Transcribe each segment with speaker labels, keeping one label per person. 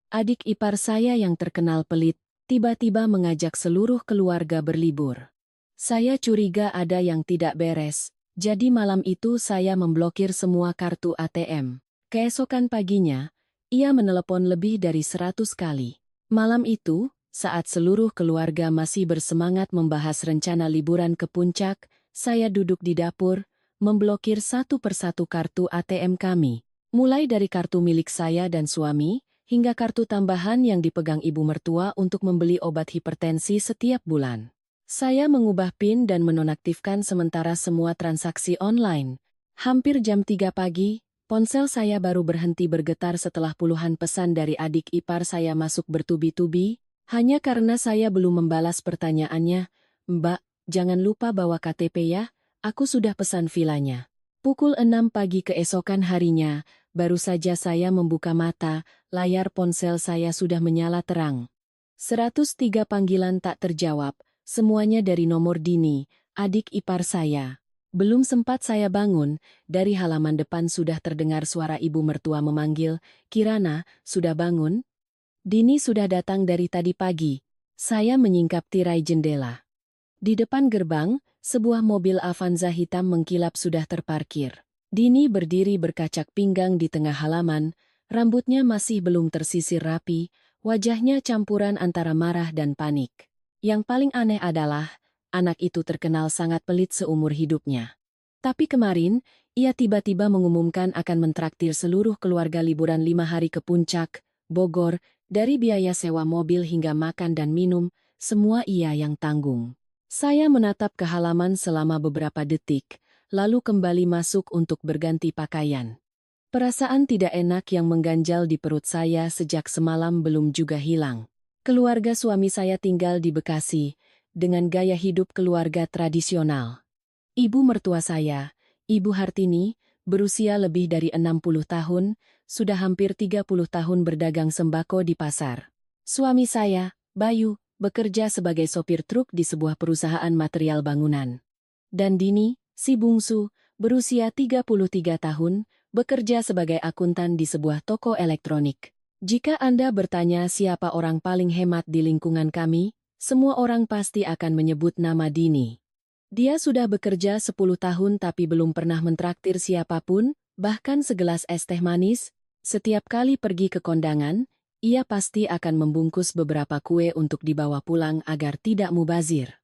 Speaker 1: Adik ipar saya yang terkenal pelit, tiba-tiba mengajak seluruh keluarga berlibur. Saya curiga ada yang tidak beres, jadi malam itu saya memblokir semua kartu ATM. Keesokan paginya, ia menelepon lebih dari 100 kali. Malam itu, saat seluruh keluarga masih bersemangat membahas rencana liburan ke puncak, saya duduk di dapur, memblokir satu persatu kartu ATM kami. Mulai dari kartu milik saya dan suami, hingga kartu tambahan yang dipegang ibu mertua untuk membeli obat hipertensi setiap bulan. Saya mengubah PIN dan menonaktifkan sementara semua transaksi online. Hampir jam 3 pagi, ponsel saya baru berhenti bergetar setelah puluhan pesan dari adik ipar saya masuk bertubi-tubi, hanya karena saya belum membalas pertanyaannya, "Mbak, jangan lupa bawa KTP ya, aku sudah pesan vilanya." Pukul 6 pagi keesokan harinya, baru saja saya membuka mata, layar ponsel saya sudah menyala terang. 103 panggilan tak terjawab, semuanya dari nomor Dini, adik ipar saya. Belum sempat saya bangun, dari halaman depan sudah terdengar suara ibu mertua memanggil, "Kirana, sudah bangun?" Dini sudah datang dari tadi pagi. Saya menyingkap tirai jendela. Di depan gerbang, sebuah mobil Avanza hitam mengkilap sudah terparkir. Dini berdiri berkacak pinggang di tengah halaman, rambutnya masih belum tersisir rapi, wajahnya campuran antara marah dan panik. Yang paling aneh adalah, anak itu terkenal sangat pelit seumur hidupnya. Tapi kemarin, ia tiba-tiba mengumumkan akan mentraktir seluruh keluarga liburan 5 hari ke puncak, Bogor, dari biaya sewa mobil hingga makan dan minum, semua ia yang tanggung. Saya menatap ke halaman selama beberapa detik, lalu kembali masuk untuk berganti pakaian. Perasaan tidak enak yang mengganjal di perut saya sejak semalam belum juga hilang. Keluarga suami saya tinggal di Bekasi, dengan gaya hidup keluarga tradisional. Ibu mertua saya, Ibu Hartini, berusia lebih dari 60 tahun, sudah hampir 30 tahun berdagang sembako di pasar. Suami saya, Bayu, bekerja sebagai sopir truk di sebuah perusahaan material bangunan. Dan Dini, si bungsu, berusia 33 tahun, bekerja sebagai akuntan di sebuah toko elektronik. Jika Anda bertanya siapa orang paling hemat di lingkungan kami, semua orang pasti akan menyebut nama Dini. Dia sudah bekerja 10 tahun tapi belum pernah mentraktir siapapun, bahkan segelas es teh manis. Setiap kali pergi ke kondangan, ia pasti akan membungkus beberapa kue untuk dibawa pulang agar tidak mubazir.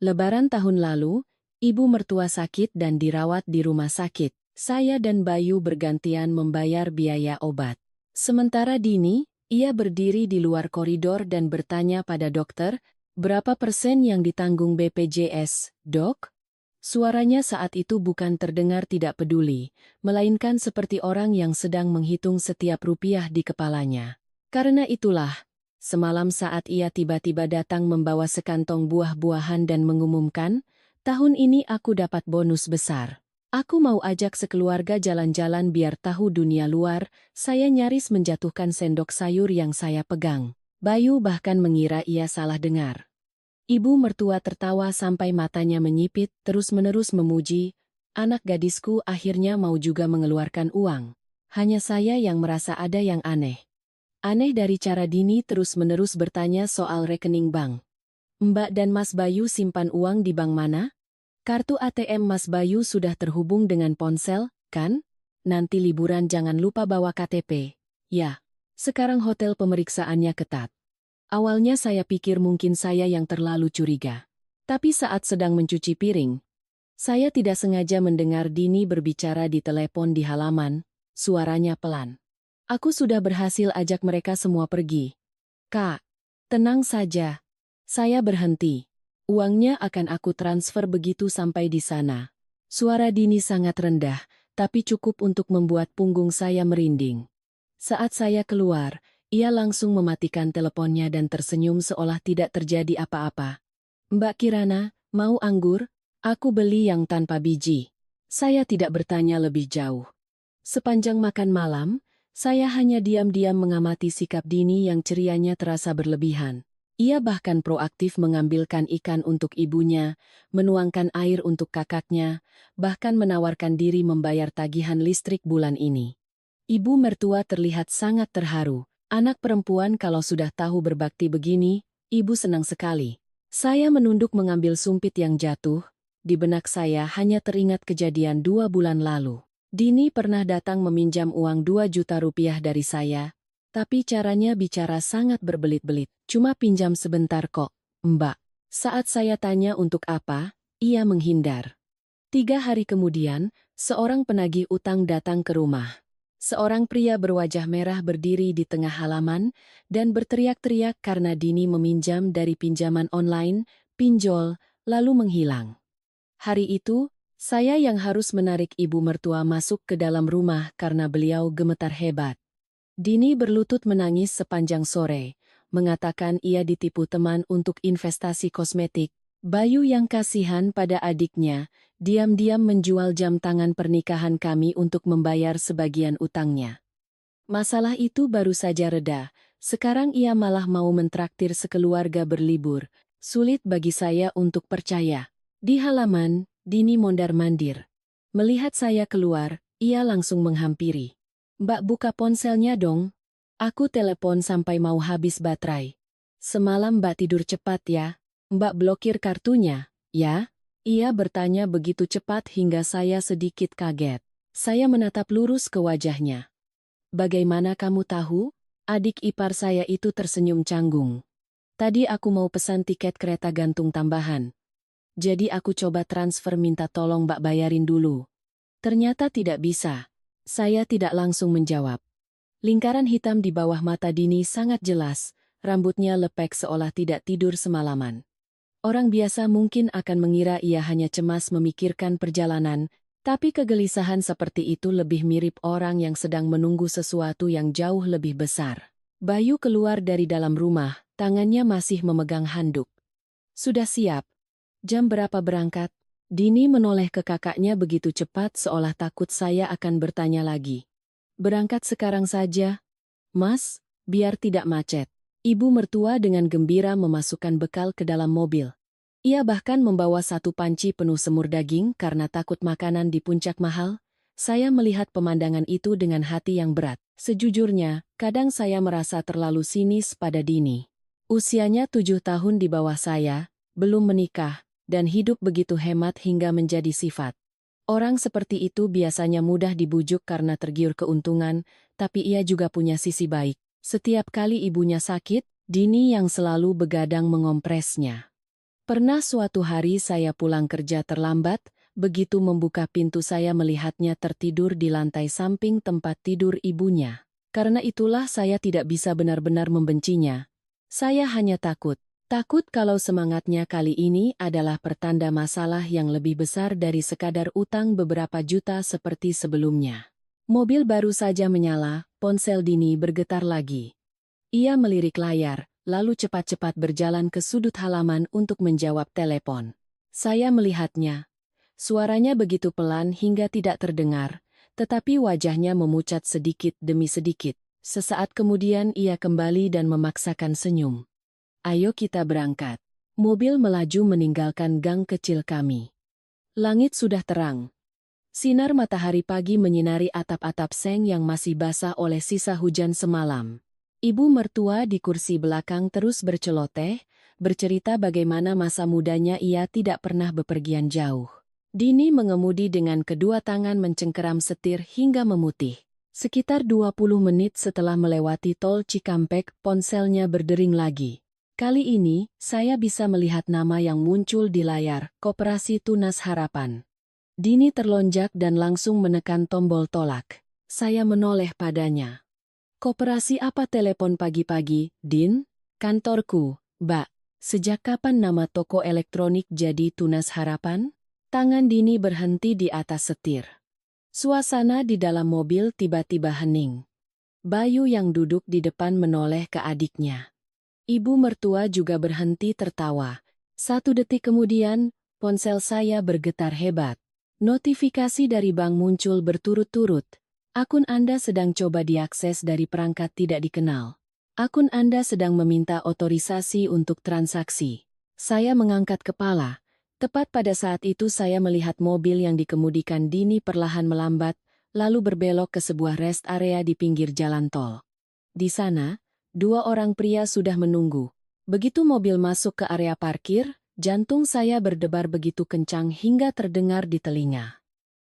Speaker 1: Lebaran tahun lalu, ibu mertua sakit dan dirawat di rumah sakit. Saya dan Bayu bergantian membayar biaya obat. Sementara Dini, ia berdiri di luar koridor dan bertanya pada dokter, "Berapa persen yang ditanggung BPJS, dok?" Suaranya saat itu bukan terdengar tidak peduli, melainkan seperti orang yang sedang menghitung setiap rupiah di kepalanya. Karena itulah, semalam saat ia tiba-tiba datang membawa sekantong buah-buahan dan mengumumkan, "Tahun ini aku dapat bonus besar. Aku mau ajak sekeluarga jalan-jalan biar tahu dunia luar." Saya nyaris menjatuhkan sendok sayur yang saya pegang. Bayu bahkan mengira ia salah dengar. Ibu mertua tertawa sampai matanya menyipit, terus-menerus memuji, "Anak gadisku akhirnya mau juga mengeluarkan uang." Hanya saya yang merasa ada yang aneh. Aneh dari cara Dini terus-menerus bertanya soal rekening bank. "Mbak dan Mas Bayu simpan uang di bank mana? Kartu ATM Mas Bayu sudah terhubung dengan ponsel, kan? Nanti liburan jangan lupa bawa KTP." "Ya, sekarang hotel pemeriksaannya ketat." Awalnya saya pikir mungkin saya yang terlalu curiga. Tapi saat sedang mencuci piring, saya tidak sengaja mendengar Dini berbicara di telepon di halaman, suaranya pelan. "Aku sudah berhasil ajak mereka semua pergi. Kak, tenang saja. Saya berhenti. Uangnya akan aku transfer begitu sampai di sana." Suara Dini sangat rendah, tapi cukup untuk membuat punggung saya merinding. Saat saya keluar, ia langsung mematikan teleponnya dan tersenyum seolah tidak terjadi apa-apa. "Mbak Kirana, mau anggur? Aku beli yang tanpa biji." Saya tidak bertanya lebih jauh. Sepanjang makan malam, saya hanya diam-diam mengamati sikap Dini yang cerianya terasa berlebihan. Ia bahkan proaktif mengambilkan ikan untuk ibunya, menuangkan air untuk kakaknya, bahkan menawarkan diri membayar tagihan listrik bulan ini. Ibu mertua terlihat sangat terharu. Anak perempuan kalau sudah tahu berbakti begini, ibu senang sekali. Saya menunduk mengambil sumpit yang jatuh. Di benak saya hanya teringat kejadian 2 bulan lalu. Dini pernah datang meminjam uang 2 juta rupiah dari saya, tapi caranya bicara sangat berbelit-belit. Cuma pinjam sebentar kok, Mbak. Saat saya tanya untuk apa, ia menghindar. 3 hari kemudian, seorang penagih utang datang ke rumah. Seorang pria berwajah merah berdiri di tengah halaman dan berteriak-teriak karena Dini meminjam dari pinjaman online, pinjol, lalu menghilang. Hari itu, saya yang harus menarik ibu mertua masuk ke dalam rumah karena beliau gemetar hebat. Dini berlutut menangis sepanjang sore, mengatakan ia ditipu teman untuk investasi kosmetik. Bayu yang kasihan pada adiknya, diam-diam menjual jam tangan pernikahan kami untuk membayar sebagian utangnya. Masalah itu baru saja reda, sekarang ia malah mau mentraktir sekeluarga berlibur. Sulit bagi saya untuk percaya. Di halaman, Dini mondar-mandir. Melihat saya keluar, ia langsung menghampiri. Mbak buka ponselnya dong. Aku telepon sampai mau habis baterai. Semalam Mbak tidur cepat ya. Mbak blokir kartunya, ya? Ia bertanya begitu cepat hingga saya sedikit kaget. Saya menatap lurus ke wajahnya. Bagaimana kamu tahu? Adik ipar saya itu tersenyum canggung. Tadi aku mau pesan tiket kereta gantung tambahan. Jadi aku coba transfer minta tolong Mbak bayarin dulu. Ternyata tidak bisa. Saya tidak langsung menjawab. Lingkaran hitam di bawah mata Dini sangat jelas, rambutnya lepek seolah tidak tidur semalaman. Orang biasa mungkin akan mengira ia hanya cemas memikirkan perjalanan, tapi kegelisahan seperti itu lebih mirip orang yang sedang menunggu sesuatu yang jauh lebih besar. Bayu keluar dari dalam rumah, tangannya masih memegang handuk. Sudah siap. Jam berapa berangkat? Dini menoleh ke kakaknya begitu cepat seolah takut saya akan bertanya lagi. Berangkat sekarang saja. Mas, biar tidak macet. Ibu mertua dengan gembira memasukkan bekal ke dalam mobil. Ia bahkan membawa 1 panci penuh semur daging karena takut makanan di puncak mahal. Saya melihat pemandangan itu dengan hati yang berat. Sejujurnya, kadang saya merasa terlalu sinis pada Dini. Usianya 7 tahun di bawah saya, belum menikah, dan hidup begitu hemat hingga menjadi sifat. Orang seperti itu biasanya mudah dibujuk karena tergiur keuntungan, tapi ia juga punya sisi baik. Setiap kali ibunya sakit, Dini yang selalu begadang mengompresnya. Pernah suatu hari saya pulang kerja terlambat, begitu membuka pintu saya melihatnya tertidur di lantai samping tempat tidur ibunya. Karena itulah saya tidak bisa benar-benar membencinya. Saya hanya takut. Takut kalau semangatnya kali ini adalah pertanda masalah yang lebih besar dari sekadar utang beberapa juta seperti sebelumnya. Mobil baru saja menyala, ponsel Dini bergetar lagi. Ia melirik layar, lalu cepat-cepat berjalan ke sudut halaman untuk menjawab telepon. Saya melihatnya. Suaranya begitu pelan hingga tidak terdengar, tetapi wajahnya memucat sedikit demi sedikit. Sesaat kemudian ia kembali dan memaksakan senyum. Ayo kita berangkat. Mobil melaju meninggalkan gang kecil kami. Langit sudah terang. Sinar matahari pagi menyinari atap-atap seng yang masih basah oleh sisa hujan semalam. Ibu mertua di kursi belakang terus berceloteh, bercerita bagaimana masa mudanya ia tidak pernah bepergian jauh. Dini mengemudi dengan kedua tangan mencengkeram setir hingga memutih. Sekitar 20 menit setelah melewati tol Cikampek, ponselnya berdering lagi. Kali ini, saya bisa melihat nama yang muncul di layar, Koperasi Tunas Harapan. Dini terlonjak dan langsung menekan tombol tolak. Saya menoleh padanya. Koperasi apa telepon pagi-pagi, Din? Kantorku, Mbak. Sejak kapan nama toko elektronik jadi Tunas Harapan? Tangan Dini berhenti di atas setir. Suasana di dalam mobil tiba-tiba hening. Bayu yang duduk di depan menoleh ke adiknya. Ibu mertua juga berhenti tertawa. 1 detik kemudian, ponsel saya bergetar hebat. Notifikasi dari bank muncul berturut-turut. Akun Anda sedang coba diakses dari perangkat tidak dikenal. Akun Anda sedang meminta otorisasi untuk transaksi. Saya mengangkat kepala. Tepat pada saat itu saya melihat mobil yang dikemudikan Dini perlahan melambat, lalu berbelok ke sebuah rest area di pinggir jalan tol. Di sana, dua orang pria sudah menunggu. Begitu mobil masuk ke area parkir, jantung saya berdebar begitu kencang hingga terdengar di telinga.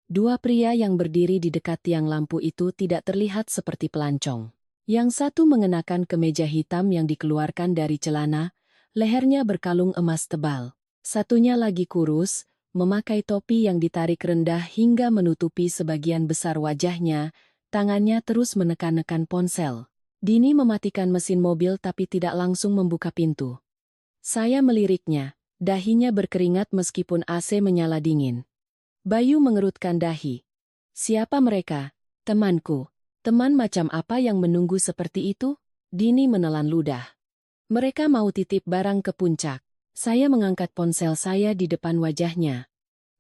Speaker 1: Dua pria yang berdiri di dekat tiang lampu itu tidak terlihat seperti pelancong. Yang satu mengenakan kemeja hitam yang dikeluarkan dari celana, lehernya berkalung emas tebal. Satunya lagi kurus, memakai topi yang ditarik rendah hingga menutupi sebagian besar wajahnya, tangannya terus menekan-nekan ponsel. Dini mematikan mesin mobil tapi tidak langsung membuka pintu. Saya meliriknya, dahinya berkeringat meskipun AC menyala dingin. Bayu mengerutkan dahi. Siapa mereka? Temanku. Teman macam apa yang menunggu seperti itu? Dini menelan ludah. Mereka mau titip barang ke puncak. Saya mengangkat ponsel saya di depan wajahnya.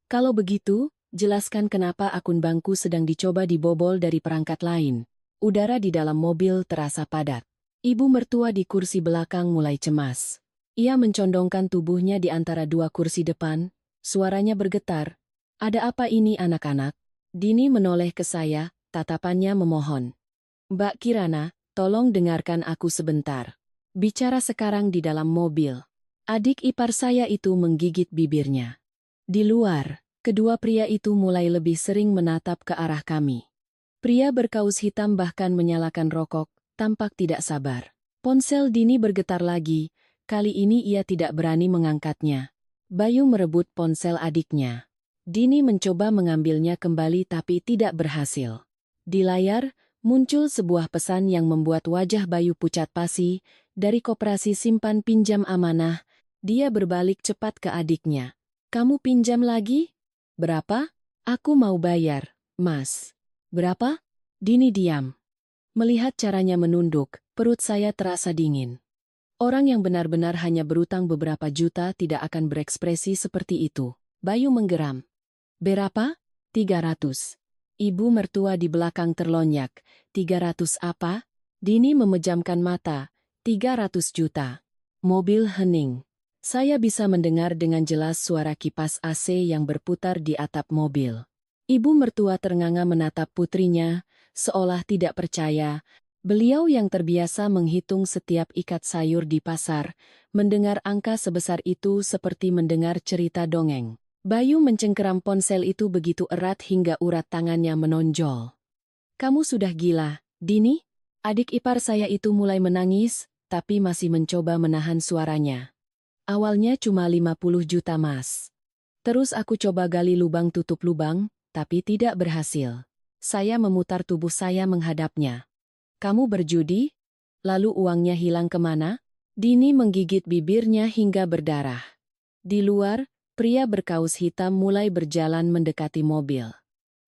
Speaker 1: Kalau begitu, jelaskan kenapa akun bankku sedang dicoba dibobol dari perangkat lain. Udara di dalam mobil terasa padat. Ibu mertua di kursi belakang mulai cemas. Ia mencondongkan tubuhnya di antara dua kursi depan, suaranya bergetar. Ada apa ini anak-anak? Dini menoleh ke saya, tatapannya memohon. Mbak Kirana, tolong dengarkan aku sebentar. Bicara sekarang di dalam mobil. Adik ipar saya itu menggigit bibirnya. Di luar, kedua pria itu mulai lebih sering menatap ke arah kami. Pria berkaus hitam bahkan menyalakan rokok, tampak tidak sabar. Ponsel Dini bergetar lagi, kali ini ia tidak berani mengangkatnya. Bayu merebut ponsel adiknya. Dini mencoba mengambilnya kembali tapi tidak berhasil. Di layar, muncul sebuah pesan yang membuat wajah Bayu pucat pasi. Dari Koperasi Simpan Pinjam Amanah, dia berbalik cepat ke adiknya. Kamu pinjam lagi? Berapa? Aku mau bayar, Mas. Berapa? Dini diam. Melihat caranya menunduk, perut saya terasa dingin. Orang yang benar-benar hanya berutang beberapa juta tidak akan berekspresi seperti itu. Bayu menggeram. Berapa? 300. Ibu mertua di belakang terlonyak. 300 apa? Dini memejamkan mata. 300 juta. Mobil hening. Saya bisa mendengar dengan jelas suara kipas AC yang berputar di atap mobil. Ibu mertua ternganga menatap putrinya, seolah tidak percaya. Beliau yang terbiasa menghitung setiap ikat sayur di pasar, mendengar angka sebesar itu seperti mendengar cerita dongeng. Bayu mencengkeram ponsel itu begitu erat hingga urat tangannya menonjol. Kamu sudah gila, Dini? Adik ipar saya itu mulai menangis, tapi masih mencoba menahan suaranya. Awalnya cuma 50 juta Mas. Terus aku coba gali lubang tutup lubang, tapi tidak berhasil. Saya memutar tubuh saya menghadapnya. Kamu berjudi? Lalu uangnya hilang kemana? Dini menggigit bibirnya hingga berdarah. Di luar, pria berkaus hitam mulai berjalan mendekati mobil.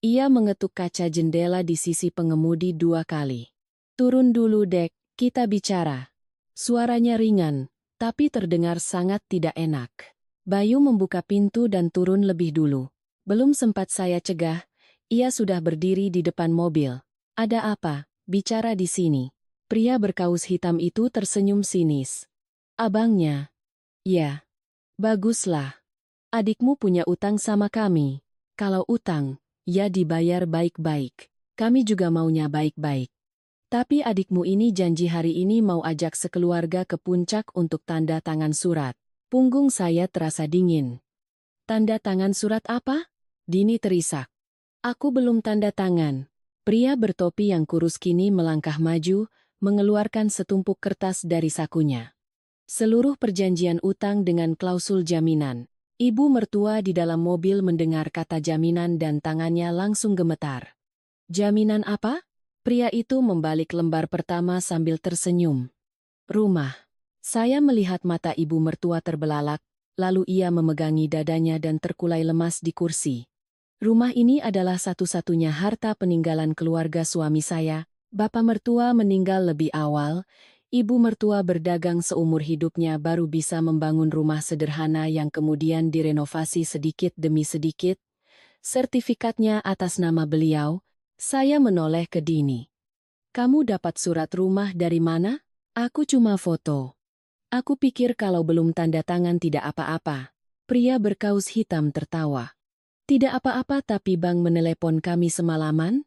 Speaker 1: Ia mengetuk kaca jendela di sisi pengemudi 2 kali. Turun dulu dek, kita bicara. Suaranya ringan, tapi terdengar sangat tidak enak. Bayu membuka pintu dan turun lebih dulu. Belum sempat saya cegah, ia sudah berdiri di depan mobil. Ada apa? Bicara di sini. Pria berkaus hitam itu tersenyum sinis. Abangnya. Ya. Baguslah. Adikmu punya utang sama kami. Kalau utang, ya dibayar baik-baik. Kami juga maunya baik-baik. Tapi adikmu ini janji hari ini mau ajak sekeluarga ke puncak untuk tanda tangan surat. Punggung saya terasa dingin. Tanda tangan surat apa? Dini terisak. Aku belum tanda tangan. Pria bertopi yang kurus kini melangkah maju, mengeluarkan setumpuk kertas dari sakunya. Seluruh perjanjian utang dengan klausul jaminan. Ibu mertua di dalam mobil mendengar kata jaminan dan tangannya langsung gemetar. Jaminan apa? Pria itu membalik lembar pertama sambil tersenyum. Rumah. Saya melihat mata ibu mertua terbelalak, lalu ia memegangi dadanya dan terkulai lemas di kursi. Rumah ini adalah satu-satunya harta peninggalan keluarga suami saya. Bapak mertua meninggal lebih awal. Ibu mertua berdagang seumur hidupnya baru bisa membangun rumah sederhana yang kemudian direnovasi sedikit demi sedikit. Sertifikatnya atas nama beliau. Saya menoleh ke Dini. Kamu dapat surat rumah dari mana? Aku cuma foto. Aku pikir kalau belum tanda tangan tidak apa-apa. Pria berkaus hitam tertawa. Tidak apa-apa tapi Bang menelepon kami semalaman?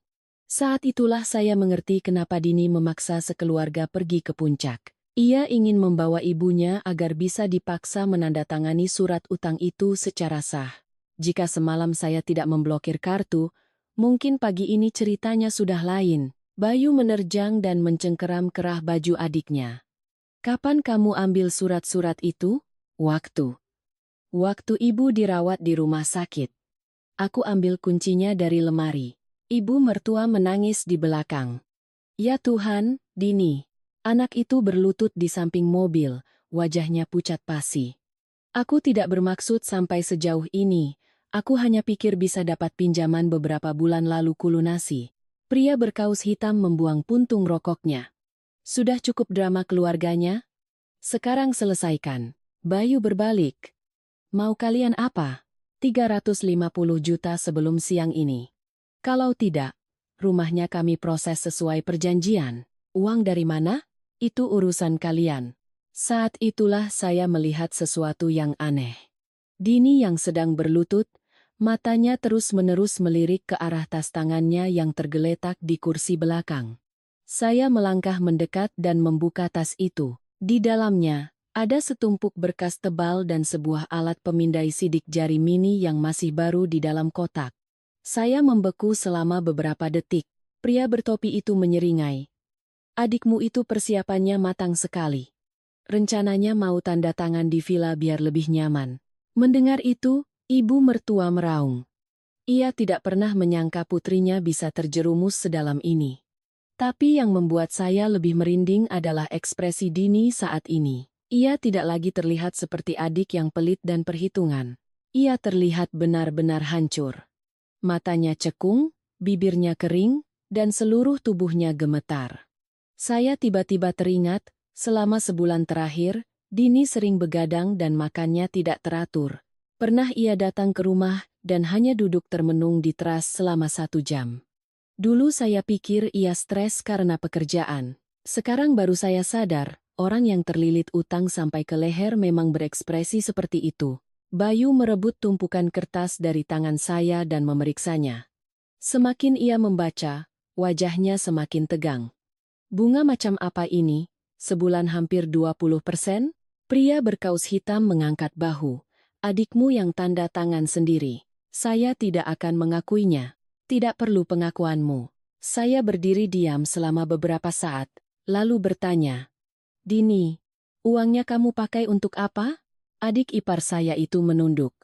Speaker 1: Saat itulah saya mengerti kenapa Dini memaksa sekeluarga pergi ke puncak. Ia ingin membawa ibunya agar bisa dipaksa menandatangani surat utang itu secara sah. Jika semalam saya tidak memblokir kartu, mungkin pagi ini ceritanya sudah lain. Bayu menerjang dan mencengkeram kerah baju adiknya. Kapan kamu ambil surat-surat itu? Waktu ibu dirawat di rumah sakit. Aku ambil kuncinya dari lemari. Ibu mertua menangis di belakang. Ya Tuhan, Dini. Anak itu berlutut di samping mobil, wajahnya pucat pasi. Aku tidak bermaksud sampai sejauh ini. Aku hanya pikir bisa dapat pinjaman beberapa bulan lalu kulunasi. Pria berkaus hitam membuang puntung rokoknya. Sudah cukup drama keluarganya? Sekarang selesaikan. Bayu berbalik. Mau kalian apa? 350 juta sebelum siang ini. Kalau tidak, rumahnya kami proses sesuai perjanjian. Uang dari mana? Itu urusan kalian. Saat itulah saya melihat sesuatu yang aneh. Dini yang sedang berlutut, matanya terus-menerus melirik ke arah tas tangannya yang tergeletak di kursi belakang. Saya melangkah mendekat dan membuka tas itu. Di dalamnya, ada setumpuk berkas tebal dan sebuah alat pemindai sidik jari mini yang masih baru di dalam kotak. Saya membeku selama beberapa detik. Pria bertopi itu menyeringai. Adikmu itu persiapannya matang sekali. Rencananya mau tanda tangan di villa biar lebih nyaman. Mendengar itu, ibu mertua meraung. Ia tidak pernah menyangka putrinya bisa terjerumus sedalam ini. Tapi yang membuat saya lebih merinding adalah ekspresi Dini saat ini. Ia tidak lagi terlihat seperti adik yang pelit dan perhitungan. Ia terlihat benar-benar hancur. Matanya cekung, bibirnya kering, dan seluruh tubuhnya gemetar. Saya tiba-tiba teringat, selama sebulan terakhir, Dini sering begadang dan makannya tidak teratur. Pernah ia datang ke rumah dan hanya duduk termenung di teras selama 1 jam. Dulu saya pikir ia stres karena pekerjaan. Sekarang baru saya sadar, orang yang terlilit utang sampai ke leher memang berekspresi seperti itu. Bayu merebut tumpukan kertas dari tangan saya dan memeriksanya. Semakin ia membaca, wajahnya semakin tegang. Bunga macam apa ini? Sebulan hampir 20%? Pria berkaus hitam mengangkat bahu. Adikmu yang tanda tangan sendiri. Saya tidak akan mengakuinya. Tidak perlu pengakuanmu. Saya berdiri diam selama beberapa saat, lalu bertanya. Dini, uangnya kamu pakai untuk apa? Adik ipar saya itu menunduk.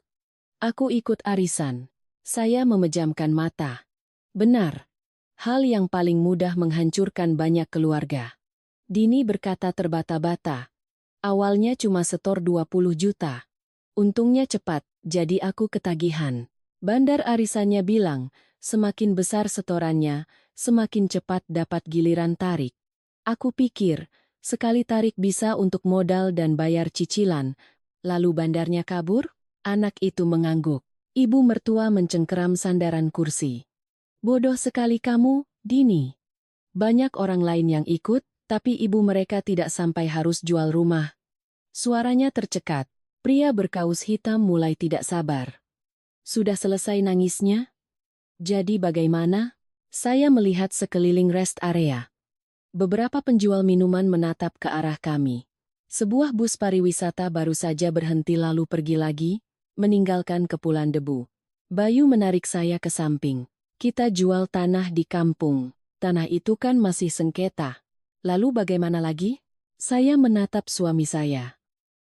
Speaker 1: Aku ikut arisan. Saya memejamkan mata. Benar. Hal yang paling mudah menghancurkan banyak keluarga. Dini berkata terbata-bata. Awalnya cuma setor 20 juta. Untungnya cepat, jadi aku ketagihan. Bandar arisannya bilang, semakin besar setorannya, semakin cepat dapat giliran tarik. Aku pikir, sekali tarik bisa untuk modal dan bayar cicilan. Lalu bandarnya kabur? Anak itu mengangguk. Ibu mertua mencengkeram sandaran kursi. Bodoh sekali kamu, Dini. Banyak orang lain yang ikut, tapi ibu mereka tidak sampai harus jual rumah. Suaranya tercekat. Pria berkaus hitam mulai tidak sabar. Sudah selesai nangisnya? Jadi bagaimana? Saya melihat sekeliling rest area. Beberapa penjual minuman menatap ke arah kami. Sebuah bus pariwisata baru saja berhenti lalu pergi lagi, meninggalkan kepulan debu. Bayu menarik saya ke samping. Kita jual tanah di kampung. Tanah itu kan masih sengketa. Lalu bagaimana lagi? Saya menatap suami saya.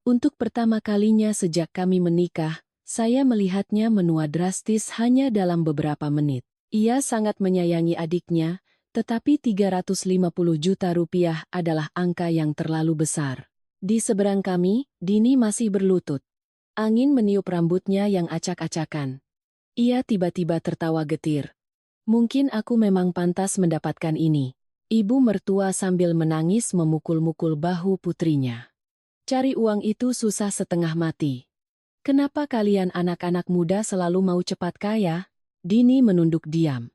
Speaker 1: Untuk pertama kalinya sejak kami menikah, saya melihatnya menua drastis hanya dalam beberapa menit. Ia sangat menyayangi adiknya, tetapi 350 juta rupiah adalah angka yang terlalu besar. Di seberang kami, Dini masih berlutut. Angin meniup rambutnya yang acak-acakan. Ia tiba-tiba tertawa getir. Mungkin aku memang pantas mendapatkan ini. Ibu mertua sambil menangis memukul-mukul bahu putrinya. Cari uang itu susah setengah mati. Kenapa kalian anak-anak muda selalu mau cepat kaya? Dini menunduk diam.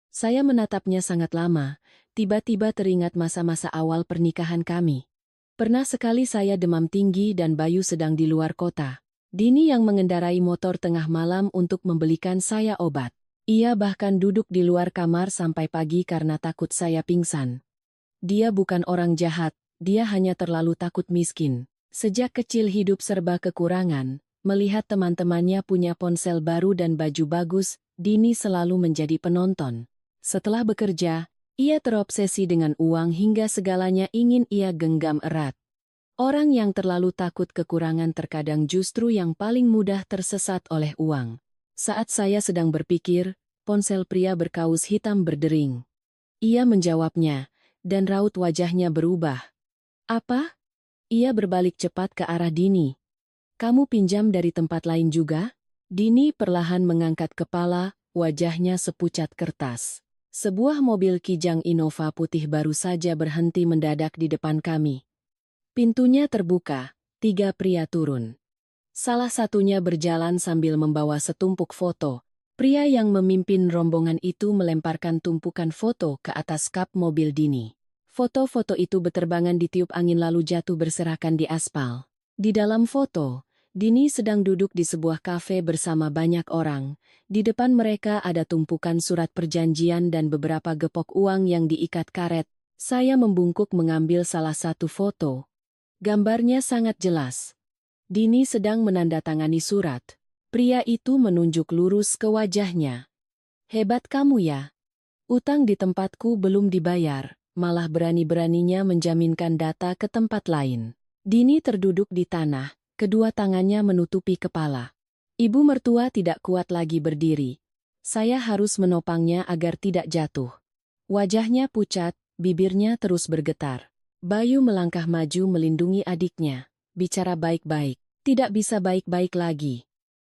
Speaker 1: Saya menatapnya sangat lama, tiba-tiba teringat masa-masa awal pernikahan kami. Pernah sekali saya demam tinggi dan Bayu sedang di luar kota. Dini yang mengendarai motor tengah malam untuk membelikan saya obat. Ia bahkan duduk di luar kamar sampai pagi karena takut saya pingsan. Dia bukan orang jahat, dia hanya terlalu takut miskin. Sejak kecil hidup serba kekurangan, melihat teman-temannya punya ponsel baru dan baju bagus, Dini selalu menjadi penonton. Setelah bekerja, ia terobsesi dengan uang hingga segalanya ingin ia genggam erat. Orang yang terlalu takut kekurangan terkadang justru yang paling mudah tersesat oleh uang. Saat saya sedang berpikir, ponsel pria berkaus hitam berdering. Ia menjawabnya, dan raut wajahnya berubah. Apa? Ia berbalik cepat ke arah Dini. Kamu pinjam dari tempat lain juga? Dini perlahan mengangkat kepala, wajahnya sepucat kertas. Sebuah mobil Kijang Innova putih baru saja berhenti mendadak di depan kami. Pintunya terbuka, 3 pria turun. Salah satunya berjalan sambil membawa setumpuk foto. Pria yang memimpin rombongan itu melemparkan tumpukan foto ke atas kap mobil Dini. Foto-foto itu beterbangan ditiup angin lalu jatuh berserakan di aspal. Di dalam foto, Dini sedang duduk di sebuah kafe bersama banyak orang. Di depan mereka ada tumpukan surat perjanjian dan beberapa gepok uang yang diikat karet. Saya membungkuk mengambil salah satu foto. Gambarnya sangat jelas. Dini sedang menandatangani surat. Pria itu menunjuk lurus ke wajahnya. Hebat kamu ya. Utang di tempatku belum dibayar, malah berani-beraninya menjaminkan data ke tempat lain. Dini terduduk di tanah, kedua tangannya menutupi kepala. Ibu mertua tidak kuat lagi berdiri. Saya harus menopangnya agar tidak jatuh. Wajahnya pucat, bibirnya terus bergetar. Bayu melangkah maju melindungi adiknya. Bicara baik-baik. Tidak bisa baik-baik lagi.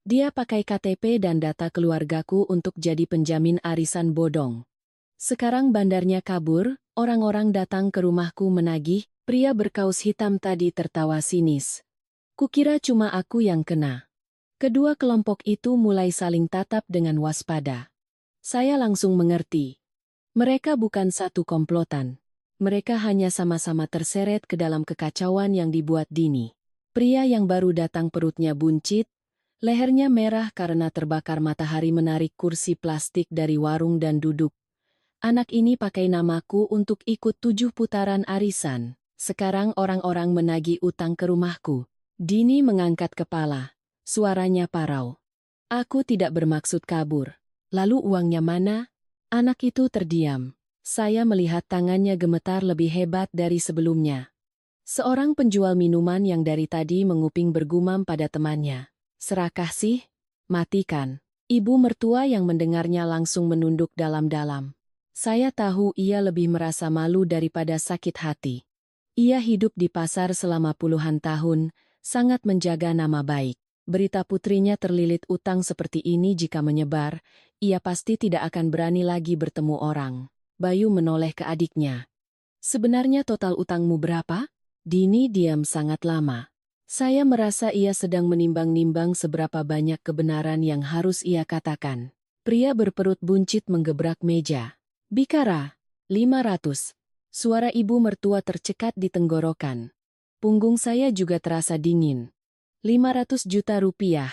Speaker 1: Dia pakai KTP dan data keluargaku untuk jadi penjamin arisan bodong. Sekarang bandarnya kabur, orang-orang datang ke rumahku menagih, pria berkaus hitam tadi tertawa sinis. Kukira cuma aku yang kena. Kedua kelompok itu mulai saling tatap dengan waspada. Saya langsung mengerti. Mereka bukan satu komplotan. Mereka hanya sama-sama terseret ke dalam kekacauan yang dibuat Dini. Pria yang baru datang perutnya buncit, lehernya merah karena terbakar matahari menarik kursi plastik dari warung dan duduk. Anak ini pakai namaku untuk ikut 7 putaran arisan. Sekarang orang-orang menagih utang ke rumahku. Dini mengangkat kepala. Suaranya parau. Aku tidak bermaksud kabur. Lalu uangnya mana? Anak itu terdiam. Saya melihat tangannya gemetar lebih hebat dari sebelumnya. Seorang penjual minuman yang dari tadi menguping bergumam pada temannya. Serakah sih? Matikan. Ibu mertua yang mendengarnya langsung menunduk dalam-dalam. Saya tahu ia lebih merasa malu daripada sakit hati. Ia hidup di pasar selama puluhan tahun, sangat menjaga nama baik. Berita putrinya terlilit utang seperti ini jika menyebar, ia pasti tidak akan berani lagi bertemu orang. Bayu menoleh ke adiknya. Sebenarnya total utangmu berapa? Dini diam sangat lama. Saya merasa ia sedang menimbang-nimbang seberapa banyak kebenaran yang harus ia katakan. Pria berperut buncit menggebrak meja. Bikara, 500. Suara ibu mertua tercekat di tenggorokan. Punggung saya juga terasa dingin. 500 juta rupiah.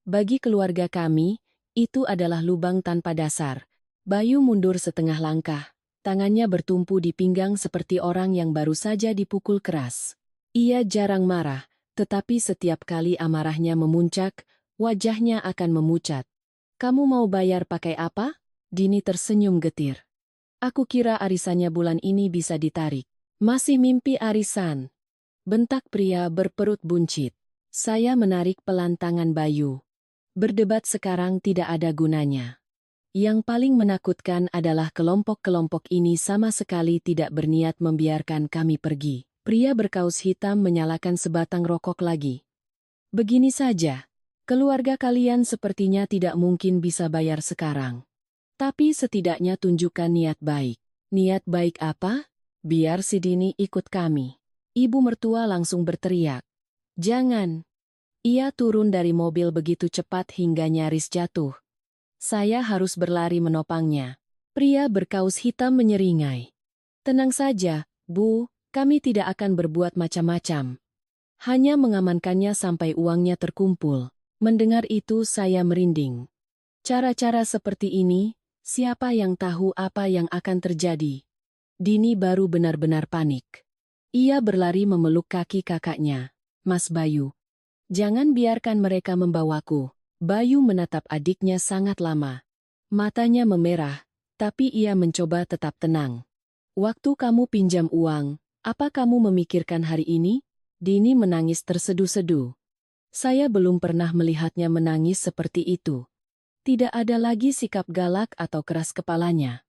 Speaker 1: Bagi keluarga kami, itu adalah lubang tanpa dasar. Bayu mundur setengah langkah. Tangannya bertumpu di pinggang seperti orang yang baru saja dipukul keras. Ia jarang marah, tetapi setiap kali amarahnya memuncak, wajahnya akan memucat. Kamu mau bayar pakai apa? Dini tersenyum getir. Aku kira arisannya bulan ini bisa ditarik. Masih mimpi arisan. Bentak pria berperut buncit. Saya menarik pelan tangan Bayu. Berdebat sekarang tidak ada gunanya. Yang paling menakutkan adalah kelompok-kelompok ini sama sekali tidak berniat membiarkan kami pergi. Pria berkaus hitam menyalakan sebatang rokok lagi. Begini saja, keluarga kalian sepertinya tidak mungkin bisa bayar sekarang. Tapi setidaknya tunjukkan niat baik. Niat baik apa? Biar si Dini ikut kami. Ibu mertua langsung berteriak. Jangan. Ia turun dari mobil begitu cepat hingga nyaris jatuh. Saya harus berlari menopangnya. Pria berkaus hitam menyeringai. Tenang saja, Bu, kami tidak akan berbuat macam-macam. Hanya mengamankannya sampai uangnya terkumpul. Mendengar itu saya merinding. Cara-cara seperti ini, siapa yang tahu apa yang akan terjadi? Dini baru benar-benar panik. Ia berlari memeluk kaki kakaknya. Mas Bayu, jangan biarkan mereka membawaku. Bayu menatap adiknya sangat lama. Matanya memerah, tapi ia mencoba tetap tenang. Waktu kamu pinjam uang, apa kamu memikirkan hari ini? Dini menangis terseduh-seduh. Saya belum pernah melihatnya menangis seperti itu. Tidak ada lagi sikap galak atau keras kepalanya.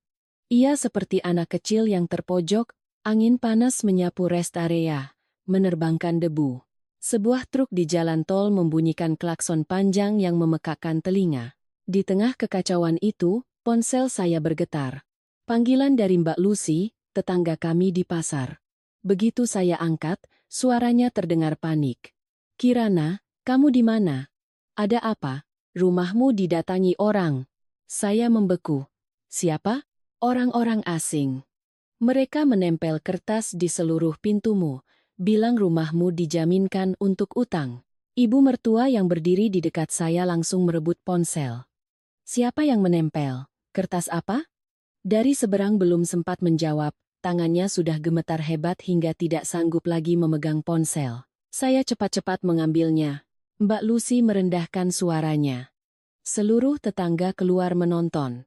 Speaker 1: Ia seperti anak kecil yang terpojok, angin panas menyapu rest area, menerbangkan debu. Sebuah truk di jalan tol membunyikan klakson panjang yang memekakkan telinga. Di tengah kekacauan itu, ponsel saya bergetar. Panggilan dari Mbak Lucy, tetangga kami di pasar. Begitu saya angkat, suaranya terdengar panik. Kirana, kamu di mana? Ada apa? Rumahmu didatangi orang. Saya membeku. Siapa? Orang-orang asing. Mereka menempel kertas di seluruh pintumu, bilang rumahmu dijaminkan untuk utang. Ibu mertua yang berdiri di dekat saya langsung merebut ponsel. Siapa yang menempel? Kertas apa? Dari seberang belum sempat menjawab, tangannya sudah gemetar hebat hingga tidak sanggup lagi memegang ponsel. Saya cepat-cepat mengambilnya. Mbak Lucy merendahkan suaranya. Seluruh tetangga keluar menonton.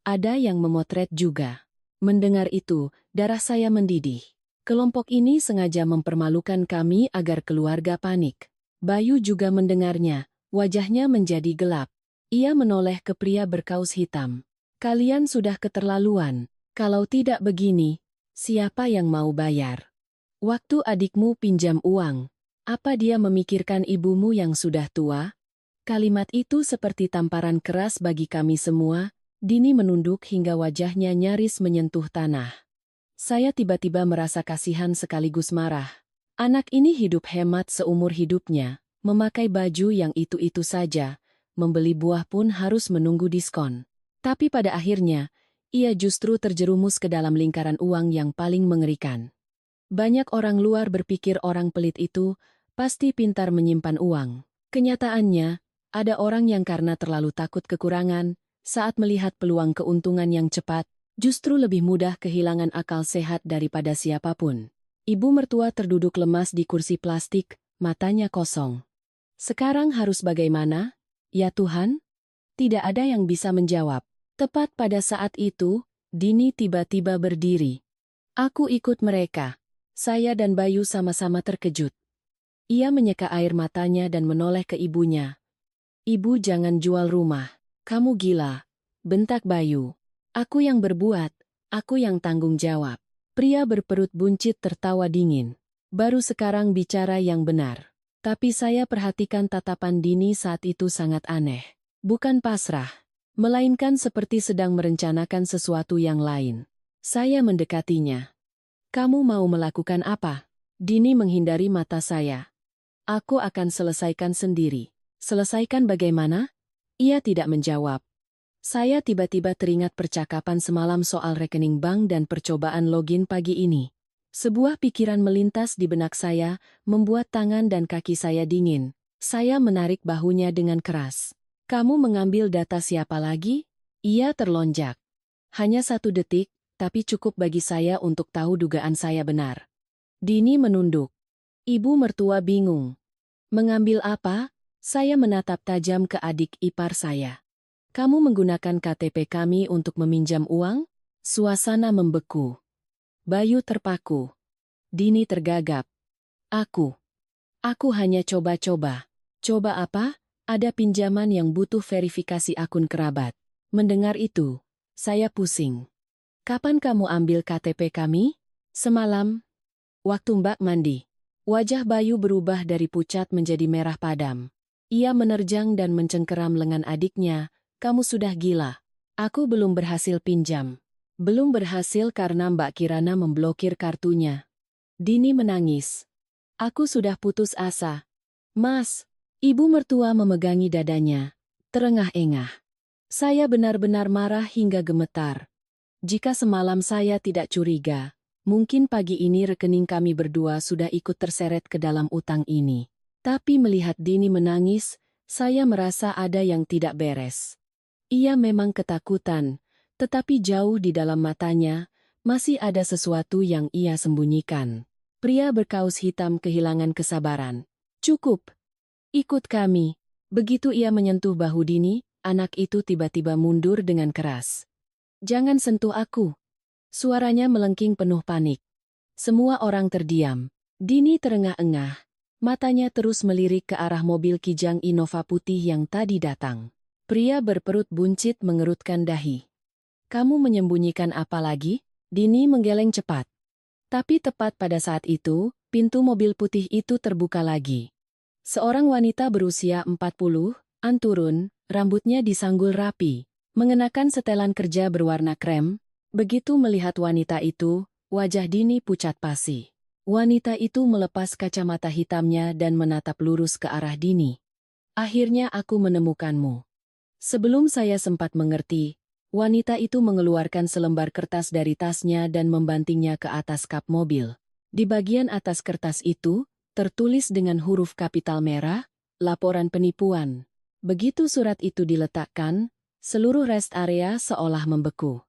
Speaker 1: Ada yang memotret juga. Mendengar itu, darah saya mendidih. Kelompok ini sengaja mempermalukan kami agar keluarga panik. Bayu juga mendengarnya, wajahnya menjadi gelap. Ia menoleh ke pria berkaus hitam. Kalian sudah keterlaluan. Kalau tidak begini, siapa yang mau bayar? Waktu adikmu pinjam uang, apa dia memikirkan ibumu yang sudah tua? Kalimat itu seperti tamparan keras bagi kami semua. Dini menunduk hingga wajahnya nyaris menyentuh tanah. Saya tiba-tiba merasa kasihan sekaligus marah. Anak ini hidup hemat seumur hidupnya, memakai baju yang itu-itu saja, membeli buah pun harus menunggu diskon. Tapi pada akhirnya, ia justru terjerumus ke dalam lingkaran uang yang paling mengerikan. Banyak orang luar berpikir orang pelit itu pasti pintar menyimpan uang. Kenyataannya, ada orang yang karena terlalu takut kekurangan, saat melihat peluang keuntungan yang cepat, justru lebih mudah kehilangan akal sehat daripada siapapun. Ibu mertua terduduk lemas di kursi plastik, matanya kosong. Sekarang harus bagaimana? Ya Tuhan? Tidak ada yang bisa menjawab. Tepat pada saat itu, Dini tiba-tiba berdiri. Aku ikut mereka. Saya dan Bayu sama-sama terkejut. Ia menyeka air matanya dan menoleh ke ibunya. Ibu jangan jual rumah. Kamu gila. Bentak Bayu. Aku yang berbuat. Aku yang tanggung jawab. Pria berperut buncit tertawa dingin. Baru sekarang bicara yang benar. Tapi saya perhatikan tatapan Dini saat itu sangat aneh. Bukan pasrah. Melainkan seperti sedang merencanakan sesuatu yang lain. Saya mendekatinya. Kamu mau melakukan apa? Dini menghindari mata saya. Aku akan selesaikan sendiri. Selesaikan bagaimana? Ia tidak menjawab. Saya tiba-tiba teringat percakapan semalam soal rekening bank dan percobaan login pagi ini. Sebuah pikiran melintas di benak saya, membuat tangan dan kaki saya dingin. Saya menarik bahunya dengan keras. Kamu mengambil data siapa lagi? Ia terlonjak. Hanya 1 detik, tapi cukup bagi saya untuk tahu dugaan saya benar. Dini menunduk. Ibu mertua bingung. Mengambil apa? Saya menatap tajam ke adik ipar saya. Kamu menggunakan KTP kami untuk meminjam uang? Suasana membeku. Bayu terpaku. Dini tergagap. Aku hanya coba-coba. Coba apa? Ada pinjaman yang butuh verifikasi akun kerabat. Mendengar itu, saya pusing. Kapan kamu ambil KTP kami? Semalam. Waktu Mbak mandi. Wajah Bayu berubah dari pucat menjadi merah padam. Ia menerjang dan mencengkeram lengan adiknya. Kamu sudah gila. Aku belum berhasil pinjam. Belum berhasil karena Mbak Kirana memblokir kartunya. Dini menangis. Aku sudah putus asa. Mas. Ibu mertua memegangi dadanya, terengah-engah. Saya benar-benar marah hingga gemetar. Jika semalam saya tidak curiga, mungkin pagi ini rekening kami berdua sudah ikut terseret ke dalam utang ini. Tapi melihat Dini menangis, saya merasa ada yang tidak beres. Ia memang ketakutan, tetapi jauh di dalam matanya, masih ada sesuatu yang ia sembunyikan. Pria berkaus hitam kehilangan kesabaran. Cukup, ikut kami. Begitu ia menyentuh bahu Dini, anak itu tiba-tiba mundur dengan keras. Jangan sentuh aku. Suaranya melengking penuh panik. Semua orang terdiam. Dini terengah-engah. Matanya terus melirik ke arah mobil Kijang Innova putih yang tadi datang. Pria berperut buncit mengerutkan dahi. Kamu menyembunyikan apa lagi? Dini menggeleng cepat. Tapi tepat pada saat itu, pintu mobil putih itu terbuka lagi. Seorang wanita berusia 40-an turun, rambutnya disanggul rapi, mengenakan setelan kerja berwarna krem. Begitu melihat wanita itu, wajah Dini pucat pasi. Wanita itu melepas kacamata hitamnya dan menatap lurus ke arah Dini. Akhirnya aku menemukanmu. Sebelum saya sempat mengerti, wanita itu mengeluarkan selembar kertas dari tasnya dan membantingnya ke atas kap mobil. Di bagian atas kertas itu, tertulis dengan huruf kapital merah, laporan penipuan. Begitu surat itu diletakkan, seluruh rest area seolah membeku.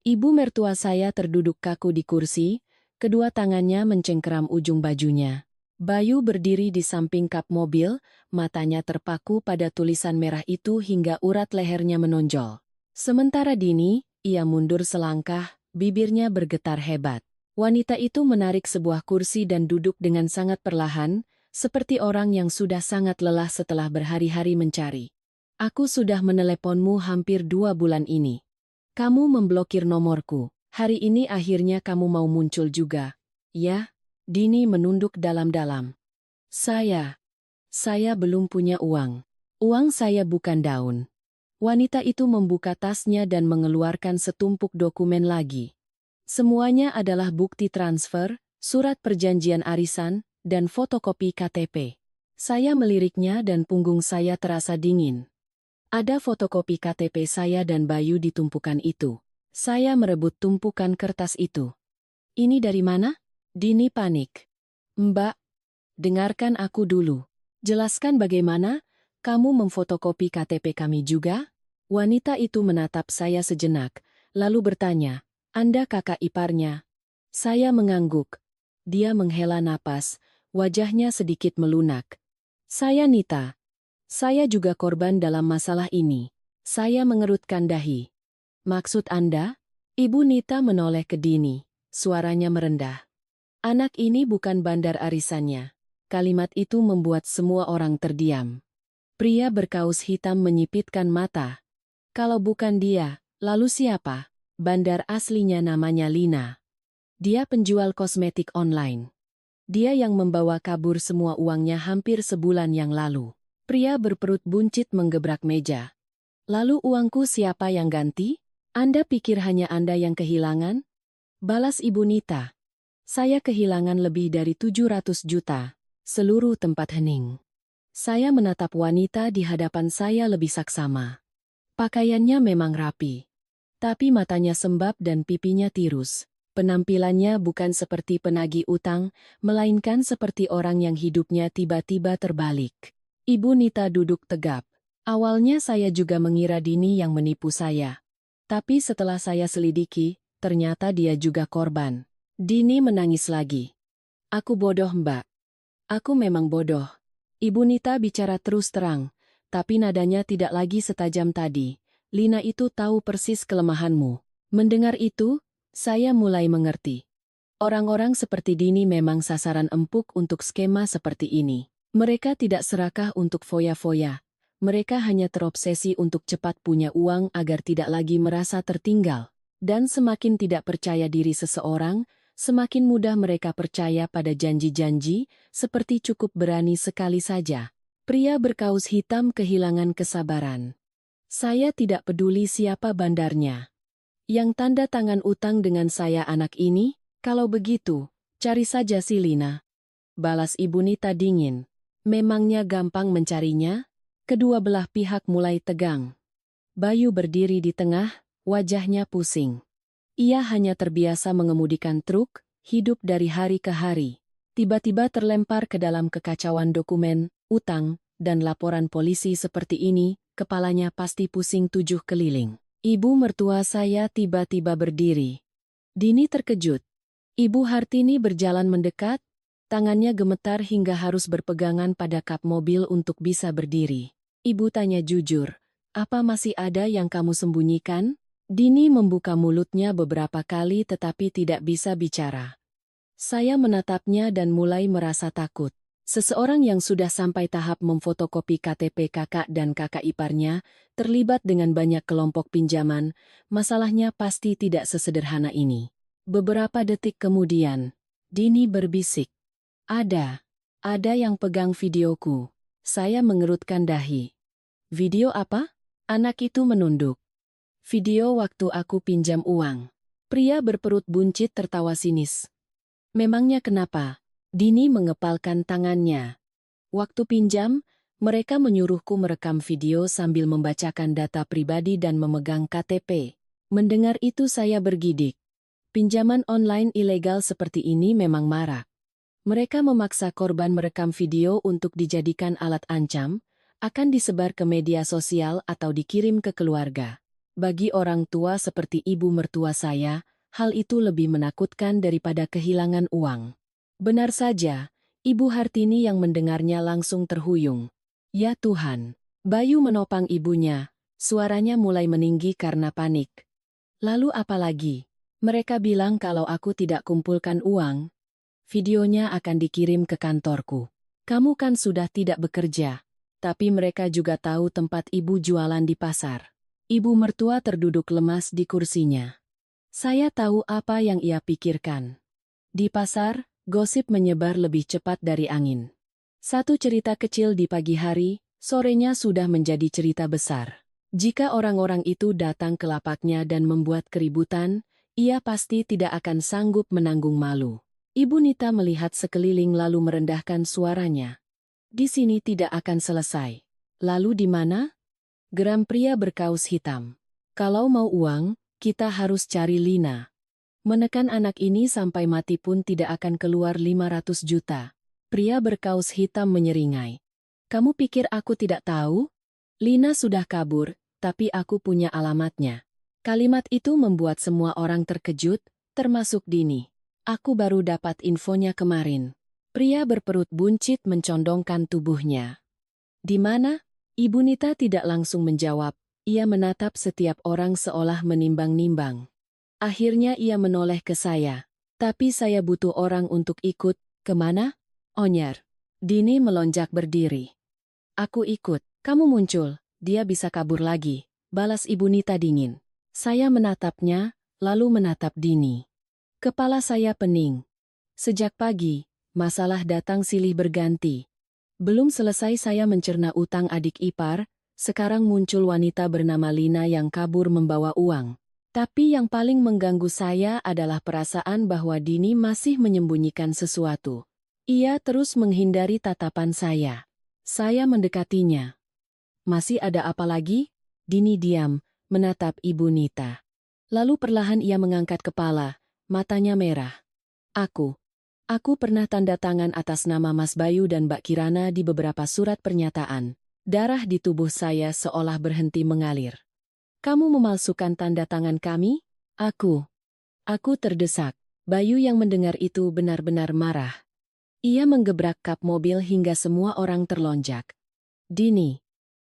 Speaker 1: Ibu mertua saya terduduk kaku di kursi, kedua tangannya mencengkeram ujung bajunya. Bayu berdiri di samping kap mobil, matanya terpaku pada tulisan merah itu hingga urat lehernya menonjol. Sementara Dini, ia mundur selangkah, bibirnya bergetar hebat. Wanita itu menarik sebuah kursi dan duduk dengan sangat perlahan, seperti orang yang sudah sangat lelah setelah berhari-hari mencari. Aku sudah meneleponmu hampir 2 bulan ini. Kamu memblokir nomorku. Hari ini akhirnya kamu mau muncul juga. Ya? Dini menunduk dalam-dalam. Saya belum punya uang. Uang saya bukan daun. Wanita itu membuka tasnya dan mengeluarkan setumpuk dokumen lagi. Semuanya adalah bukti transfer, surat perjanjian arisan, dan fotokopi KTP. Saya meliriknya dan punggung saya terasa dingin. Ada fotokopi KTP saya dan Bayu di tumpukan itu. Saya merebut tumpukan kertas itu. Ini dari mana? Dini panik. Mbak, dengarkan aku dulu. Jelaskan bagaimana kamu memfotokopi KTP kami juga? Wanita itu menatap saya sejenak, lalu bertanya, Anda kakak iparnya? Saya mengangguk. Dia menghela napas, wajahnya sedikit melunak. Saya Nita. Saya juga korban dalam masalah ini. Saya mengerutkan dahi. Maksud Anda? Ibu Nita menoleh ke Dini, suaranya merendah. Anak ini bukan bandar arisannya. Kalimat itu membuat semua orang terdiam. Pria berkaus hitam menyipitkan mata. Kalau bukan dia, lalu siapa? Bandar aslinya namanya Lina. Dia penjual kosmetik online. Dia yang membawa kabur semua uangnya hampir sebulan yang lalu. Pria berperut buncit menggebrak meja. Lalu uangku siapa yang ganti? Anda pikir hanya Anda yang kehilangan? Balas Ibu Nita. Saya kehilangan lebih dari 700 juta. Seluruh tempat hening. Saya menatap wanita di hadapan saya lebih saksama. Pakaiannya memang rapi. Tapi matanya sembab dan pipinya tirus. Penampilannya bukan seperti penagih utang, melainkan seperti orang yang hidupnya tiba-tiba terbalik. Ibu Nita duduk tegap. Awalnya saya juga mengira Dini yang menipu saya. Tapi setelah saya selidiki, ternyata dia juga korban. Dini menangis lagi. Aku bodoh, Mbak. Aku memang bodoh. Ibu Nita bicara terus terang, tapi nadanya tidak lagi setajam tadi. Lina itu tahu persis kelemahanmu. Mendengar itu, saya mulai mengerti. Orang-orang seperti Dini memang sasaran empuk untuk skema seperti ini. Mereka tidak serakah untuk foya-foya. Mereka hanya terobsesi untuk cepat punya uang agar tidak lagi merasa tertinggal. Dan semakin tidak percaya diri seseorang, semakin mudah mereka percaya pada janji-janji, seperti cukup berani sekali saja. Pria berkaus hitam kehilangan kesabaran. Saya tidak peduli siapa bandarnya. Yang tanda tangan utang dengan saya anak ini, kalau begitu, cari saja si Lina. Balas Ibu Nita dingin. Memangnya gampang mencarinya? Kedua belah pihak mulai tegang. Bayu berdiri di tengah, wajahnya pusing. Ia hanya terbiasa mengemudikan truk, hidup dari hari ke hari. Tiba-tiba terlempar ke dalam kekacauan dokumen, utang, dan laporan polisi seperti ini, kepalanya pasti pusing 7 keliling. Ibu mertua saya tiba-tiba berdiri. Dini terkejut. Ibu Hartini berjalan mendekat, tangannya gemetar hingga harus berpegangan pada kap mobil untuk bisa berdiri. Ibu tanya jujur, "Apa masih ada yang kamu sembunyikan?" Dini membuka mulutnya beberapa kali tetapi tidak bisa bicara. Saya menatapnya dan mulai merasa takut. Seseorang yang sudah sampai tahap memfotokopi KTP kakak dan kakak iparnya, terlibat dengan banyak kelompok pinjaman, masalahnya pasti tidak sesederhana ini. Beberapa detik kemudian, Dini berbisik. Ada yang pegang videoku." Saya mengerutkan dahi. "Video apa?" Anak itu menunduk. "Video waktu aku pinjam uang." Pria berperut buncit tertawa sinis. "Memangnya kenapa?" Dini mengepalkan tangannya. "Waktu pinjam, mereka menyuruhku merekam video sambil membacakan data pribadi dan memegang KTP. Mendengar itu saya bergidik. Pinjaman online ilegal seperti ini memang marak. Mereka memaksa korban merekam video untuk dijadikan alat ancam, akan disebar ke media sosial atau dikirim ke keluarga. Bagi orang tua seperti ibu mertua saya, hal itu lebih menakutkan daripada kehilangan uang." Benar saja, Ibu Hartini yang mendengarnya langsung terhuyung. "Ya Tuhan." Bayu menopang ibunya, suaranya mulai meninggi karena panik. "Lalu apa lagi?" "Mereka bilang kalau aku tidak kumpulkan uang, videonya akan dikirim ke kantorku. Kamu kan sudah tidak bekerja." "Tapi mereka juga tahu tempat ibu jualan di pasar." Ibu mertua terduduk lemas di kursinya. Saya tahu apa yang ia pikirkan. Di pasar, gosip menyebar lebih cepat dari angin. Satu cerita kecil di pagi hari, sorenya sudah menjadi cerita besar. Jika orang-orang itu datang ke lapaknya dan membuat keributan, ia pasti tidak akan sanggup menanggung malu. Ibu Nita melihat sekeliling lalu merendahkan suaranya. "Di sini tidak akan selesai." "Lalu di mana?" Geram pria berkaus hitam. "Kalau mau uang, kita harus cari Lina. Menekan anak ini sampai mati pun tidak akan keluar 500 juta. Pria berkaus hitam menyeringai. "Kamu pikir aku tidak tahu? Lina sudah kabur, tapi aku punya alamatnya." Kalimat itu membuat semua orang terkejut, termasuk Dini. "Aku baru dapat infonya kemarin." Pria berperut buncit mencondongkan tubuhnya. "Di mana?" Ibu Nita tidak langsung menjawab, ia menatap setiap orang seolah menimbang-nimbang. Akhirnya ia menoleh ke saya. "Tapi saya butuh orang untuk ikut." "Kemana?" "Onyer." Dini melonjak berdiri. "Aku ikut." "Kamu muncul, dia bisa kabur lagi," balas Ibu Nita dingin. Saya menatapnya, lalu menatap Dini. Kepala saya pening. Sejak pagi, masalah datang silih berganti. Belum selesai saya mencerna utang adik ipar, sekarang muncul wanita bernama Lina yang kabur membawa uang. Tapi yang paling mengganggu saya adalah perasaan bahwa Dini masih menyembunyikan sesuatu. Ia terus menghindari tatapan saya. Saya mendekatinya. "Masih ada apa lagi?" Dini diam, menatap Ibu Nita. Lalu perlahan ia mengangkat kepala, matanya merah. Aku pernah tanda tangan atas nama Mas Bayu dan Mbak Kirana di beberapa surat pernyataan. Darah di tubuh saya seolah berhenti mengalir. "Kamu memalsukan tanda tangan kami?" Aku terdesak. Bayu yang mendengar itu benar-benar marah. Ia menggebrak kap mobil hingga semua orang terlonjak. "Dini,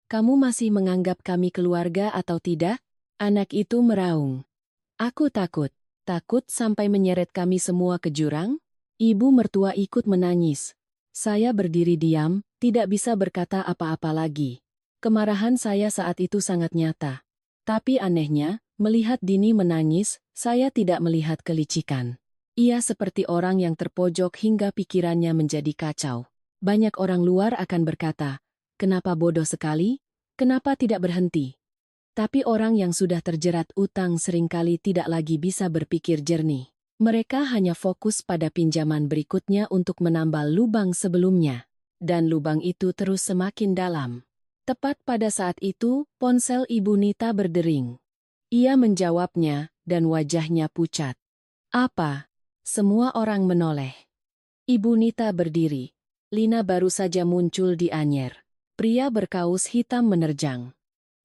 Speaker 1: kamu masih menganggap kami keluarga atau tidak?" Anak itu meraung. "Aku takut. Takut sampai menyeret kami semua ke jurang?" Ibu mertua ikut menangis. Saya berdiri diam, tidak bisa berkata apa-apa lagi. Kemarahan saya saat itu sangat nyata. Tapi anehnya, melihat Dini menangis, saya tidak melihat kelicikan. Ia seperti orang yang terpojok hingga pikirannya menjadi kacau. Banyak orang luar akan berkata, "Kenapa bodoh sekali? Kenapa tidak berhenti?" Tapi orang yang sudah terjerat utang seringkali tidak lagi bisa berpikir jernih. Mereka hanya fokus pada pinjaman berikutnya untuk menambal lubang sebelumnya. Dan lubang itu terus semakin dalam. Tepat pada saat itu, ponsel Ibu Nita berdering. Ia menjawabnya, dan wajahnya pucat. "Apa?" Semua orang menoleh. Ibu Nita berdiri. "Lina baru saja muncul di Anyer." Pria berkaus hitam menerjang.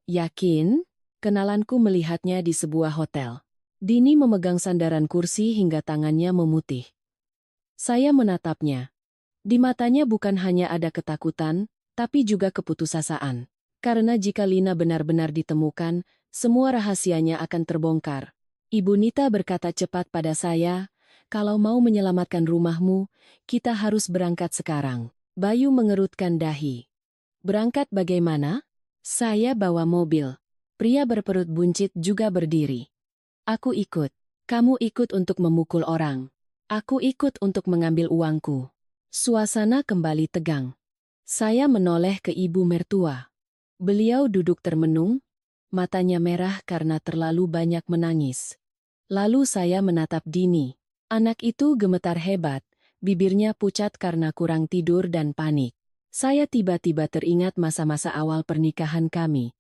Speaker 1: Yakin? Kenalanku melihatnya di sebuah hotel. Dini memegang sandaran kursi hingga tangannya memutih. Saya menatapnya. Di matanya bukan hanya ada ketakutan, tapi juga keputusasaan. Karena jika Lina benar-benar ditemukan, semua rahasianya akan terbongkar. Ibu Nita berkata cepat pada saya, kalau mau menyelamatkan rumahmu, kita harus berangkat sekarang. Bayu mengerutkan dahi. Berangkat bagaimana? Saya bawa mobil. Pria berperut buncit juga berdiri. Aku ikut. Kamu ikut untuk memukul orang. Aku ikut untuk mengambil uangku. Suasana kembali tegang. Saya menoleh ke ibu mertua. Beliau duduk termenung, matanya merah karena terlalu banyak menangis. Lalu saya menatap Dini. Anak itu gemetar hebat, bibirnya pucat karena kurang tidur dan panik. Saya tiba-tiba teringat masa-masa awal pernikahan kami.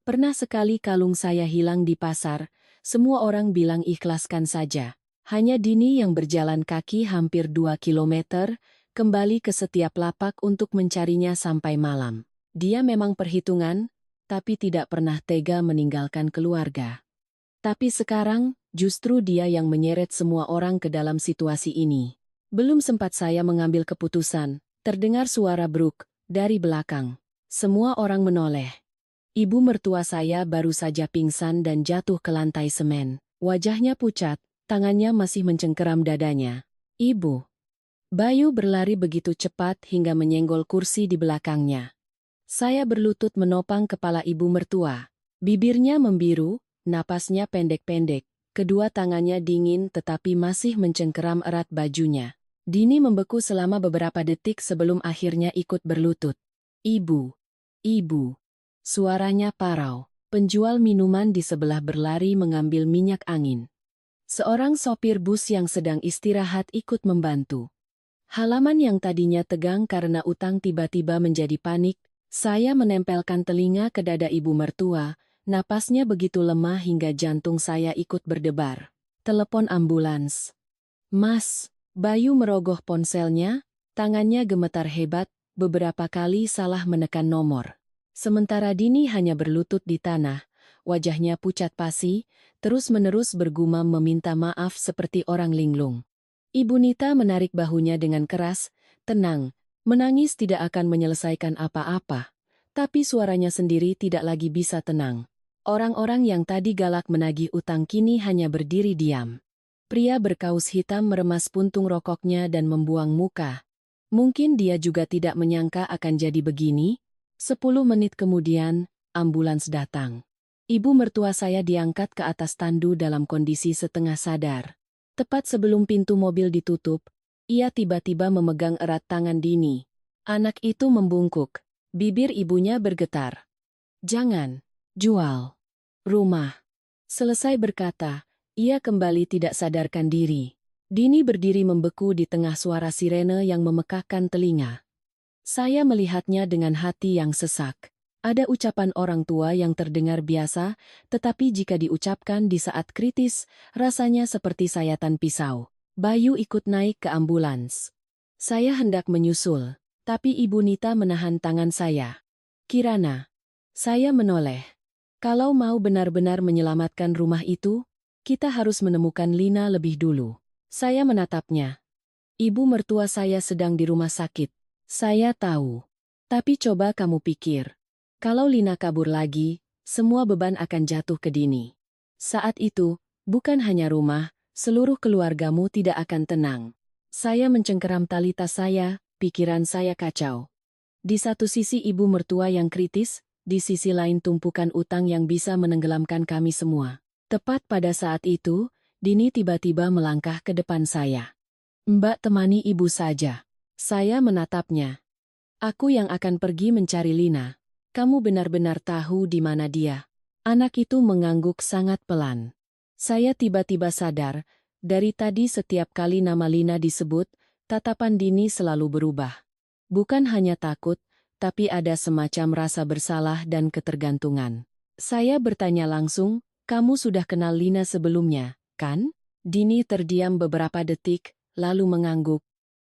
Speaker 1: Pernah sekali kalung saya hilang di pasar, semua orang bilang ikhlaskan saja. Hanya Dini yang berjalan kaki hampir 2 kilometer, kembali ke setiap lapak untuk mencarinya sampai malam. Dia memang perhitungan, tapi tidak pernah tega meninggalkan keluarga. Tapi sekarang, justru dia yang menyeret semua orang ke dalam situasi ini. Belum sempat saya mengambil keputusan, terdengar suara Brooke dari belakang. Semua orang menoleh. Ibu mertua saya baru saja pingsan dan jatuh ke lantai semen. Wajahnya pucat, tangannya masih mencengkeram dadanya. Ibu. Bayu berlari begitu cepat hingga menyenggol kursi di belakangnya. Saya berlutut menopang kepala ibu mertua. Bibirnya membiru, napasnya pendek-pendek. Kedua tangannya dingin tetapi masih mencengkeram erat bajunya. Dini membeku selama beberapa detik sebelum akhirnya ikut berlutut. Ibu. Ibu. Suaranya parau. Penjual minuman di sebelah berlari mengambil minyak angin. Seorang sopir bus yang sedang istirahat ikut membantu. Halaman yang tadinya tegang karena utang tiba-tiba menjadi panik. Saya menempelkan telinga ke dada ibu mertua. Napasnya begitu lemah hingga jantung saya ikut berdebar. Telepon ambulans. Mas, Bayu merogoh ponselnya, tangannya gemetar hebat, beberapa kali salah menekan nomor. Sementara Dini hanya berlutut di tanah, wajahnya pucat pasi, terus-menerus bergumam meminta maaf seperti orang linglung. Ibu Nita menarik bahunya dengan keras, tenang, menangis tidak akan menyelesaikan apa-apa. Tapi suaranya sendiri tidak lagi bisa tenang. Orang-orang yang tadi galak menagih utang kini hanya berdiri diam. Pria berkaus hitam meremas puntung rokoknya dan membuang muka. Mungkin dia juga tidak menyangka akan jadi begini. 10 menit kemudian, ambulans datang. Ibu mertua saya diangkat ke atas tandu dalam kondisi setengah sadar. Tepat sebelum pintu mobil ditutup, ia tiba-tiba memegang erat tangan Dini. Anak itu membungkuk. Bibir ibunya bergetar. Jangan. Jual rumah. Selesai berkata, ia kembali tidak sadarkan diri. Dini berdiri membeku di tengah suara sirene yang memekakkan telinga. Saya melihatnya dengan hati yang sesak. Ada ucapan orang tua yang terdengar biasa, tetapi jika diucapkan di saat kritis, rasanya seperti sayatan pisau. Bayu ikut naik ke ambulans. Saya hendak menyusul, tapi Ibu Nita menahan tangan saya. Kirana. Saya menoleh. Kalau mau benar-benar menyelamatkan rumah itu, kita harus menemukan Lina lebih dulu. Saya menatapnya. Ibu mertua saya sedang di rumah sakit. Saya tahu. Tapi coba kamu pikir. Kalau Lina kabur lagi, semua beban akan jatuh ke Dini. Saat itu, bukan hanya rumah, seluruh keluargamu tidak akan tenang. Saya mencengkeram tali tas saya, pikiran saya kacau. Di satu sisi ibu mertua yang kritis, di sisi lain tumpukan utang yang bisa menenggelamkan kami semua. Tepat pada saat itu, Dini tiba-tiba melangkah ke depan saya. Mbak temani ibu saja. Saya menatapnya. Aku yang akan pergi mencari Lina. Kamu benar-benar tahu di mana dia. Anak itu mengangguk sangat pelan. Saya tiba-tiba sadar, dari tadi setiap kali nama Lina disebut, tatapan Dini selalu berubah. Bukan hanya takut, tapi ada semacam rasa bersalah dan ketergantungan. Saya bertanya langsung, kamu sudah kenal Lina sebelumnya, kan? Dini terdiam beberapa detik, lalu mengangguk.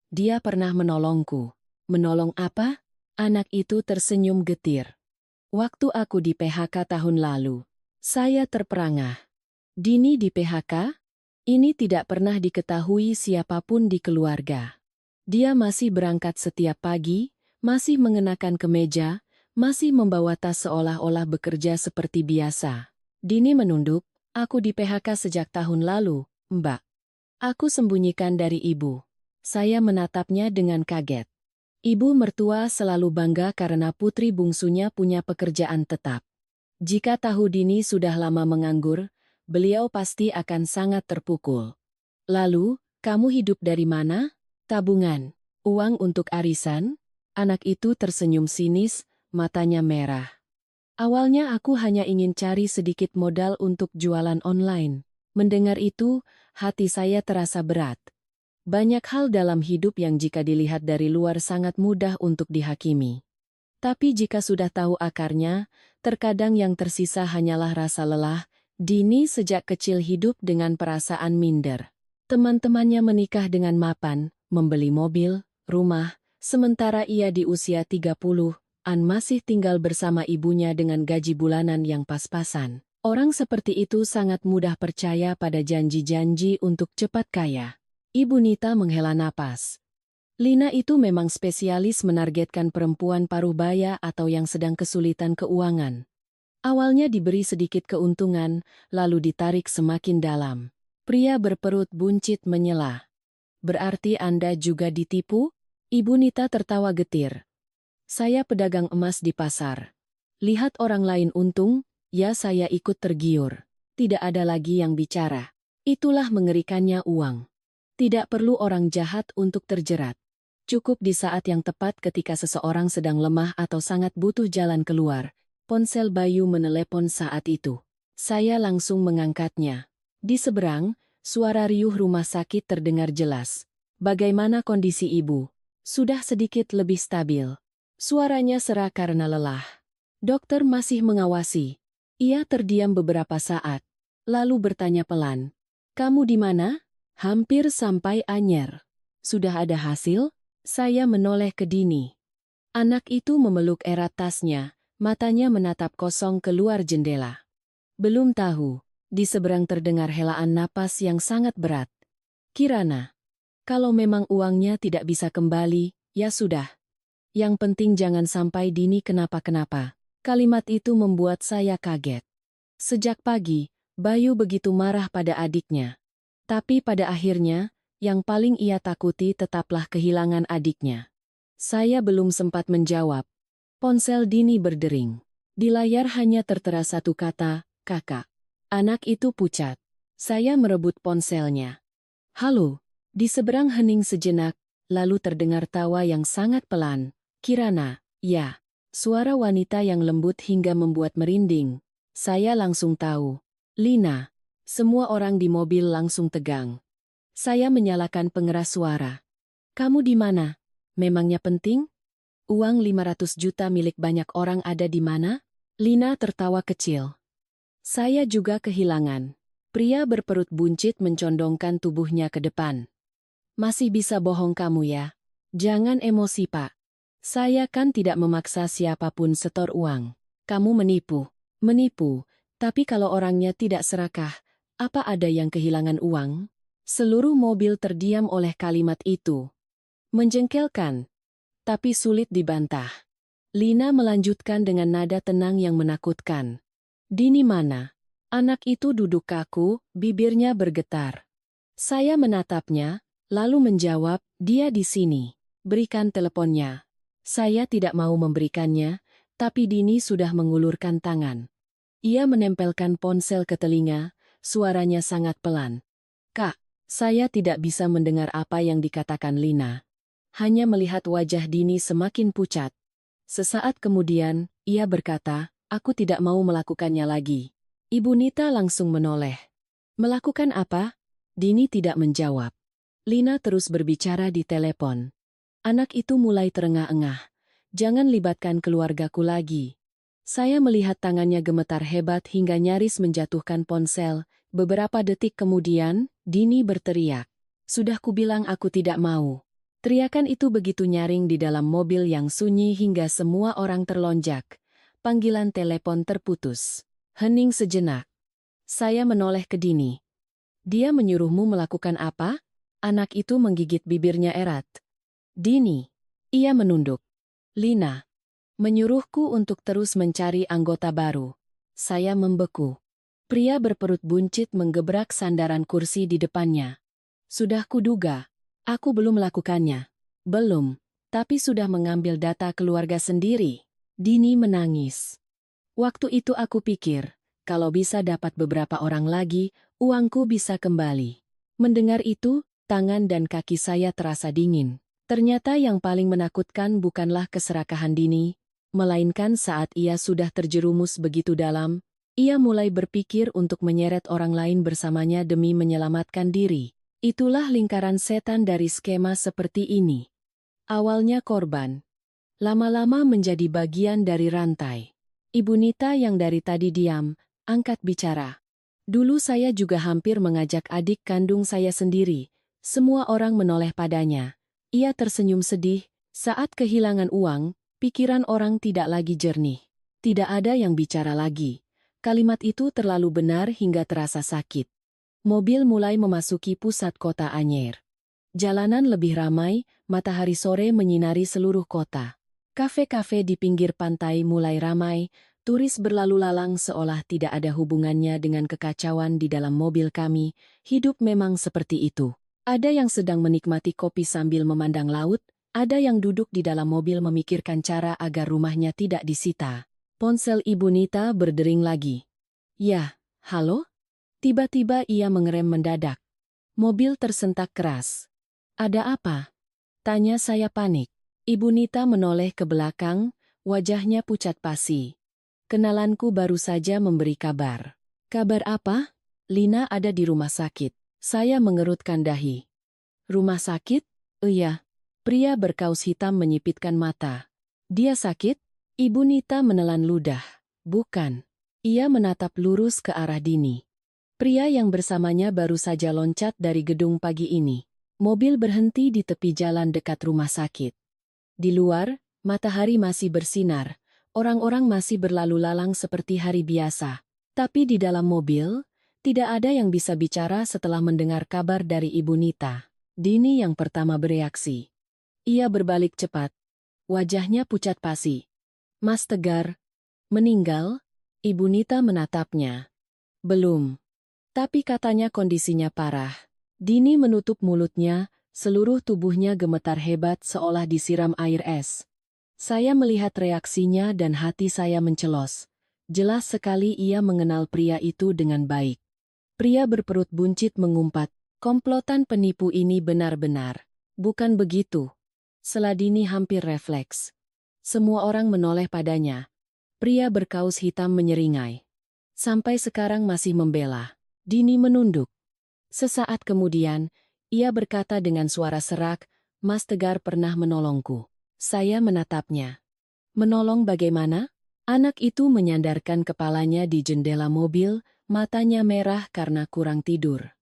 Speaker 1: Dia pernah menolongku. Menolong apa? Anak itu tersenyum getir. Waktu aku di PHK tahun lalu, saya terperangah. Dini di PHK? Ini tidak pernah diketahui siapapun di keluarga. Dia masih berangkat setiap pagi, masih mengenakan kemeja, masih membawa tas seolah-olah bekerja seperti biasa. Dini menunduk, aku di PHK sejak tahun lalu, Mbak. Aku sembunyikan dari ibu. Saya menatapnya dengan kaget. Ibu mertua selalu bangga karena putri bungsunya punya pekerjaan tetap. Jika tahu Dini sudah lama menganggur, beliau pasti akan sangat terpukul. Lalu, kamu hidup dari mana? Tabungan. Uang untuk arisan? Anak itu tersenyum sinis, matanya merah. Awalnya aku hanya ingin cari sedikit modal untuk jualan online. Mendengar itu, hati saya terasa berat. Banyak hal dalam hidup yang jika dilihat dari luar sangat mudah untuk dihakimi. Tapi jika sudah tahu akarnya, terkadang yang tersisa hanyalah rasa lelah. Dini sejak kecil hidup dengan perasaan minder. Teman-temannya menikah dengan mapan, membeli mobil, rumah, sementara ia di usia 30-an masih tinggal bersama ibunya dengan gaji bulanan yang pas-pasan. Orang seperti itu sangat mudah percaya pada janji-janji untuk cepat kaya. Ibu Nita menghela napas. Lina itu memang spesialis menargetkan perempuan paruh baya atau yang sedang kesulitan keuangan. Awalnya diberi sedikit keuntungan, lalu ditarik semakin dalam. Pria berperut buncit menyela. Berarti Anda juga ditipu? Ibu Nita tertawa getir. Saya pedagang emas di pasar. Lihat orang lain untung, ya saya ikut tergiur. Tidak ada lagi yang bicara. Itulah mengerikannya uang. Tidak perlu orang jahat untuk terjerat. Cukup di saat yang tepat ketika seseorang sedang lemah atau sangat butuh jalan keluar. Ponsel Bayu menelepon saat itu. Saya langsung mengangkatnya. Di seberang, suara riuh rumah sakit terdengar jelas. Bagaimana kondisi ibu? Sudah sedikit lebih stabil. Suaranya serak karena lelah. Dokter masih mengawasi. Ia terdiam beberapa saat. Lalu bertanya pelan. Kamu di mana? Hampir sampai Anyer. Sudah ada hasil? Saya menoleh ke Dini. Anak itu memeluk erat tasnya, matanya menatap kosong keluar jendela. Belum tahu, di seberang terdengar helaan napas yang sangat berat. Kirana, kalau memang uangnya tidak bisa kembali, ya sudah. Yang penting jangan sampai Dini kenapa-kenapa. Kalimat itu membuat saya kaget. Sejak pagi, Bayu begitu marah pada adiknya. Tapi pada akhirnya, yang paling ia takuti tetaplah kehilangan adiknya. Saya belum sempat menjawab. Ponsel Dini berdering. Di layar hanya tertera satu kata, kakak. Anak itu pucat. Saya merebut ponselnya. Halo. Di seberang hening sejenak, lalu terdengar tawa yang sangat pelan. Kirana, ya. Suara wanita yang lembut hingga membuat merinding. Saya langsung tahu. Lina. Semua orang di mobil langsung tegang. Saya menyalakan pengeras suara. Kamu di mana? Memangnya penting? Uang 500 juta milik banyak orang ada di mana? Lina tertawa kecil. Saya juga kehilangan. Pria berperut buncit mencondongkan tubuhnya ke depan. Masih bisa bohong kamu ya? Jangan emosi Pak. Saya kan tidak memaksa siapapun setor uang. Kamu menipu. Menipu. Tapi kalau orangnya tidak serakah, apa ada yang kehilangan uang? Seluruh mobil terdiam oleh kalimat itu. Menjengkelkan, tapi sulit dibantah. Lina melanjutkan dengan nada tenang yang menakutkan. Dini mana? Anak itu duduk kaku, bibirnya bergetar. Saya menatapnya, lalu menjawab, dia di sini. Berikan teleponnya. Saya tidak mau memberikannya, tapi Dini sudah mengulurkan tangan. Ia menempelkan ponsel ke telinga, suaranya sangat pelan. Kak, saya tidak bisa mendengar apa yang dikatakan Lina. Hanya melihat wajah Dini semakin pucat. Sesaat kemudian, ia berkata, aku tidak mau melakukannya lagi. Ibu Nita langsung menoleh. Melakukan apa? Dini tidak menjawab. Lina terus berbicara di telepon. Anak itu mulai terengah-engah. Jangan libatkan keluargaku lagi. Saya melihat tangannya gemetar hebat hingga nyaris menjatuhkan ponsel. Beberapa detik kemudian, Dini berteriak. Sudah kubilang aku tidak mau. Teriakan itu begitu nyaring di dalam mobil yang sunyi hingga semua orang terlonjak. Panggilan telepon terputus. Hening sejenak. Saya menoleh ke Dini. Dia menyuruhmu melakukan apa? Anak itu menggigit bibirnya erat. Dini. Ia menunduk. Lina. Menyuruhku untuk terus mencari anggota baru. Saya membeku. Pria berperut buncit menggebrak sandaran kursi di depannya. Sudah kuduga. Aku belum melakukannya. Belum. Tapi sudah mengambil data keluarga sendiri. Dini menangis. Waktu itu aku pikir, kalau bisa dapat beberapa orang lagi, uangku bisa kembali. Mendengar itu, tangan dan kaki saya terasa dingin. Ternyata yang paling menakutkan bukanlah keserakahan Dini, melainkan saat ia sudah terjerumus begitu dalam, ia mulai berpikir untuk menyeret orang lain bersamanya demi menyelamatkan diri. Itulah lingkaran setan dari skema seperti ini. Awalnya korban, lama-lama menjadi bagian dari rantai. Ibu Nita yang dari tadi diam, angkat bicara. Dulu saya juga hampir mengajak adik kandung saya sendiri. Semua orang menoleh padanya. Ia tersenyum sedih. Saat kehilangan uang, pikiran orang tidak lagi jernih. Tidak ada yang bicara lagi. Kalimat itu terlalu benar hingga terasa sakit. Mobil mulai memasuki pusat kota Anyer. Jalanan lebih ramai, matahari sore menyinari seluruh kota. Kafe-kafe di pinggir pantai mulai ramai, turis berlalu lalang seolah tidak ada hubungannya dengan kekacauan di dalam mobil kami. Hidup memang seperti itu. Ada yang sedang menikmati kopi sambil memandang laut, ada yang duduk di dalam mobil memikirkan cara agar rumahnya tidak disita. Ponsel Ibu Nita berdering lagi. Ya, halo? Tiba-tiba ia mengerem mendadak. Mobil tersentak keras. Ada apa? Tanya saya panik. Ibu Nita menoleh ke belakang, wajahnya pucat pasi. Kenalanku baru saja memberi kabar. Kabar apa? Lina ada di rumah sakit. Saya mengerutkan dahi. Rumah sakit? Iya. Pria berkaus hitam menyipitkan mata. Dia sakit? Ibu Nita menelan ludah. Bukan. Ia menatap lurus ke arah Dini. Pria yang bersamanya baru saja loncat dari gedung pagi ini. Mobil berhenti di tepi jalan dekat rumah sakit. Di luar, matahari masih bersinar. Orang-orang masih berlalu lalang seperti hari biasa. Tapi di dalam mobil, tidak ada yang bisa bicara setelah mendengar kabar dari Ibu Nita. Dini yang pertama bereaksi. Ia berbalik cepat. Wajahnya pucat pasi. Mas Tegar, meninggal? Ibu Nita menatapnya. Belum. Tapi katanya kondisinya parah. Dini menutup mulutnya, seluruh tubuhnya gemetar hebat seolah disiram air es. Saya melihat reaksinya dan hati saya mencelos. Jelas sekali ia mengenal pria itu dengan baik. Pria berperut buncit mengumpat, komplotan penipu ini benar-benar. Bukan begitu. Seladini hampir refleks. Semua orang menoleh padanya. Pria berkaus hitam menyeringai. Sampai sekarang masih membela. Dini menunduk. Sesaat kemudian, ia berkata dengan suara serak, Mas Tegar pernah menolongku. Saya menatapnya. Menolong bagaimana? Anak itu menyandarkan kepalanya di jendela mobil, matanya merah karena kurang tidur.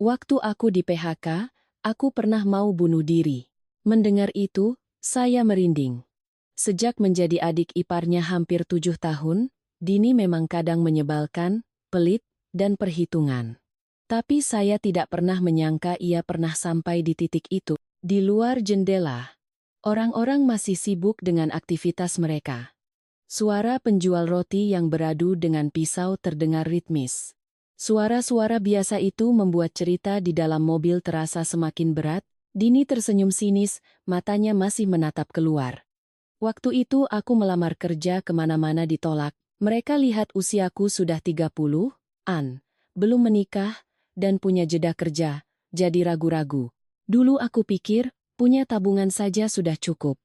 Speaker 1: Waktu aku di PHK, aku pernah mau bunuh diri. Mendengar itu, saya merinding. Sejak menjadi adik iparnya hampir 7 tahun, Dini memang kadang menyebalkan, pelit, dan perhitungan. Tapi saya tidak pernah menyangka ia pernah sampai di titik itu. Di luar jendela, orang-orang masih sibuk dengan aktivitas mereka. Suara penjual roti yang beradu dengan pisau terdengar ritmis. Suara-suara biasa itu membuat cerita di dalam mobil terasa semakin berat. Dini tersenyum sinis, matanya masih menatap keluar. Waktu itu aku melamar kerja kemana-mana ditolak. Mereka lihat usiaku sudah 30-an, belum menikah, dan punya jeda kerja, jadi ragu-ragu. Dulu aku pikir, punya tabungan saja sudah cukup.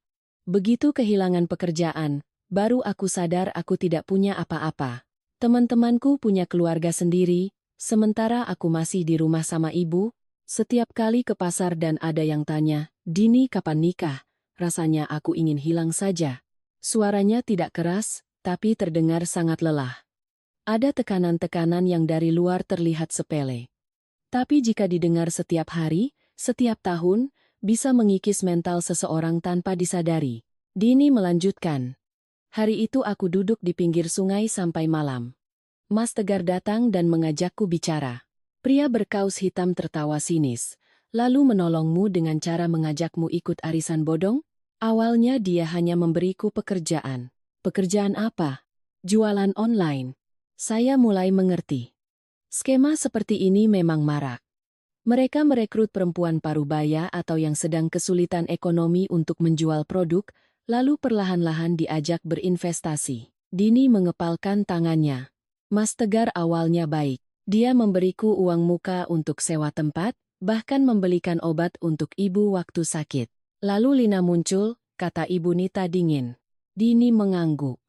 Speaker 1: Begitu kehilangan pekerjaan, baru aku sadar aku tidak punya apa-apa. Teman-temanku punya keluarga sendiri, sementara aku masih di rumah sama ibu. Setiap kali ke pasar dan ada yang tanya, Dini kapan nikah? Rasanya aku ingin hilang saja. Suaranya tidak keras, tapi terdengar sangat lelah. Ada tekanan-tekanan yang dari luar terlihat sepele. Tapi jika didengar setiap hari, setiap tahun, bisa mengikis mental seseorang tanpa disadari. Dini melanjutkan. Hari itu aku duduk di pinggir sungai sampai malam. Mas Tegar datang dan mengajakku bicara. Pria berkaus hitam tertawa sinis, lalu menolongmu dengan cara mengajakmu ikut arisan bodong? Awalnya dia hanya memberiku pekerjaan. Pekerjaan apa? Jualan online. Saya mulai mengerti. Skema seperti ini memang marak. Mereka merekrut perempuan parubaya atau yang sedang kesulitan ekonomi untuk menjual produk, lalu perlahan-lahan diajak berinvestasi. Dini mengepalkan tangannya. Mas Tegar awalnya baik. Dia memberiku uang muka untuk sewa tempat, bahkan membelikan obat untuk ibu waktu sakit. Lalu Lina muncul, kata Ibu Nita dingin. Dini mengangguk.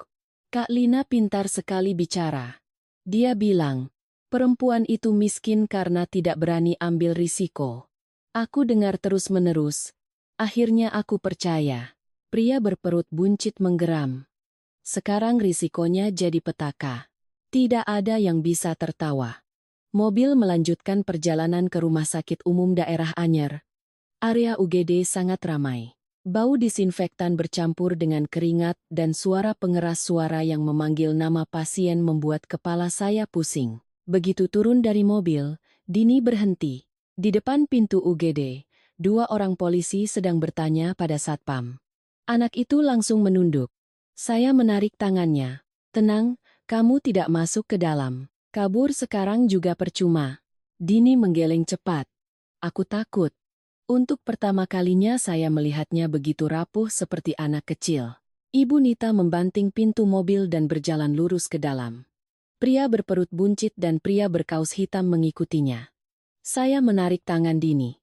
Speaker 1: Kak Lina pintar sekali bicara. Dia bilang, perempuan itu miskin karena tidak berani ambil risiko. Aku dengar terus-menerus. Akhirnya aku percaya. Pria berperut buncit menggeram. Sekarang risikonya jadi petaka. Tidak ada yang bisa tertawa. Mobil melanjutkan perjalanan ke rumah sakit umum daerah Anyer. Area UGD sangat ramai. Bau disinfektan bercampur dengan keringat dan suara pengeras suara yang memanggil nama pasien membuat kepala saya pusing. Begitu turun dari mobil, Dini berhenti. Di depan pintu UGD, 2 orang polisi sedang bertanya pada satpam. Anak itu langsung menunduk. Saya menarik tangannya. Tenang, kamu tidak masuk ke dalam. Kabur sekarang juga percuma. Dini menggeleng cepat. Aku takut. Untuk pertama kalinya saya melihatnya begitu rapuh seperti anak kecil. Ibu Nita membanting pintu mobil dan berjalan lurus ke dalam. Pria berperut buncit dan pria berkaus hitam mengikutinya. Saya menarik tangan Dini.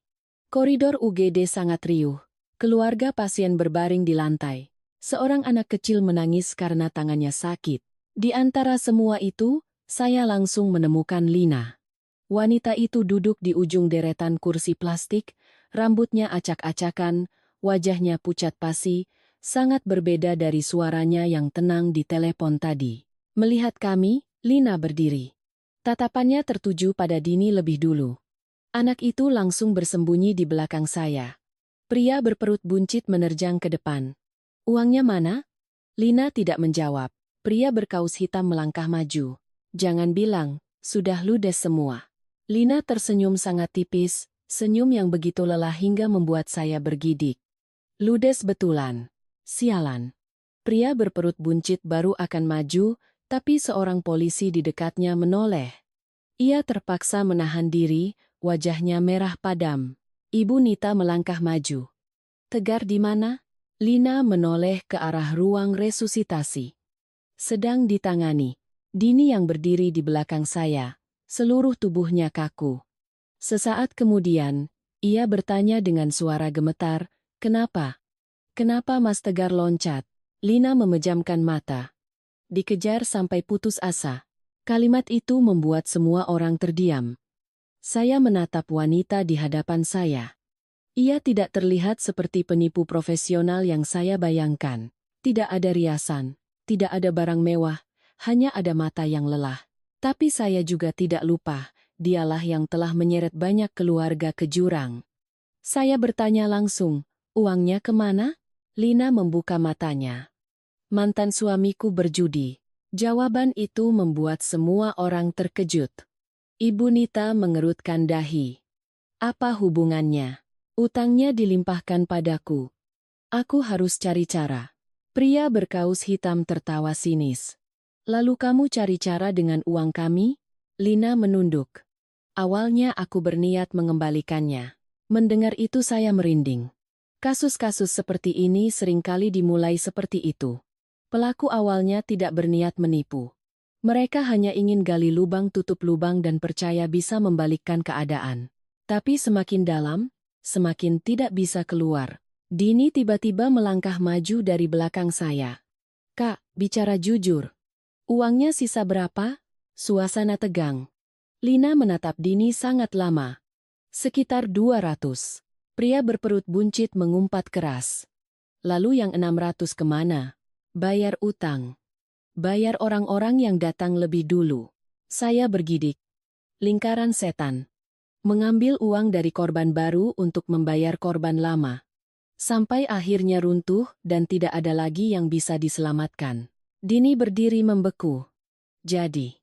Speaker 1: Koridor UGD sangat riuh. Keluarga pasien berbaring di lantai. Seorang anak kecil menangis karena tangannya sakit. Di antara semua itu, saya langsung menemukan Lina. Wanita itu duduk di ujung deretan kursi plastik, rambutnya acak-acakan, wajahnya pucat pasi, sangat berbeda dari suaranya yang tenang di telepon tadi. Melihat kami, Lina berdiri. Tatapannya tertuju pada Dini lebih dulu. Anak itu langsung bersembunyi di belakang saya. Pria berperut buncit menerjang ke depan. Uangnya mana? Lina tidak menjawab. Pria berkaus hitam melangkah maju. Jangan bilang, sudah ludes semua. Lina tersenyum sangat tipis, senyum yang begitu lelah hingga membuat saya bergidik. Ludes betulan. Sialan. Pria berperut buncit baru akan maju, tapi seorang polisi di dekatnya menoleh. Ia terpaksa menahan diri, wajahnya merah padam. Ibu Nita melangkah maju. Tegar di mana? Lina menoleh ke arah ruang resusitasi. Sedang ditangani. Dini yang berdiri di belakang saya. Seluruh tubuhnya kaku. Sesaat kemudian, ia bertanya dengan suara gemetar, kenapa? Kenapa Mas Tegar loncat? Lina memejamkan mata. Dikejar sampai putus asa. Kalimat itu membuat semua orang terdiam. Saya menatap wanita di hadapan saya. Ia tidak terlihat seperti penipu profesional yang saya bayangkan. Tidak ada riasan, tidak ada barang mewah, hanya ada mata yang lelah. Tapi saya juga tidak lupa, dialah yang telah menyeret banyak keluarga ke jurang. Saya bertanya langsung, uangnya kemana? Lina membuka matanya. Mantan suamiku berjudi. Jawaban itu membuat semua orang terkejut. Ibu Nita mengerutkan dahi. Apa hubungannya? Utangnya dilimpahkan padaku. Aku harus cari cara. Pria berkaus hitam tertawa sinis. Lalu kamu cari cara dengan uang kami? Lina menunduk. Awalnya aku berniat mengembalikannya. Mendengar itu saya merinding. Kasus-kasus seperti ini seringkali dimulai seperti itu. Pelaku awalnya tidak berniat menipu. Mereka hanya ingin gali lubang tutup lubang dan percaya bisa membalikkan keadaan. Tapi semakin dalam, semakin tidak bisa keluar. Dini tiba-tiba melangkah maju dari belakang saya. Kak, bicara jujur. Uangnya sisa berapa? Suasana tegang. Lina menatap Dini sangat lama. Sekitar 200. Pria berperut buncit mengumpat keras. Lalu yang 600 kemana? Bayar utang. Bayar orang-orang yang datang lebih dulu. Saya bergidik. Lingkaran setan. mengambil uang dari korban baru untuk membayar korban lama. Sampai akhirnya runtuh dan tidak ada lagi yang bisa diselamatkan. Dini berdiri membeku. Jadi,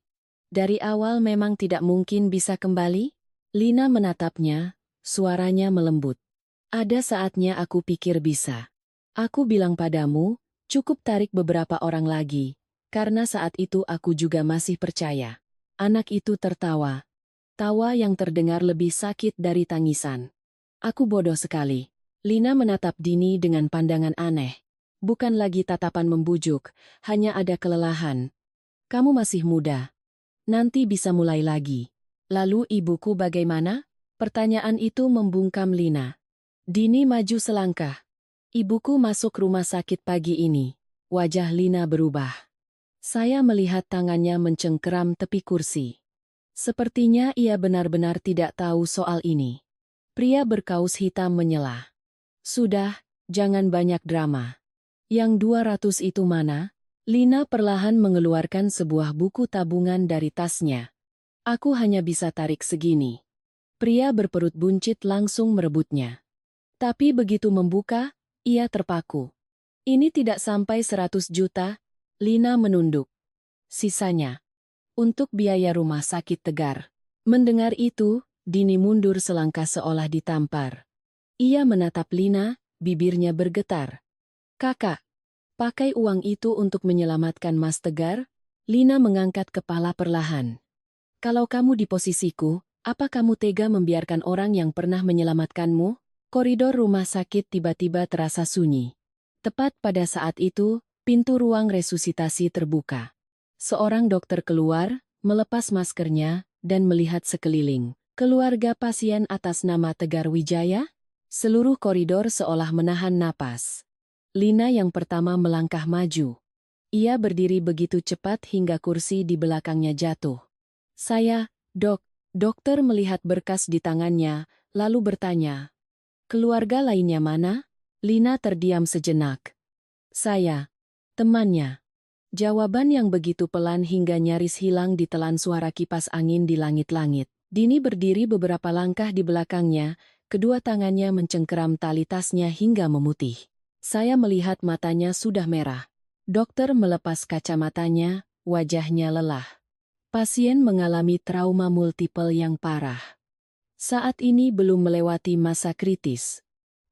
Speaker 1: dari awal memang tidak mungkin bisa kembali? Lina menatapnya, suaranya melembut. Ada saatnya aku pikir bisa. Aku bilang padamu, cukup tarik beberapa orang lagi, karena saat itu aku juga masih percaya. Anak itu tertawa. Tawa yang terdengar lebih sakit dari tangisan. Aku bodoh sekali. Lina menatap Dini dengan pandangan aneh. Bukan lagi tatapan membujuk, hanya ada kelelahan. Kamu masih muda. Nanti bisa mulai lagi. Lalu ibuku bagaimana? Pertanyaan itu membungkam Lina. Dini maju selangkah. Ibuku masuk rumah sakit pagi ini. Wajah Lina berubah. Saya melihat tangannya mencengkeram tepi kursi. Sepertinya ia benar-benar tidak tahu soal ini. Pria berkaus hitam menyela. Sudah, jangan banyak drama. Yang 200 itu mana? Lina perlahan mengeluarkan sebuah buku tabungan dari tasnya. Aku hanya bisa tarik segini. Pria berperut buncit langsung merebutnya. Tapi begitu membuka, ia terpaku. Ini tidak sampai 100 juta, Lina menunduk. Sisanya untuk biaya rumah sakit Tegar. Mendengar itu, Dini mundur selangkah seolah ditampar. Ia menatap Lina, bibirnya bergetar. Kakak, pakai uang itu untuk menyelamatkan Mas Tegar? Lina mengangkat kepala perlahan. Kalau kamu di posisiku, apa kamu tega membiarkan orang yang pernah menyelamatkanmu? Koridor rumah sakit tiba-tiba terasa sunyi. Tepat pada saat itu, pintu ruang resusitasi terbuka. Seorang dokter keluar, melepas maskernya, dan melihat sekeliling. Keluarga pasien atas nama Tegar Wijaya? Seluruh koridor seolah menahan napas. Lina yang pertama melangkah maju. Ia berdiri begitu cepat hingga kursi di belakangnya jatuh. Saya, dok. Dokter melihat berkas di tangannya, lalu bertanya. Keluarga lainnya mana? Lina terdiam sejenak. Saya, temannya. Jawaban yang begitu pelan hingga nyaris hilang ditelan suara kipas angin di langit-langit. Dini berdiri beberapa langkah di belakangnya, kedua tangannya mencengkeram tali tasnya hingga memutih. Saya melihat matanya sudah merah. Dokter melepas kacamatanya, wajahnya lelah. Pasien mengalami trauma multiple yang parah. Saat ini belum melewati masa kritis.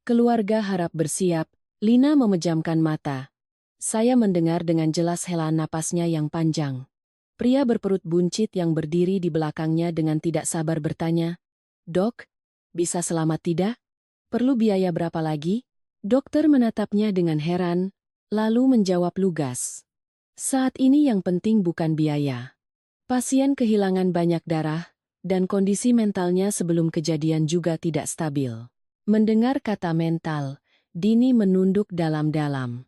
Speaker 1: Keluarga harap bersiap. Lina memejamkan mata. Saya mendengar dengan jelas hela napasnya yang panjang. Pria berperut buncit yang berdiri di belakangnya dengan tidak sabar bertanya, Dok, bisa selamat tidak? Perlu biaya berapa lagi? Dokter menatapnya dengan heran, lalu menjawab lugas. Saat ini yang penting bukan biaya. Pasien kehilangan banyak darah, dan kondisi mentalnya sebelum kejadian juga tidak stabil. Mendengar kata mental, Dini menunduk dalam-dalam.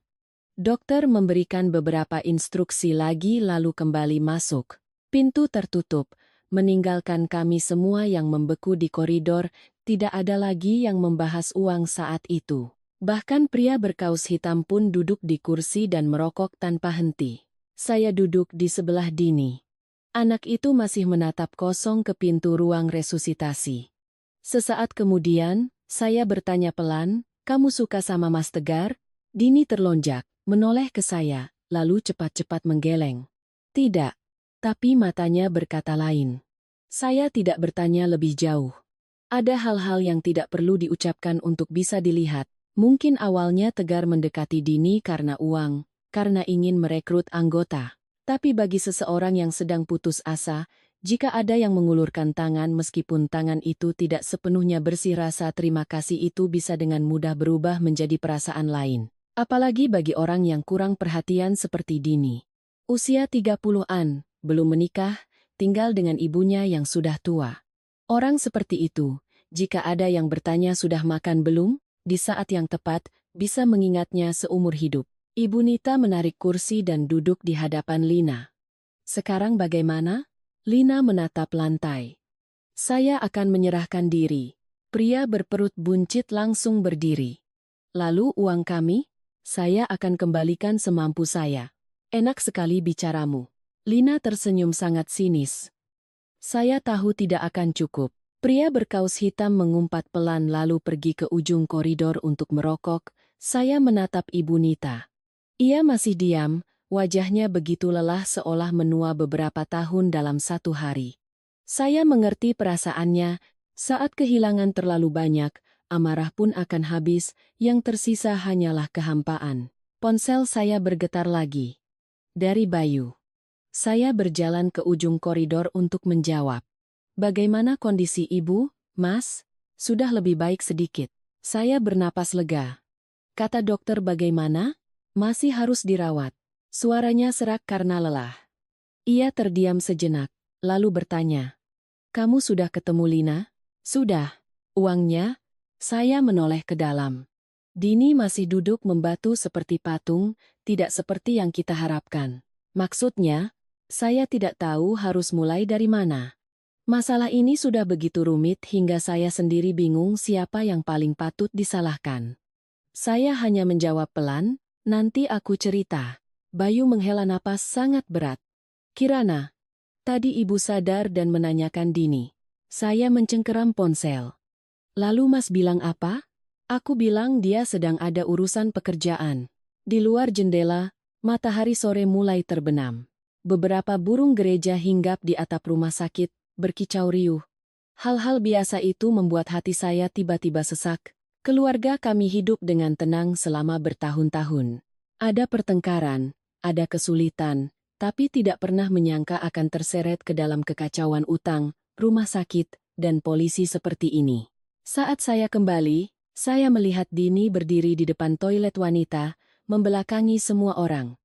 Speaker 1: Dokter memberikan beberapa instruksi lagi lalu kembali masuk. Pintu tertutup, meninggalkan kami semua yang membeku di koridor, tidak ada lagi yang membahas uang saat itu. Bahkan pria berkaus hitam pun duduk di kursi dan merokok tanpa henti. Saya duduk di sebelah Dini. Anak itu masih menatap kosong ke pintu ruang resusitasi. Sesaat kemudian, saya bertanya pelan, kamu suka sama Mas Tegar? Dini terlonjak. Menoleh ke saya, lalu cepat-cepat menggeleng. Tidak, tapi matanya berkata lain. Saya tidak bertanya lebih jauh. Ada hal-hal yang tidak perlu diucapkan untuk bisa dilihat. Mungkin awalnya Tegar mendekati Dini karena uang, karena ingin merekrut anggota. Tapi bagi seseorang yang sedang putus asa, jika ada yang mengulurkan tangan meskipun tangan itu tidak sepenuhnya bersih, rasa terima kasih itu bisa dengan mudah berubah menjadi perasaan lain. Apalagi bagi orang yang kurang perhatian seperti Dini. Usia 30-an, belum menikah, tinggal dengan ibunya yang sudah tua. Orang seperti itu, jika ada yang bertanya sudah makan belum, di saat yang tepat, bisa mengingatnya seumur hidup. Ibu Nita menarik kursi dan duduk di hadapan Lina. Sekarang bagaimana? Lina menatap lantai. Saya akan menyerahkan diri. Pria berperut buncit langsung berdiri. Lalu uang kami? Saya akan kembalikan semampu saya. Enak sekali bicaramu. Lina tersenyum sangat sinis. Saya tahu tidak akan cukup, Pria berkaus hitam mengumpat pelan lalu pergi ke ujung koridor untuk merokok. Saya menatap Ibu Nita. Ia masih diam, wajahnya begitu lelah seolah menua beberapa tahun dalam satu hari. Saya mengerti perasaannya, saat kehilangan terlalu banyak, amarah pun akan habis, yang tersisa hanyalah kehampaan. Ponsel saya bergetar lagi. Dari Bayu. Saya berjalan ke ujung koridor untuk menjawab. Bagaimana kondisi ibu, Mas? Sudah lebih baik sedikit. Saya bernapas lega. Kata dokter bagaimana? Masih harus dirawat. Suaranya serak karena lelah. Ia terdiam sejenak, lalu bertanya. Kamu sudah ketemu Lina? Sudah. Uangnya? Saya menoleh ke dalam. Dini masih duduk membatu seperti patung, tidak seperti yang kita harapkan. Maksudnya, saya tidak tahu harus mulai dari mana. Masalah ini sudah begitu rumit hingga saya sendiri bingung siapa yang paling patut disalahkan. Saya hanya menjawab pelan, nanti aku cerita. Bayu menghela napas sangat berat. Kirana, tadi ibu sadar dan menanyakan Dini. Saya mencengkeram ponsel. Lalu Mas bilang apa? Aku bilang dia sedang ada urusan pekerjaan. Di luar jendela, matahari sore mulai terbenam. Beberapa burung gereja hinggap di atap rumah sakit, berkicau riuh. Hal-hal biasa itu membuat hati saya tiba-tiba sesak. Keluarga kami hidup dengan tenang selama bertahun-tahun. Ada pertengkaran, ada kesulitan, tapi tidak pernah menyangka akan terseret ke dalam kekacauan utang, rumah sakit, dan polisi seperti ini. Saat saya kembali, saya melihat Dini berdiri di depan toilet wanita, membelakangi semua orang.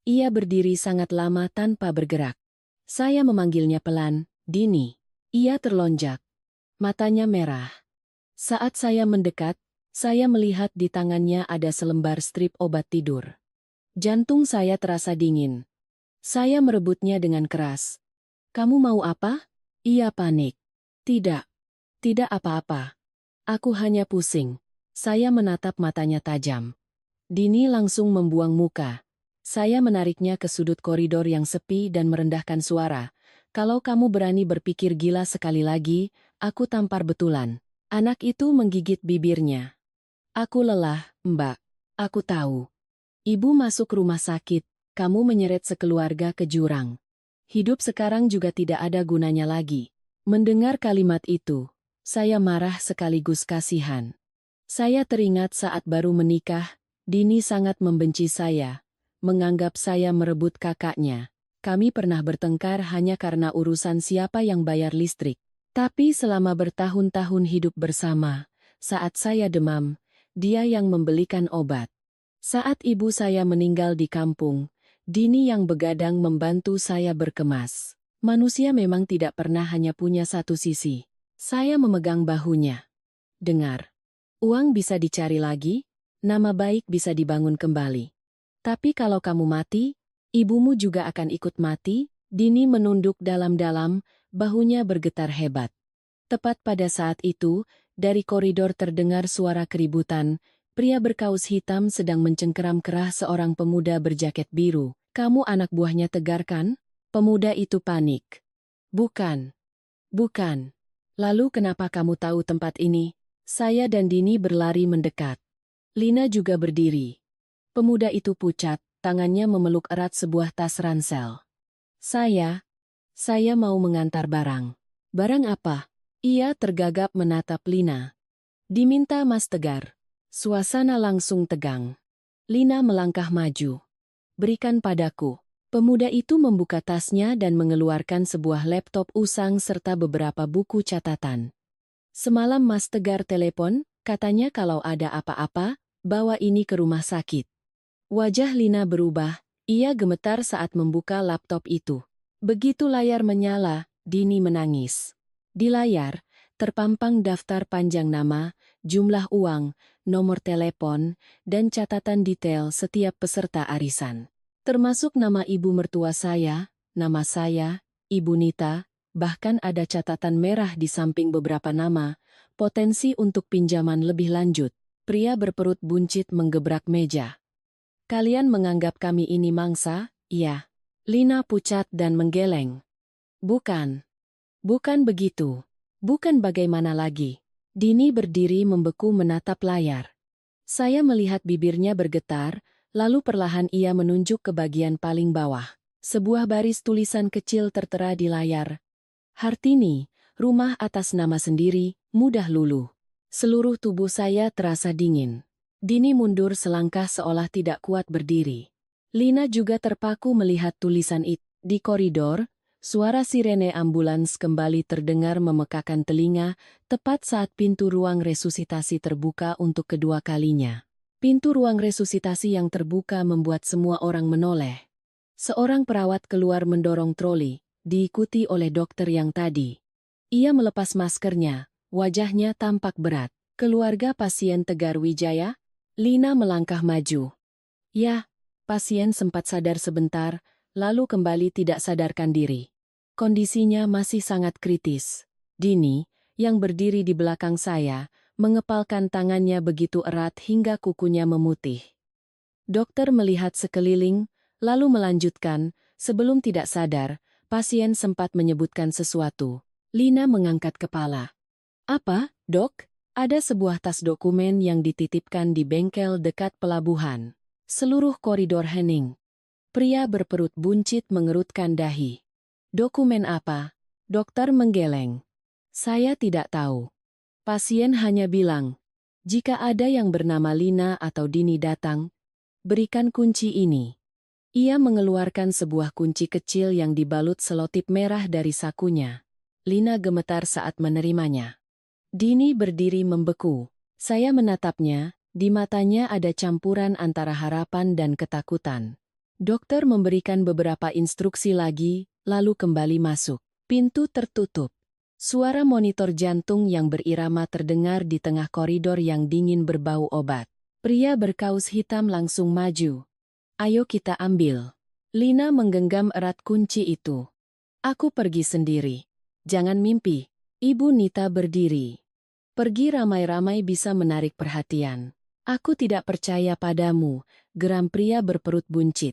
Speaker 1: Ia berdiri sangat lama tanpa bergerak. Saya memanggilnya pelan, Dini. Ia terlonjak. Matanya merah. Saat saya mendekat, saya melihat di tangannya ada selembar strip obat tidur. Jantung saya terasa dingin. Saya merebutnya dengan keras. Kamu mau apa? Ia panik. Tidak. Tidak apa-apa. Aku hanya pusing. Saya menatap matanya tajam. Dini langsung membuang muka. Saya menariknya ke sudut koridor yang sepi dan merendahkan suara. Kalau kamu berani berpikir gila sekali lagi, aku tampar betulan. Anak itu menggigit bibirnya. Aku lelah, Mbak. Aku tahu. Ibu masuk rumah sakit, kamu menyeret sekeluarga ke jurang. Hidup sekarang juga tidak ada gunanya lagi. Mendengar kalimat itu, saya marah sekaligus kasihan. Saya teringat saat baru menikah, Dini sangat membenci saya, menganggap saya merebut kakaknya. Kami pernah bertengkar hanya karena urusan siapa yang bayar listrik. Tapi selama bertahun-tahun hidup bersama, saat saya demam, dia yang membelikan obat. Saat ibu saya meninggal di kampung, Dini yang begadang membantu saya berkemas. Manusia memang tidak pernah hanya punya satu sisi. Saya memegang bahunya. Dengar, uang bisa dicari lagi, nama baik bisa dibangun kembali. Tapi kalau kamu mati, ibumu juga akan ikut mati. Dini menunduk dalam-dalam, bahunya bergetar hebat. Tepat pada saat itu, dari koridor terdengar suara keributan. Pria berkaus hitam sedang mencengkeram kerah seorang pemuda berjaket biru. Kamu anak buahnya Tegar kan? Pemuda itu panik. Bukan. Bukan. Lalu kenapa kamu tahu tempat ini? Saya dan Dini berlari mendekat. Lina juga berdiri. Pemuda itu pucat, tangannya memeluk erat sebuah tas ransel. Saya mau mengantar barang. Barang apa? Ia tergagap menatap Lina. Diminta Mas Tegar. Suasana langsung tegang. Lina melangkah maju. Berikan padaku. Pemuda itu membuka tasnya dan mengeluarkan sebuah laptop usang serta beberapa buku catatan. Semalam Mas Tegar telepon, katanya kalau ada apa-apa, bawa ini ke rumah sakit. Wajah Lina berubah, ia gemetar saat membuka laptop itu. Begitu layar menyala, Dini menangis. Di layar, terpampang daftar panjang nama, jumlah uang, nomor telepon, dan catatan detail setiap peserta arisan. Termasuk nama ibu mertua saya, nama saya, Ibu Nita, bahkan ada catatan merah di samping beberapa nama, potensi untuk pinjaman lebih lanjut. Pria berperut buncit menggebrak meja. Kalian menganggap kami ini mangsa, iya. Lina pucat dan menggeleng. Bukan. Bukan begitu. Bukan bagaimana lagi. Dini berdiri membeku menatap layar. Saya melihat bibirnya bergetar, lalu perlahan ia menunjuk ke bagian paling bawah. Sebuah baris tulisan kecil tertera di layar. Hartini, rumah atas nama sendiri, mudah luluh. Seluruh tubuh saya terasa dingin. Dini mundur selangkah seolah tidak kuat berdiri. Lina juga terpaku melihat tulisan itu. Di koridor, suara sirene ambulans kembali terdengar memekakan telinga, tepat saat pintu ruang resusitasi terbuka untuk kedua kalinya. Pintu ruang resusitasi yang terbuka membuat semua orang menoleh. Seorang perawat keluar mendorong troli, diikuti oleh dokter yang tadi. Ia melepas maskernya, wajahnya tampak berat. Keluarga pasien Tegar Wijaya? Lina melangkah maju. Ya, pasien sempat sadar sebentar, lalu kembali tidak sadarkan diri. Kondisinya masih sangat kritis. Dini, yang berdiri di belakang saya, mengepalkan tangannya begitu erat hingga kukunya memutih. Dokter melihat sekeliling, lalu melanjutkan, sebelum tidak sadar, pasien sempat menyebutkan sesuatu. Lina mengangkat kepala. Apa, dok? Ada sebuah tas dokumen yang dititipkan di bengkel dekat pelabuhan. Seluruh koridor hening. Pria berperut buncit mengerutkan dahi. Dokumen apa? Dokter menggeleng. Saya tidak tahu. Pasien hanya bilang, jika ada yang bernama Lina atau Dini datang, berikan kunci ini. Ia mengeluarkan sebuah kunci kecil yang dibalut selotip merah dari sakunya. Lina gemetar saat menerimanya. Dini berdiri membeku. Saya menatapnya, di matanya ada campuran antara harapan dan ketakutan. Dokter memberikan beberapa instruksi lagi, lalu kembali masuk. Pintu tertutup. Suara monitor jantung yang berirama terdengar di tengah koridor yang dingin berbau obat. Pria berkaus hitam langsung maju. Ayo kita ambil. Lina menggenggam erat kunci itu. Aku pergi sendiri. Jangan mimpi. Ibu Nita berdiri. Pergi ramai-ramai bisa menarik perhatian. Aku tidak percaya padamu, geram pria berperut buncit.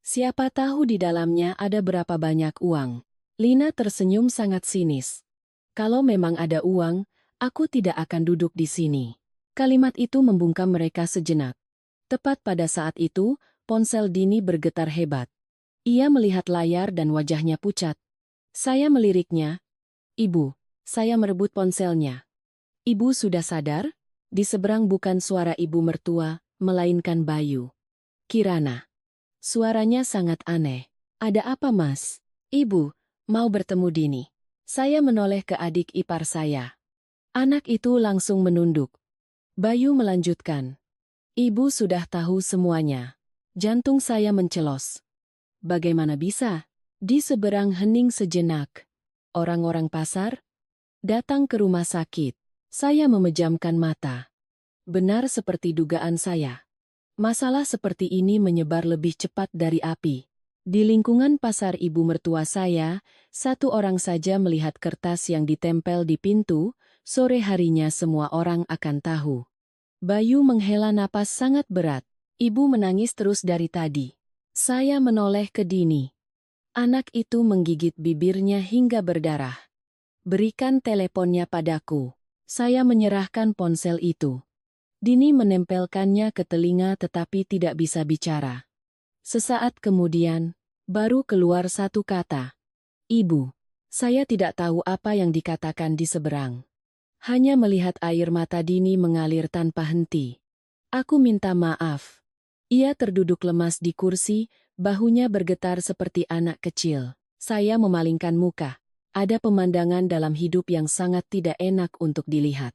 Speaker 1: Siapa tahu di dalamnya ada berapa banyak uang. Lina tersenyum sangat sinis. Kalau memang ada uang, aku tidak akan duduk di sini. Kalimat itu membungkam mereka sejenak. Tepat pada saat itu, ponsel Dini bergetar hebat. Ia melihat layar dan wajahnya pucat. Saya meliriknya. Ibu, saya merebut ponselnya. Ibu sudah sadar? Di seberang bukan suara ibu mertua, melainkan Bayu. Kirana. Suaranya sangat aneh. Ada apa, Mas? Ibu, mau bertemu Dini. Saya menoleh ke adik ipar saya. Anak itu langsung menunduk. Bayu melanjutkan. Ibu sudah tahu semuanya. Jantung saya mencelos. Bagaimana bisa? Di seberang hening sejenak. Orang-orang pasar datang ke rumah sakit. Saya memejamkan mata. Benar seperti dugaan saya. Masalah seperti ini menyebar lebih cepat dari api. Di lingkungan pasar ibu mertua saya, satu orang saja melihat kertas yang ditempel di pintu, sore harinya semua orang akan tahu. Bayu menghela napas sangat berat. Ibu menangis terus dari tadi. Saya menoleh ke Dini. Anak itu menggigit bibirnya hingga berdarah. Berikan teleponnya padaku. Saya menyerahkan ponsel itu. Dini menempelkannya ke telinga tetapi tidak bisa bicara. Sesaat kemudian, baru keluar satu kata. Ibu, saya tidak tahu apa yang dikatakan di seberang. Hanya melihat air mata Dini mengalir tanpa henti. Aku minta maaf. Ia terduduk lemas di kursi, bahunya bergetar seperti anak kecil. Saya memalingkan muka. Ada pemandangan dalam hidup yang sangat tidak enak untuk dilihat.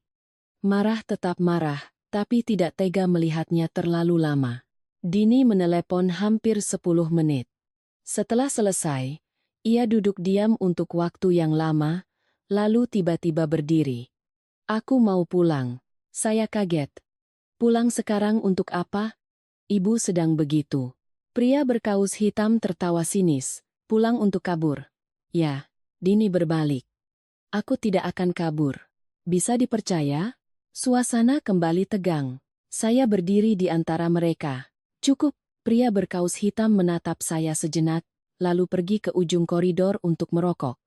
Speaker 1: Marah tetap marah, tapi tidak tega melihatnya terlalu lama. Dini menelepon hampir 10 menit. Setelah selesai, ia duduk diam untuk waktu yang lama, lalu tiba-tiba berdiri. Aku mau pulang. Saya kaget. Pulang sekarang untuk apa? Ibu sedang begitu. Pria berkaus hitam tertawa sinis. Pulang untuk kabur. Ya. Dini berbalik. Aku tidak akan kabur. Bisa dipercaya? Suasana kembali tegang. Saya berdiri di antara mereka. Cukup, pria berkaus hitam menatap saya sejenak, lalu pergi ke ujung koridor untuk merokok.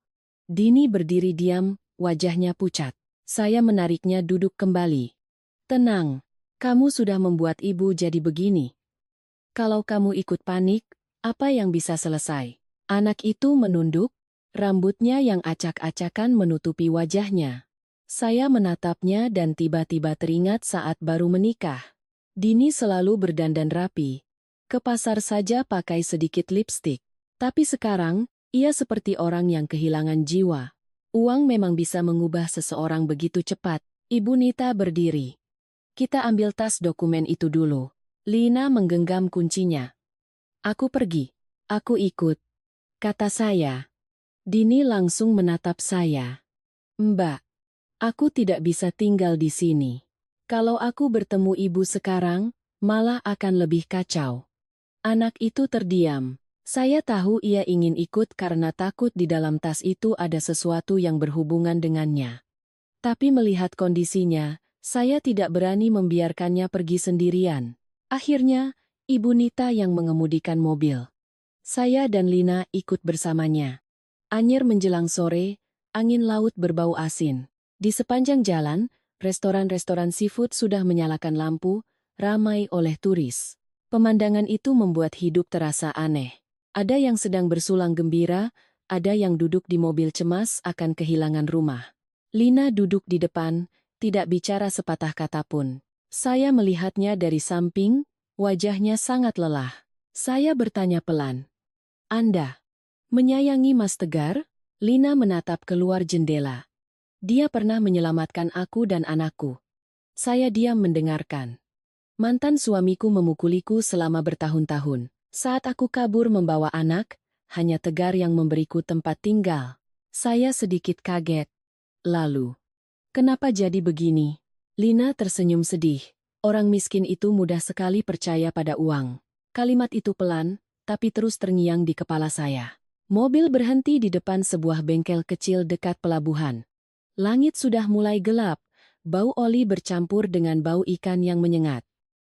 Speaker 1: Dini berdiri diam, wajahnya pucat. Saya menariknya duduk kembali. Tenang, kamu sudah membuat ibu jadi begini. Kalau kamu ikut panik, apa yang bisa selesai? Anak itu menunduk, rambutnya yang acak-acakan menutupi wajahnya. Saya menatapnya dan tiba-tiba teringat saat baru menikah. Dini selalu berdandan rapi. Ke pasar saja pakai sedikit lipstik. Tapi sekarang, ia seperti orang yang kehilangan jiwa. Uang memang bisa mengubah seseorang begitu cepat. Ibu Nita berdiri. Kita ambil tas dokumen itu dulu. Lina menggenggam kuncinya. Aku pergi. Aku ikut. Kata saya. Dini langsung menatap saya. Mbak, aku tidak bisa tinggal di sini. Kalau aku bertemu ibu sekarang, malah akan lebih kacau. Anak itu terdiam. Saya tahu ia ingin ikut karena takut di dalam tas itu ada sesuatu yang berhubungan dengannya. Tapi melihat kondisinya, saya tidak berani membiarkannya pergi sendirian. Akhirnya, Ibu Nita yang mengemudikan mobil. Saya dan Lina ikut bersamanya. Anyir menjelang sore, angin laut berbau asin. Di sepanjang jalan, restoran-restoran seafood sudah menyalakan lampu, ramai oleh turis. Pemandangan itu membuat hidup terasa aneh. Ada yang sedang bersulang gembira, ada yang duduk di mobil cemas akan kehilangan rumah. Lina duduk di depan, tidak bicara sepatah kata pun. Saya melihatnya dari samping, wajahnya sangat lelah. Saya bertanya pelan. Anda menyayangi Mas Tegar? Lina menatap keluar jendela. Dia pernah menyelamatkan aku dan anakku. Saya diam mendengarkan. Mantan suamiku memukuliku selama bertahun-tahun. Saat aku kabur membawa anak, hanya Tegar yang memberiku tempat tinggal. Saya sedikit kaget. Lalu, kenapa jadi begini? Lina tersenyum sedih. Orang miskin itu mudah sekali percaya pada uang. Kalimat itu pelan, tapi terus terngiang di kepala saya. Mobil berhenti di depan sebuah bengkel kecil dekat pelabuhan. Langit sudah mulai gelap, bau oli bercampur dengan bau ikan yang menyengat.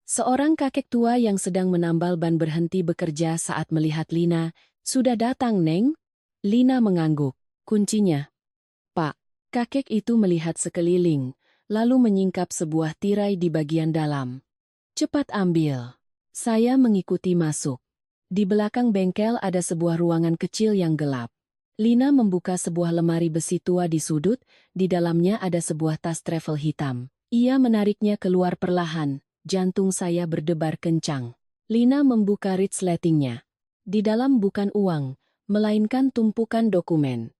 Speaker 1: Seorang kakek tua yang sedang menambal ban berhenti bekerja saat melihat Lina. Sudah datang, Neng? Lina mengangguk. Kuncinya. Pak. Kakek itu melihat sekeliling, lalu menyingkap sebuah tirai di bagian dalam. Cepat ambil. Saya mengikuti masuk. Di belakang bengkel ada sebuah ruangan kecil yang gelap. Lina membuka sebuah lemari besi tua di sudut, di dalamnya ada sebuah tas travel hitam. Ia menariknya keluar perlahan. Jantung saya berdebar kencang. Lina membuka resletingnya. Di dalam bukan uang, melainkan tumpukan dokumen.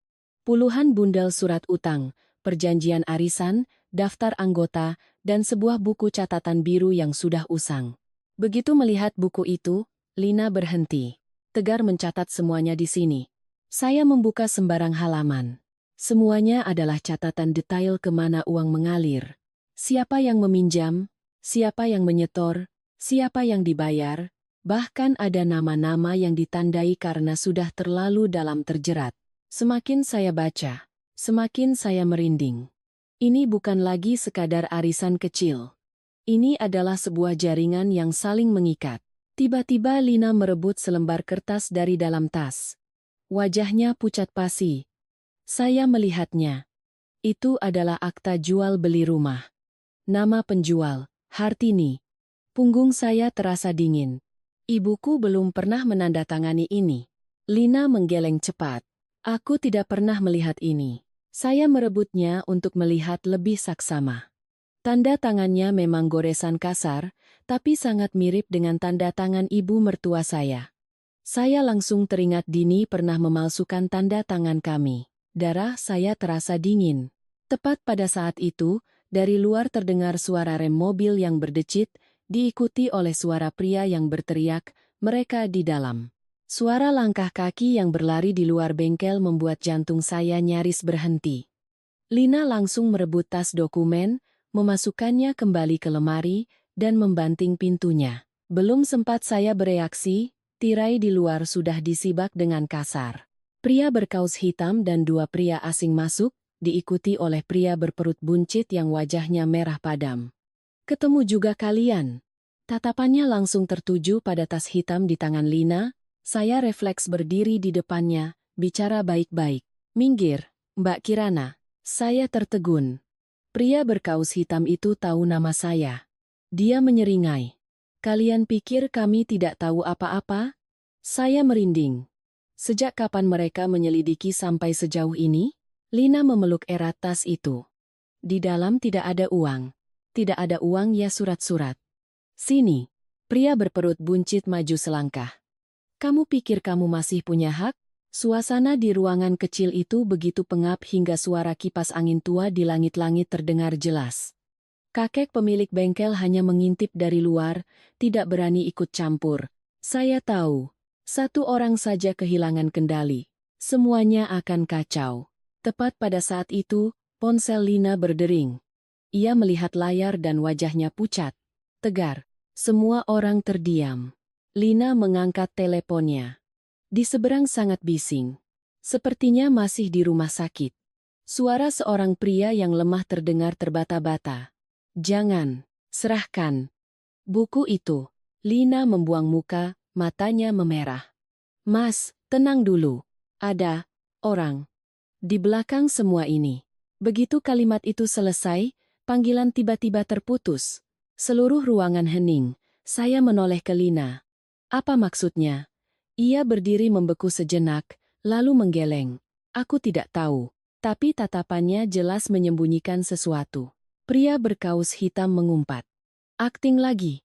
Speaker 1: Puluhan bundel surat utang, perjanjian arisan, daftar anggota, dan sebuah buku catatan biru yang sudah usang. Begitu melihat buku itu, Lina berhenti. Tegar mencatat semuanya di sini. Saya membuka sembarang halaman. Semuanya adalah catatan detail kemana uang mengalir. Siapa yang meminjam, siapa yang menyetor, siapa yang dibayar, bahkan ada nama-nama yang ditandai karena sudah terlalu dalam terjerat. Semakin saya baca, semakin saya merinding. Ini bukan lagi sekadar arisan kecil. Ini adalah sebuah jaringan yang saling mengikat. Tiba-tiba Lina merebut selembar kertas dari dalam tas. Wajahnya pucat pasi. Saya melihatnya. Itu adalah akta jual beli rumah. Nama penjual. Hartini. Punggung saya terasa dingin. Ibuku belum pernah menandatangani ini. Lina menggeleng cepat. Aku tidak pernah melihat ini. Saya merebutnya untuk melihat lebih saksama. Tanda tangannya memang goresan kasar, tapi sangat mirip dengan tanda tangan ibu mertua saya. Saya langsung teringat Dini pernah memalsukan tanda tangan kami. Darah saya terasa dingin. Tepat pada saat itu, dari luar terdengar suara rem mobil yang berdecit, diikuti oleh suara pria yang berteriak, mereka di dalam. Suara langkah kaki yang berlari di luar bengkel membuat jantung saya nyaris berhenti. Lina langsung merebut tas dokumen, memasukkannya kembali ke lemari, dan membanting pintunya. Belum sempat saya bereaksi, tirai di luar sudah disibak dengan kasar. Pria berkaus hitam dan dua pria asing masuk, diikuti oleh pria berperut buncit yang wajahnya merah padam. Ketemu juga kalian. Tatapannya langsung tertuju pada tas hitam di tangan Lina. Saya refleks berdiri di depannya, bicara baik-baik. Minggir, Mbak Kirana. Saya tertegun. Pria berkaus hitam itu tahu nama saya. Dia menyeringai. Kalian pikir kami tidak tahu apa-apa? Saya merinding. Sejak kapan mereka menyelidiki sampai sejauh ini? Lina memeluk erat tas itu. Di dalam tidak ada uang. Tidak ada uang ya surat-surat. Sini. Pria berperut buncit maju selangkah. Kamu pikir kamu masih punya hak? Suasana di ruangan kecil itu begitu pengap hingga suara kipas angin tua di langit-langit terdengar jelas. Kakek pemilik bengkel hanya mengintip dari luar, tidak berani ikut campur. Saya tahu, satu orang saja kehilangan kendali. Semuanya akan kacau. Tepat pada saat itu, ponsel Lina berdering. Ia melihat layar dan wajahnya pucat. Tegar. Semua orang terdiam. Lina mengangkat teleponnya. Di seberang sangat bising. Sepertinya masih di rumah sakit. Suara seorang pria yang lemah terdengar terbata-bata. Jangan, serahkan buku itu. Lina membuang muka, matanya memerah. Mas, tenang dulu. Ada orang di belakang semua ini. Begitu kalimat itu selesai, panggilan tiba-tiba terputus. Seluruh ruangan hening. Saya menoleh ke Lina. Apa maksudnya? Ia berdiri membeku sejenak, lalu menggeleng. Aku tidak tahu, tapi tatapannya jelas menyembunyikan sesuatu. Pria berkaus hitam mengumpat. Akting lagi.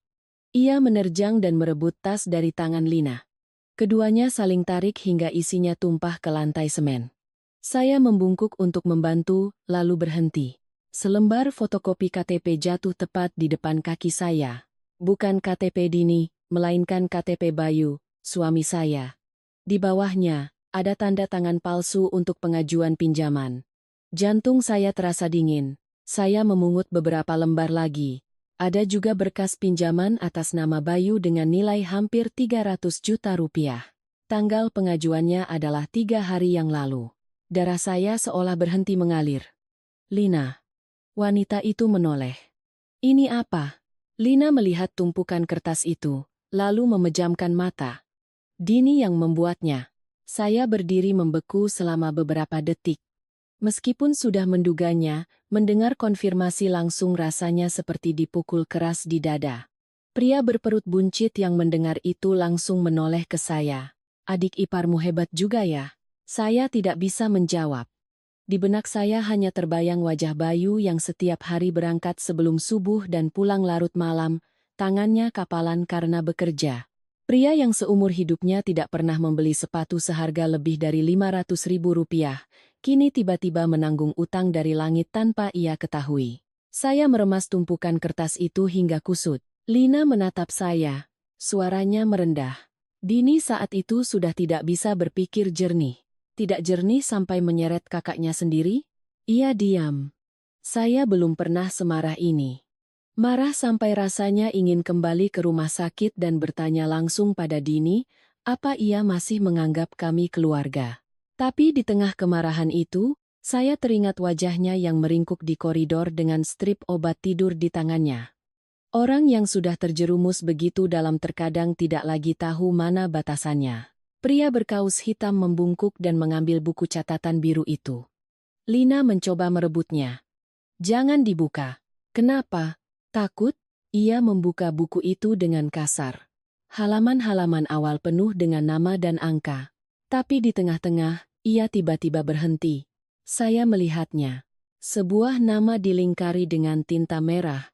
Speaker 1: Ia menerjang dan merebut tas dari tangan Lina. Keduanya saling tarik hingga isinya tumpah ke lantai semen. Saya membungkuk untuk membantu, lalu berhenti. Selembar fotokopi KTP jatuh tepat di depan kaki saya. Bukan KTP Dini, melainkan KTP Bayu, suami saya. Di bawahnya, ada tanda tangan palsu untuk pengajuan pinjaman. Jantung saya terasa dingin. Saya memungut beberapa lembar lagi. Ada juga berkas pinjaman atas nama Bayu dengan nilai hampir 300 juta rupiah. Tanggal pengajuannya adalah 3 hari yang lalu. Darah saya seolah berhenti mengalir. Lina. Wanita itu menoleh. Ini apa? Lina melihat tumpukan kertas itu, lalu memejamkan mata. Dini yang membuatnya. Saya berdiri membeku selama beberapa detik. Meskipun sudah menduganya, mendengar konfirmasi langsung rasanya seperti dipukul keras di dada. Pria berperut buncit yang mendengar itu langsung menoleh ke saya. Adik iparmu hebat juga ya? Saya tidak bisa menjawab. Di benak saya hanya terbayang wajah Bayu yang setiap hari berangkat sebelum subuh dan pulang larut malam, tangannya kapalan karena bekerja. Pria yang seumur hidupnya tidak pernah membeli sepatu seharga lebih dari 500.000 rupiah, kini tiba-tiba menanggung utang dari langit tanpa ia ketahui. Saya meremas tumpukan kertas itu hingga kusut. Lina menatap saya. Suaranya merendah. Dini saat itu sudah tidak bisa berpikir jernih. Tidak jernih sampai menyeret kakaknya sendiri? Ia diam. Saya belum pernah semarah ini. Marah sampai rasanya ingin kembali ke rumah sakit dan bertanya langsung pada Dini, apa ia masih menganggap kami keluarga. Tapi di tengah kemarahan itu, saya teringat wajahnya yang meringkuk di koridor dengan strip obat tidur di tangannya. Orang yang sudah terjerumus begitu dalam terkadang tidak lagi tahu mana batasannya. Pria berkaus hitam membungkuk dan mengambil buku catatan biru itu. Lina mencoba merebutnya. Jangan dibuka. Kenapa? Takut? Ia membuka buku itu dengan kasar. Halaman-halaman awal penuh dengan nama dan angka. Tapi di tengah-tengah, ia tiba-tiba berhenti. Saya melihatnya. Sebuah nama dilingkari dengan tinta merah.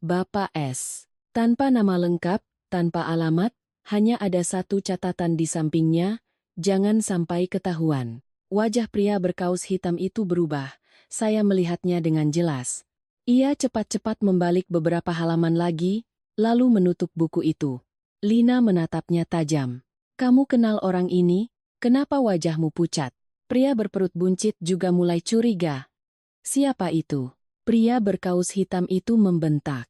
Speaker 1: Bapak S. Tanpa nama lengkap, tanpa alamat, hanya ada satu catatan di sampingnya, jangan sampai ketahuan. Wajah pria berkaus hitam itu berubah. Saya melihatnya dengan jelas. Ia cepat-cepat membalik beberapa halaman lagi, lalu menutup buku itu. Lina menatapnya tajam. Kamu kenal orang ini? Kenapa wajahmu pucat? Pria berperut buncit juga mulai curiga. Siapa itu? Pria berkaus hitam itu membentak.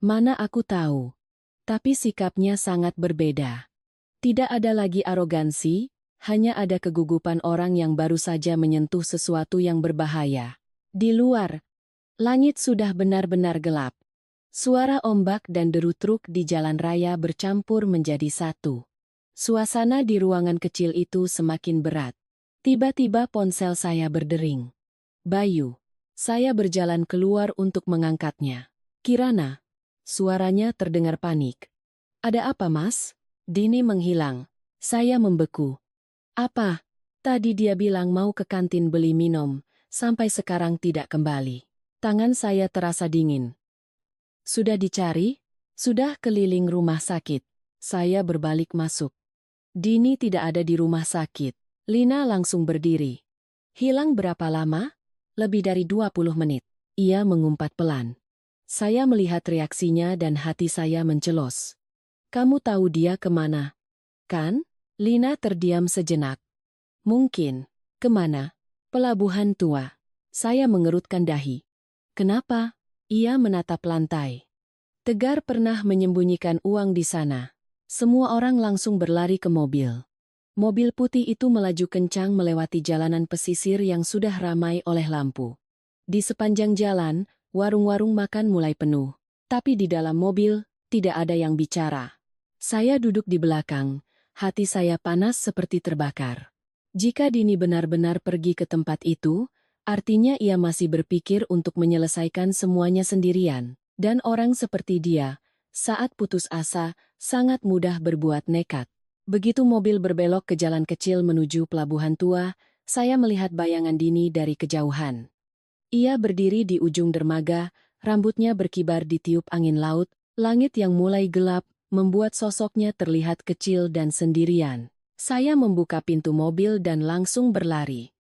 Speaker 1: Mana aku tahu. Tapi sikapnya sangat berbeda. Tidak ada lagi arogansi, hanya ada kegugupan orang yang baru saja menyentuh sesuatu yang berbahaya. Di luar, langit sudah benar-benar gelap. Suara ombak dan deru truk di jalan raya bercampur menjadi satu. Suasana di ruangan kecil itu semakin berat. Tiba-tiba ponsel saya berdering. Bayu. Saya berjalan keluar untuk mengangkatnya. Kirana. Suaranya terdengar panik. Ada apa, Mas? Dini menghilang. Saya membeku. Apa? Tadi dia bilang mau ke kantin beli minum, sampai sekarang tidak kembali. Tangan saya terasa dingin. Sudah dicari? Sudah keliling rumah sakit. Saya berbalik masuk. Dini tidak ada di rumah sakit. Lina langsung berdiri. Hilang berapa lama? Lebih dari 20 menit. Ia mengumpat pelan. Saya melihat reaksinya dan hati saya mencelos. Kamu tahu dia kemana? Kan? Lina terdiam sejenak. Mungkin. Kemana? Pelabuhan Tua. Saya mengerutkan dahi. Kenapa? Ia menatap lantai. Tegar pernah menyembunyikan uang di sana. Semua orang langsung berlari ke mobil. Mobil putih itu melaju kencang melewati jalanan pesisir yang sudah ramai oleh lampu. Di sepanjang jalan, warung-warung makan mulai penuh. Tapi di dalam mobil, tidak ada yang bicara. Saya duduk di belakang, hati saya panas seperti terbakar. Jika Dini benar-benar pergi ke tempat itu, artinya ia masih berpikir untuk menyelesaikan semuanya sendirian. Dan orang seperti dia, saat putus asa, sangat mudah berbuat nekat. Begitu mobil berbelok ke jalan kecil menuju Pelabuhan Tua, saya melihat bayangan Dini dari kejauhan. Ia berdiri di ujung dermaga, rambutnya berkibar ditiup angin laut, langit yang mulai gelap, membuat sosoknya terlihat kecil dan sendirian. Saya membuka pintu mobil dan langsung berlari.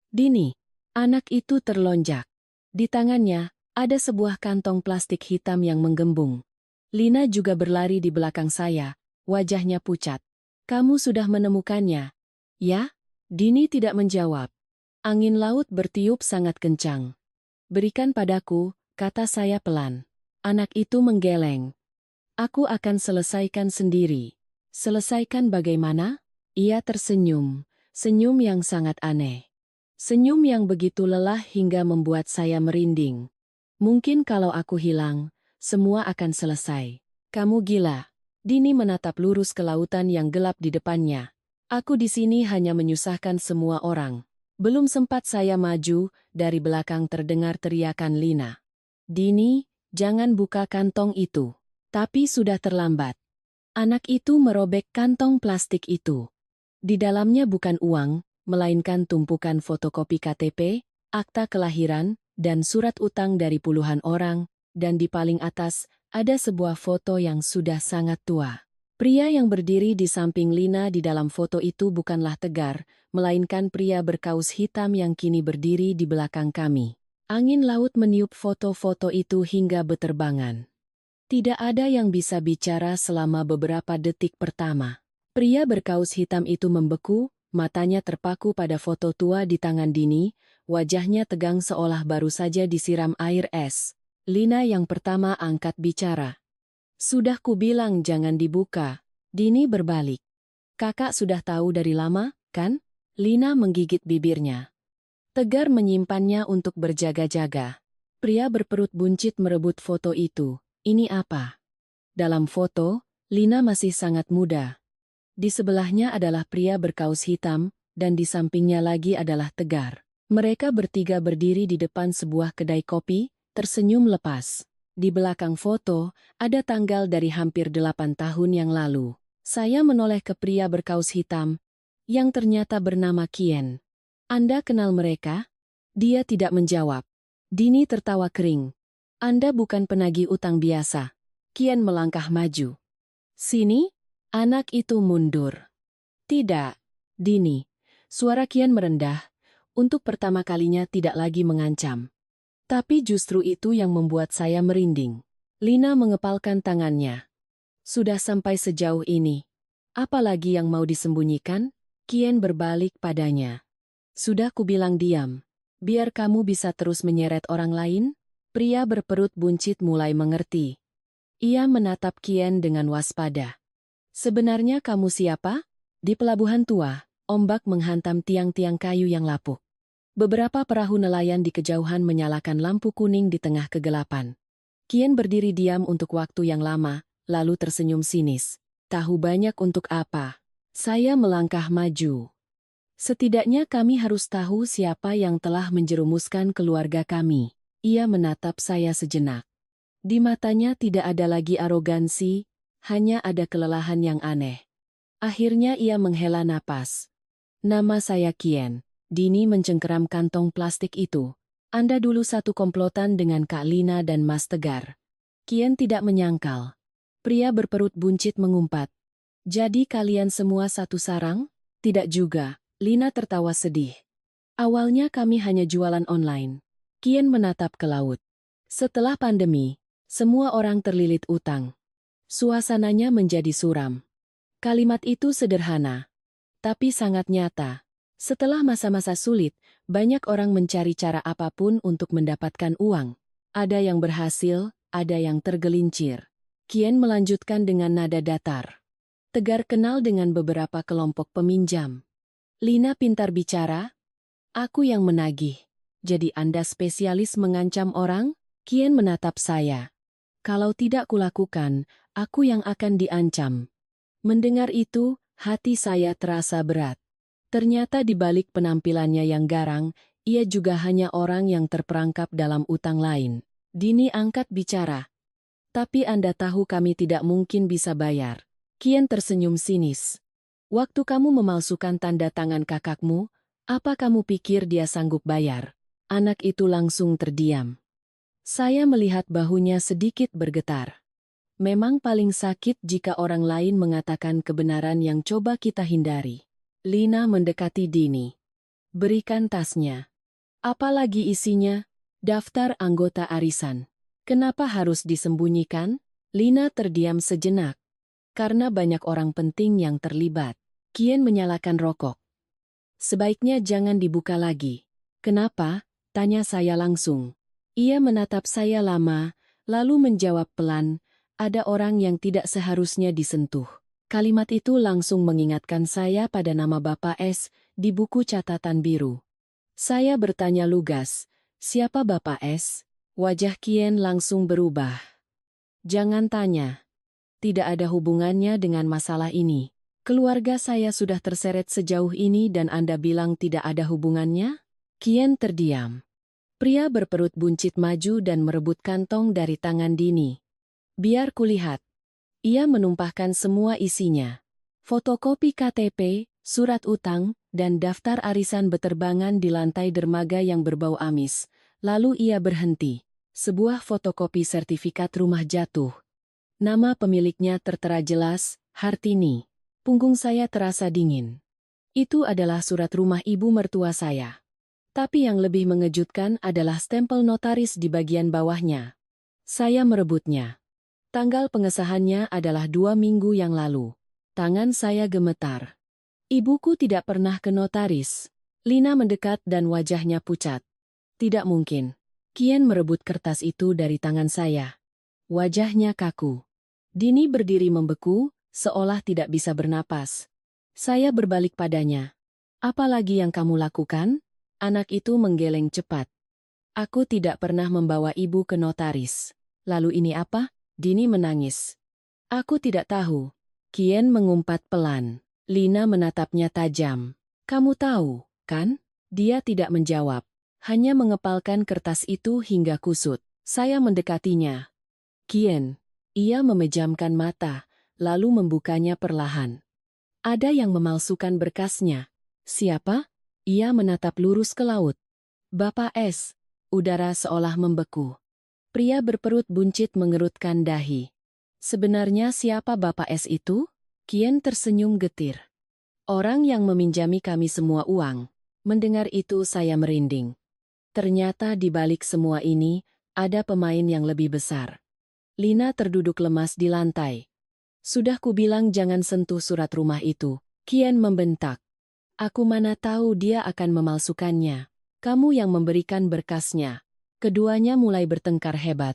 Speaker 1: Dini, anak itu terlonjak. Di tangannya, ada sebuah kantong plastik hitam yang menggembung. Lina juga berlari di belakang saya, wajahnya pucat. Kamu sudah menemukannya? Ya? Dini tidak menjawab. Angin laut bertiup sangat kencang. Berikan padaku, kata saya pelan. Anak itu menggeleng. Aku akan selesaikan sendiri. Selesaikan bagaimana? Ia tersenyum, senyum yang sangat aneh. Senyum yang begitu lelah hingga membuat saya merinding. Mungkin kalau aku hilang, semua akan selesai. Kamu gila. Dini menatap lurus ke lautan yang gelap di depannya. Aku di sini hanya menyusahkan semua orang. Belum sempat saya maju, dari belakang terdengar teriakan Lina. Dini, jangan buka kantong itu. Tapi sudah terlambat. Anak itu merobek kantong plastik itu. Di dalamnya bukan uang, melainkan tumpukan fotokopi KTP, akta kelahiran, dan surat utang dari puluhan orang, dan di paling atas, ada sebuah foto yang sudah sangat tua. Pria yang berdiri di samping Lina di dalam foto itu bukanlah Tegar, melainkan pria berkaus hitam yang kini berdiri di belakang kami. Angin laut meniup foto-foto itu hingga beterbangan. Tidak ada yang bisa bicara selama beberapa detik pertama. Pria berkaus hitam itu membeku, matanya terpaku pada foto tua di tangan Dini, wajahnya tegang seolah baru saja disiram air es. Lina yang pertama angkat bicara. Sudah kubilang jangan dibuka. Dini berbalik. Kakak sudah tahu dari lama, kan? Lina menggigit bibirnya. Tegar menyimpannya untuk berjaga-jaga. Pria berperut buncit merebut foto itu. Ini apa? Dalam foto, Lina masih sangat muda. Di sebelahnya adalah pria berkaus hitam, dan di sampingnya lagi adalah Tegar. Mereka bertiga berdiri di depan sebuah kedai kopi, tersenyum lepas. Di belakang foto, ada tanggal dari hampir 8 tahun yang lalu. Saya menoleh ke pria berkaus hitam, yang ternyata bernama Kien. Anda kenal mereka? Dia tidak menjawab. Dini tertawa kering. Anda bukan penagih utang biasa. Kien melangkah maju. Sini? Anak itu mundur. Tidak, Dini. Suara Kien merendah, untuk pertama kalinya tidak lagi mengancam. Tapi justru itu yang membuat saya merinding. Lina mengepalkan tangannya. Sudah sampai sejauh ini. Apalagi yang mau disembunyikan? Kien berbalik padanya. Sudah kubilang diam. Biar kamu bisa terus menyeret orang lain? Pria berperut buncit mulai mengerti. Ia menatap Kien dengan waspada. Sebenarnya kamu siapa? Di Pelabuhan Tua, ombak menghantam tiang-tiang kayu yang lapuk. Beberapa perahu nelayan di kejauhan menyalakan lampu kuning di tengah kegelapan. Kien berdiri diam untuk waktu yang lama, lalu tersenyum sinis. Tahu banyak untuk apa? Saya melangkah maju. Setidaknya kami harus tahu siapa yang telah menjerumuskan keluarga kami. Ia menatap saya sejenak. Di matanya tidak ada lagi arogansi, hanya ada kelelahan yang aneh. Akhirnya ia menghela napas. Nama saya Kien. Dini mencengkeram kantong plastik itu. Anda dulu satu komplotan dengan Kak Lina dan Mas Tegar. Kien tidak menyangkal. Pria berperut buncit mengumpat. Jadi kalian semua satu sarang? Tidak juga. Lina tertawa sedih. Awalnya kami hanya jualan online. Kien menatap ke laut. Setelah pandemi, semua orang terlilit utang. Suasananya menjadi suram. Kalimat itu sederhana, tapi sangat nyata. Setelah masa-masa sulit, banyak orang mencari cara apapun untuk mendapatkan uang. Ada yang berhasil, ada yang tergelincir. Kien melanjutkan dengan nada datar. Tegar kenal dengan beberapa kelompok peminjam. Lina pintar bicara, aku yang menagih. Jadi Anda spesialis mengancam orang? Kien menatap saya. Kalau tidak kulakukan, aku yang akan diancam. Mendengar itu, hati saya terasa berat. Ternyata di balik penampilannya yang garang, ia juga hanya orang yang terperangkap dalam utang lain. Dini angkat bicara. Tapi Anda tahu kami tidak mungkin bisa bayar. Kien tersenyum sinis. Waktu kamu memalsukan tanda tangan kakakmu, apa kamu pikir dia sanggup bayar? Anak itu langsung terdiam. Saya melihat bahunya sedikit bergetar. Memang paling sakit jika orang lain mengatakan kebenaran yang coba kita hindari. Lina mendekati Dini. Berikan tasnya. Apalagi isinya? Daftar anggota arisan. Kenapa harus disembunyikan? Lina terdiam sejenak. Karena banyak orang penting yang terlibat. Kien menyalakan rokok. Sebaiknya jangan dibuka lagi. Kenapa? Tanya saya langsung. Ia menatap saya lama, lalu menjawab pelan, ada orang yang tidak seharusnya disentuh. Kalimat itu langsung mengingatkan saya pada nama Bapak S. di buku catatan biru. Saya bertanya lugas, siapa Bapak S? Wajah Kien langsung berubah. Jangan tanya. Tidak ada hubungannya dengan masalah ini. Keluarga saya sudah terseret sejauh ini dan Anda bilang tidak ada hubungannya? Kien terdiam. Pria berperut buncit maju dan merebut kantong dari tangan Dini. Biar kulihat. Ia menumpahkan semua isinya. Fotokopi KTP, surat utang, dan daftar arisan beterbangan di lantai dermaga yang berbau amis. Lalu ia berhenti. Sebuah fotokopi sertifikat rumah jatuh. Nama pemiliknya tertera jelas, Hartini. Punggung saya terasa dingin. Itu adalah surat rumah ibu mertua saya. Tapi yang lebih mengejutkan adalah stempel notaris di bagian bawahnya. Saya merebutnya. Tanggal pengesahannya adalah 2 minggu yang lalu. Tangan saya gemetar. Ibuku tidak pernah ke notaris. Lina mendekat dan wajahnya pucat. Tidak mungkin. Kien merebut kertas itu dari tangan saya. Wajahnya kaku. Dini berdiri membeku, seolah tidak bisa bernapas. Saya berbalik padanya. Apa lagi yang kamu lakukan? Anak itu menggeleng cepat. Aku tidak pernah membawa ibu ke notaris. Lalu ini apa? Dini menangis. Aku tidak tahu. Kien mengumpat pelan. Lina menatapnya tajam. Kamu tahu, kan? Dia tidak menjawab. Hanya mengepalkan kertas itu hingga kusut. Saya mendekatinya. Kien. Ia memejamkan mata, lalu membukanya perlahan. Ada yang memalsukan berkasnya. Siapa? Ia menatap lurus ke laut. Bapak S. Udara seolah membeku. Pria berperut buncit mengerutkan dahi. Sebenarnya siapa Bapak S itu? Kien tersenyum getir. Orang yang meminjami kami semua uang. Mendengar itu saya merinding. Ternyata di balik semua ini, ada pemain yang lebih besar. Lina terduduk lemas di lantai. Sudah kubilang jangan sentuh surat rumah itu. Kien membentak. Aku mana tahu dia akan memalsukannya. Kamu yang memberikan berkasnya. Keduanya mulai bertengkar hebat.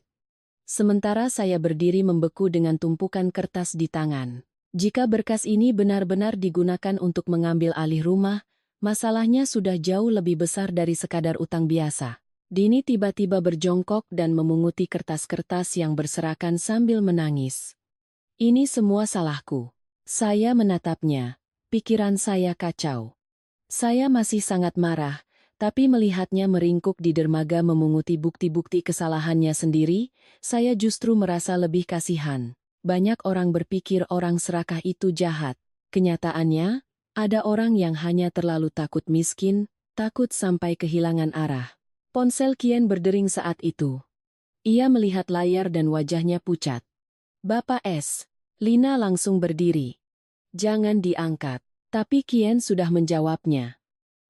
Speaker 1: Sementara saya berdiri membeku dengan tumpukan kertas di tangan. Jika berkas ini benar-benar digunakan untuk mengambil alih rumah, masalahnya sudah jauh lebih besar dari sekadar utang biasa. Dini tiba-tiba berjongkok dan memunguti kertas-kertas yang berserakan sambil menangis. Ini semua salahku. Saya menatapnya. Pikiran saya kacau. Saya masih sangat marah, tapi melihatnya meringkuk di dermaga memunguti bukti-bukti kesalahannya sendiri, saya justru merasa lebih kasihan. Banyak orang berpikir orang serakah itu jahat. Kenyataannya, ada orang yang hanya terlalu takut miskin, takut sampai kehilangan arah. Ponsel Kian berdering saat itu. Ia melihat layar dan wajahnya pucat. Bapak S. Lina langsung berdiri. Jangan diangkat. Tapi Kian sudah menjawabnya.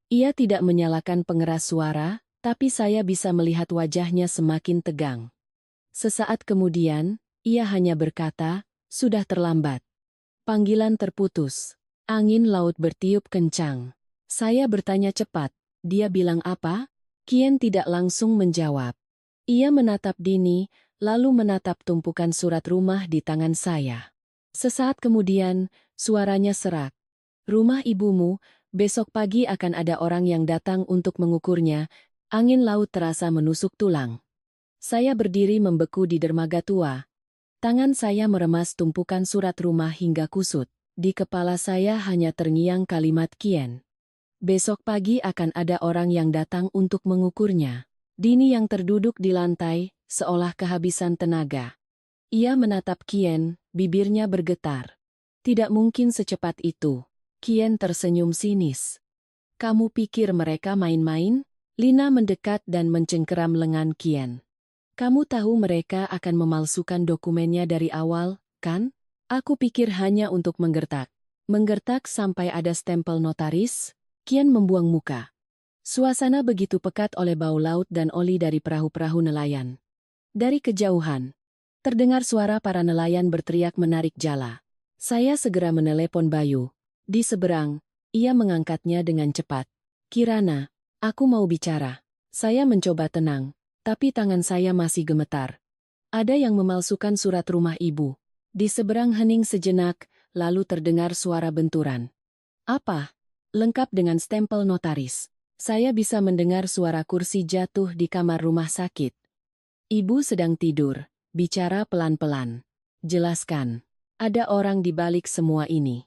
Speaker 1: Ia tidak menyalakan pengeras suara, tapi saya bisa melihat wajahnya semakin tegang. Sesaat kemudian, ia hanya berkata, sudah terlambat. Panggilan terputus. Angin laut bertiup kencang. Saya bertanya cepat, dia bilang apa? Kian tidak langsung menjawab. Ia menatap Dini, lalu menatap tumpukan surat rumah di tangan saya. Sesaat kemudian, suaranya serak. Rumah ibumu, besok pagi akan ada orang yang datang untuk mengukurnya. Angin laut terasa menusuk tulang. Saya berdiri membeku di dermaga tua. Tangan saya meremas tumpukan surat rumah hingga kusut. Di kepala saya hanya terngiang kalimat Kian. Besok pagi akan ada orang yang datang untuk mengukurnya. Dini yang terduduk di lantai, seolah kehabisan tenaga. Ia menatap Kian, bibirnya bergetar. Tidak mungkin secepat itu. Kian tersenyum sinis. Kamu pikir mereka main-main? Lina mendekat dan mencengkeram lengan Kian. Kamu tahu mereka akan memalsukan dokumennya dari awal, kan? Aku pikir hanya untuk menggertak. Menggertak sampai ada stempel notaris? Kian membuang muka. Suasana begitu pekat oleh bau laut dan oli dari perahu-perahu nelayan. Dari kejauhan, terdengar suara para nelayan berteriak menarik jala. Saya segera menelepon Bayu. Di seberang, ia mengangkatnya dengan cepat. Kirana, aku mau bicara. Saya mencoba tenang, tapi tangan saya masih gemetar. Ada yang memalsukan surat rumah ibu. Di seberang hening sejenak, lalu terdengar suara benturan. Apa? Lengkap dengan stempel notaris. Saya bisa mendengar suara kursi jatuh di kamar rumah sakit. Ibu sedang tidur, bicara pelan-pelan. Jelaskan, ada orang di balik semua ini.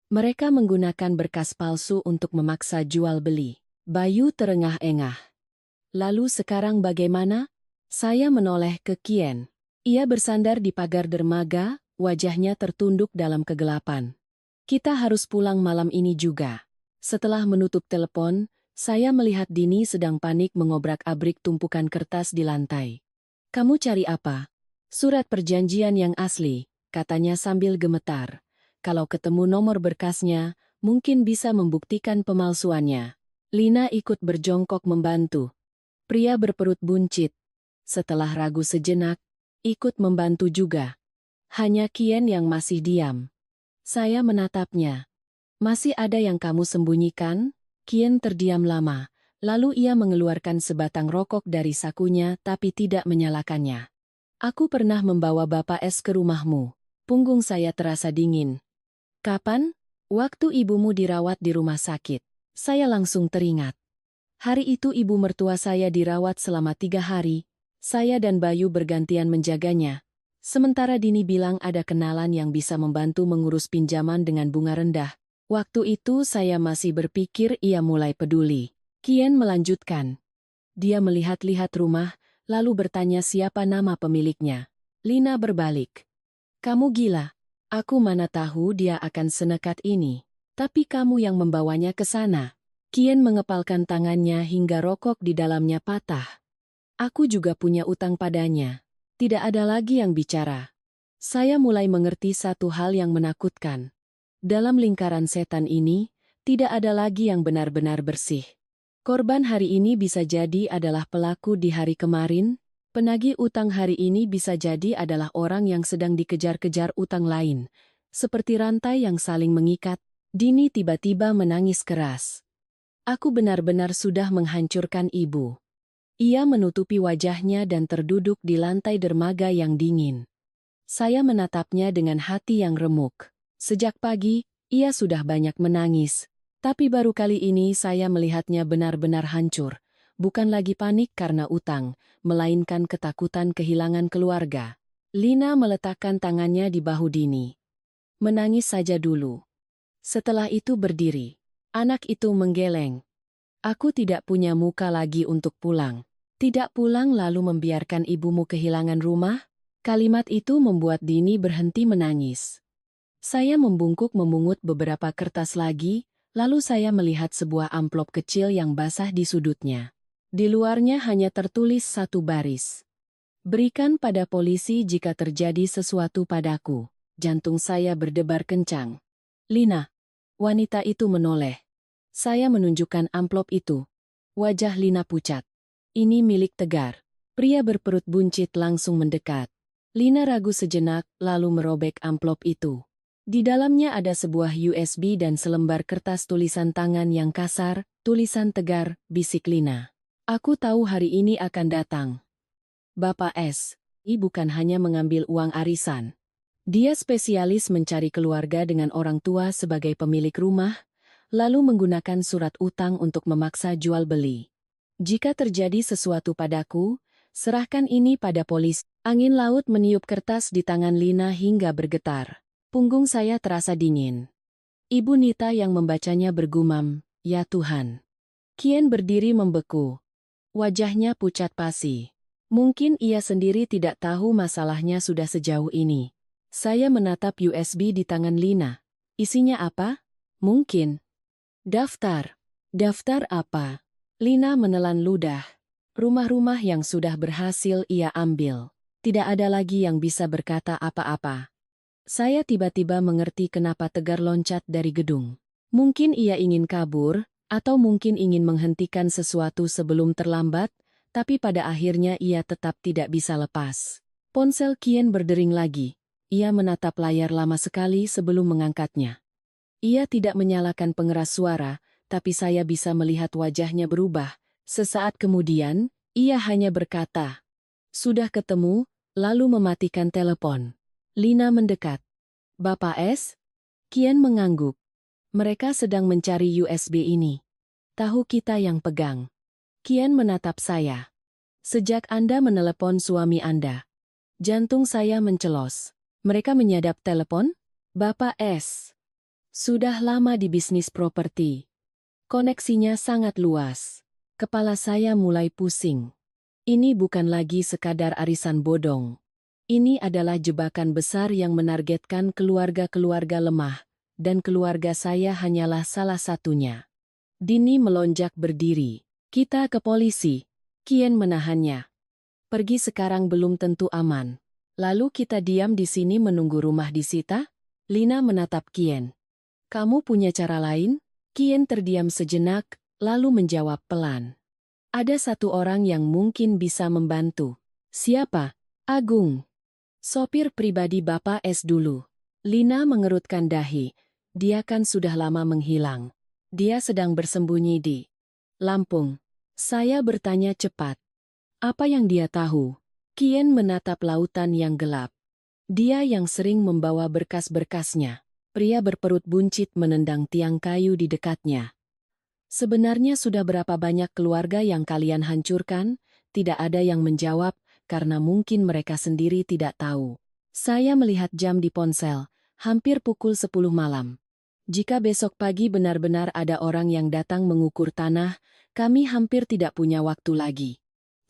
Speaker 1: Mereka menggunakan berkas palsu untuk memaksa jual beli. Bayu terengah-engah. Lalu sekarang bagaimana? Saya menoleh ke Kian. Ia bersandar di pagar dermaga, wajahnya tertunduk dalam kegelapan. Kita harus pulang malam ini juga. Setelah menutup telepon, saya melihat Dini sedang panik mengobrak-abrik tumpukan kertas di lantai. Kamu cari apa? Surat perjanjian yang asli, katanya sambil gemetar. Kalau ketemu nomor berkasnya, mungkin bisa membuktikan pemalsuannya. Lina ikut berjongkok membantu. Pria berperut buncit. Setelah ragu sejenak, ikut membantu juga. Hanya Kian yang masih diam. Saya menatapnya. Masih ada yang kamu sembunyikan? Kian terdiam lama, lalu ia mengeluarkan sebatang rokok dari sakunya tapi tidak menyalakannya. Aku pernah membawa Bapak S ke rumahmu. Punggung saya terasa dingin. Kapan? Waktu ibumu dirawat di rumah sakit. Saya langsung teringat. Hari itu ibu mertua saya dirawat selama 3 hari. Saya dan Bayu bergantian menjaganya. Sementara Dini bilang ada kenalan yang bisa membantu mengurus pinjaman dengan bunga rendah. Waktu itu saya masih berpikir ia mulai peduli. Kian melanjutkan. Dia melihat-lihat rumah, lalu bertanya siapa nama pemiliknya. Lina berbalik. Kamu gila. Aku mana tahu dia akan senekat ini. Tapi kamu yang membawanya ke sana. Kian mengepalkan tangannya hingga rokok di dalamnya patah. Aku juga punya utang padanya. Tidak ada lagi yang bicara. Saya mulai mengerti satu hal yang menakutkan. Dalam lingkaran setan ini, tidak ada lagi yang benar-benar bersih. Korban hari ini bisa jadi adalah pelaku di hari kemarin. Penagih utang hari ini bisa jadi adalah orang yang sedang dikejar-kejar utang lain. Seperti rantai yang saling mengikat, Dini tiba-tiba menangis keras. Aku benar-benar sudah menghancurkan ibu. Ia menutupi wajahnya dan terduduk di lantai dermaga yang dingin. Saya menatapnya dengan hati yang remuk. Sejak pagi, ia sudah banyak menangis. Tapi baru kali ini saya melihatnya benar-benar hancur. Bukan lagi panik karena utang, melainkan ketakutan kehilangan keluarga. Lina meletakkan tangannya di bahu Dini. Menangis saja dulu. Setelah itu berdiri. Anak itu menggeleng. Aku tidak punya muka lagi untuk pulang. Tidak pulang lalu membiarkan ibumu kehilangan rumah? Kalimat itu membuat Dini berhenti menangis. Saya membungkuk memungut beberapa kertas lagi, lalu saya melihat sebuah amplop kecil yang basah di sudutnya. Di luarnya hanya tertulis satu baris. Berikan pada polisi jika terjadi sesuatu padaku. Jantung saya berdebar kencang. Lina. Wanita itu menoleh. Saya menunjukkan amplop itu. Wajah Lina pucat. Ini milik Tegar. Pria berperut buncit langsung mendekat. Lina ragu sejenak, lalu merobek amplop itu. Di dalamnya ada sebuah USB dan selembar kertas tulisan tangan yang kasar, tulisan Tegar, bisik Lina. Aku tahu hari ini akan datang. Bapak S. I bukan hanya mengambil uang arisan. Dia spesialis mencari keluarga dengan orang tua sebagai pemilik rumah, lalu menggunakan surat utang untuk memaksa jual beli. Jika terjadi sesuatu padaku, serahkan ini pada polisi. Angin laut meniup kertas di tangan Lina hingga bergetar. Punggung saya terasa dingin. Ibu Nita yang membacanya bergumam, "Ya Tuhan." Kien berdiri membeku. Wajahnya pucat pasi. Mungkin ia sendiri tidak tahu masalahnya sudah sejauh ini. Saya menatap USB di tangan Lina. Isinya apa? Mungkin. Daftar. Daftar apa? Lina menelan ludah. Rumah-rumah yang sudah berhasil ia ambil. Tidak ada lagi yang bisa berkata apa-apa. Saya tiba-tiba mengerti kenapa Tegar loncat dari gedung. Mungkin ia ingin kabur, atau mungkin ingin menghentikan sesuatu sebelum terlambat, tapi pada akhirnya ia tetap tidak bisa lepas. Ponsel Kien berdering lagi. Ia menatap layar lama sekali sebelum mengangkatnya. Ia tidak menyalakan pengeras suara, tapi saya bisa melihat wajahnya berubah. Sesaat kemudian, ia hanya berkata, "Sudah ketemu," lalu mematikan telepon. Lina mendekat. "Bapak S?" Kien mengangguk. "Mereka sedang mencari USB ini. Tahu kita yang pegang." Kien menatap saya. "Sejak Anda menelepon suami Anda." Jantung saya mencelos. "Mereka menyadap telepon?" "Bapak S. Sudah lama di bisnis properti. Koneksinya sangat luas." Kepala saya mulai pusing. Ini bukan lagi sekadar arisan bodong. Ini adalah jebakan besar yang menargetkan keluarga-keluarga lemah, dan keluarga saya hanyalah salah satunya. Dini melonjak berdiri. "Kita ke polisi." Kien menahannya. "Pergi sekarang belum tentu aman. Lalu kita diam di sini menunggu rumah disita?" Lina menatap Kien. "Kamu punya cara lain?" Kien terdiam sejenak, lalu menjawab pelan. "Ada satu orang yang mungkin bisa membantu." "Siapa?" "Agung. Sopir pribadi Bapak S dulu." Lina mengerutkan dahi. "Dia kan sudah lama menghilang. Dia sedang bersembunyi di Lampung." Saya bertanya cepat. "Apa yang dia tahu?" Kien menatap lautan yang gelap. "Dia yang sering membawa berkas-berkasnya." Pria berperut buncit menendang tiang kayu di dekatnya. "Sebenarnya sudah berapa banyak keluarga yang kalian hancurkan?" Tidak ada yang menjawab, karena mungkin mereka sendiri tidak tahu. Saya melihat jam di ponsel, hampir pukul 10 malam. Jika besok pagi benar-benar ada orang yang datang mengukur tanah, kami hampir tidak punya waktu lagi.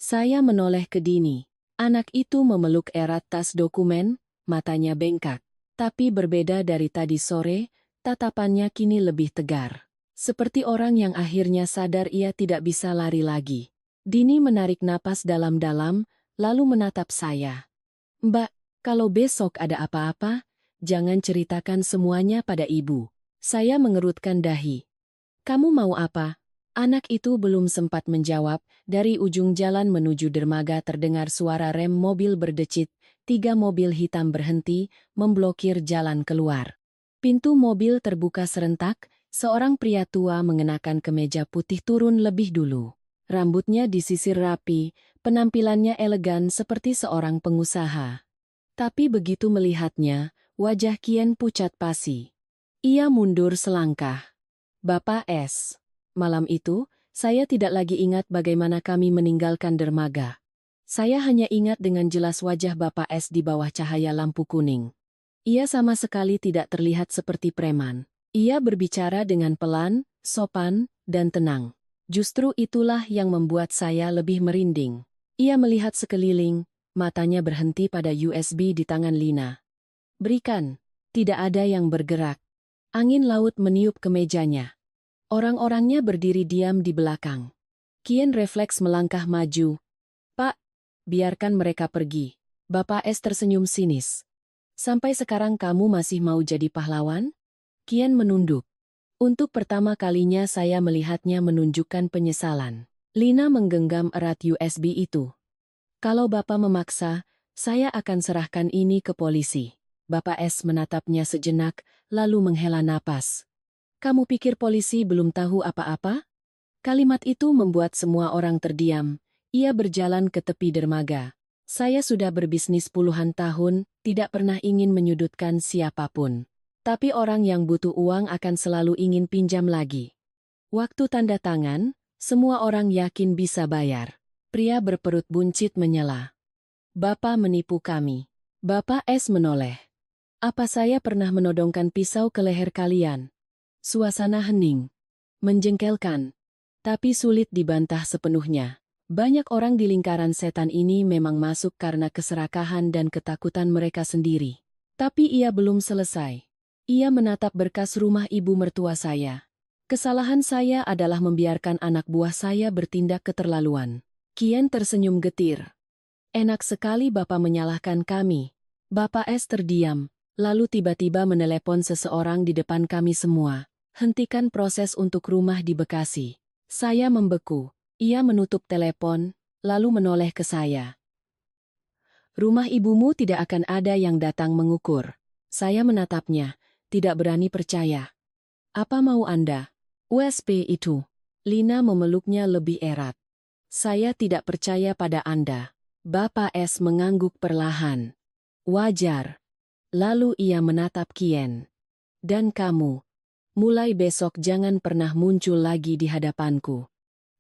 Speaker 1: Saya menoleh ke Dini. Anak itu memeluk erat tas dokumen, matanya bengkak. Tapi berbeda dari tadi sore, tatapannya kini lebih tegar. Seperti orang yang akhirnya sadar ia tidak bisa lari lagi. Dini menarik napas dalam-dalam, lalu menatap saya. "Mbak, kalau besok ada apa-apa, jangan ceritakan semuanya pada ibu." Saya mengerutkan dahi. "Kamu mau apa?" Anak itu belum sempat menjawab, dari ujung jalan menuju dermaga terdengar suara rem mobil berdecit. 3 mobil hitam berhenti, memblokir jalan keluar. Pintu mobil terbuka serentak, seorang pria tua mengenakan kemeja putih turun lebih dulu. Rambutnya disisir rapi, penampilannya elegan seperti seorang pengusaha. Tapi begitu melihatnya, wajah Kien pucat pasi. Ia mundur selangkah. "Bapak S." Malam itu, saya tidak lagi ingat bagaimana kami meninggalkan dermaga. Saya hanya ingat dengan jelas wajah Bapak S di bawah cahaya lampu kuning. Ia sama sekali tidak terlihat seperti preman. Ia berbicara dengan pelan, sopan, dan tenang. Justru itulah yang membuat saya lebih merinding. Ia melihat sekeliling, matanya berhenti pada USB di tangan Lina. Berikan. Tidak ada yang bergerak. Angin laut meniup ke mejanya. Orang-orangnya berdiri diam di belakang. Kian refleks melangkah maju. Pak, biarkan mereka pergi. Bapak S tersenyum sinis. Sampai sekarang kamu masih mau jadi pahlawan? Kian menunduk. Untuk pertama kalinya saya melihatnya menunjukkan penyesalan. Lina menggenggam erat USB itu. Kalau Bapak memaksa, saya akan serahkan ini ke polisi. Bapak S menatapnya sejenak, lalu menghela napas. Kamu pikir polisi belum tahu apa-apa? Kalimat itu membuat semua orang terdiam. Ia berjalan ke tepi dermaga. Saya sudah berbisnis puluhan tahun, tidak pernah ingin menyudutkan siapapun. Tapi orang yang butuh uang akan selalu ingin pinjam lagi. Waktu tanda tangan, semua orang yakin bisa bayar. Pria berperut buncit menyela. Bapak menipu kami. Bapak S menoleh. Apa saya pernah menodongkan pisau ke leher kalian? Suasana hening. Menjengkelkan. Tapi sulit dibantah sepenuhnya. Banyak orang di lingkaran setan ini memang masuk karena keserakahan dan ketakutan mereka sendiri. Tapi ia belum selesai. Ia menatap berkas rumah ibu mertua saya. Kesalahan saya adalah membiarkan anak buah saya bertindak keterlaluan. Kian tersenyum getir. Enak sekali Bapak menyalahkan kami. Bapak S terdiam, lalu tiba-tiba menelepon seseorang di depan kami semua. Hentikan proses untuk rumah di Bekasi. Saya membeku. Ia menutup telepon, lalu menoleh ke saya. Rumah ibumu tidak akan ada yang datang mengukur. Saya menatapnya. Tidak berani percaya. Apa mau Anda? USP itu. Lina memeluknya lebih erat. Saya tidak percaya pada Anda. Bapak S mengangguk perlahan. Wajar. Lalu ia menatap Kian. Dan kamu. Mulai besok jangan pernah muncul lagi di hadapanku.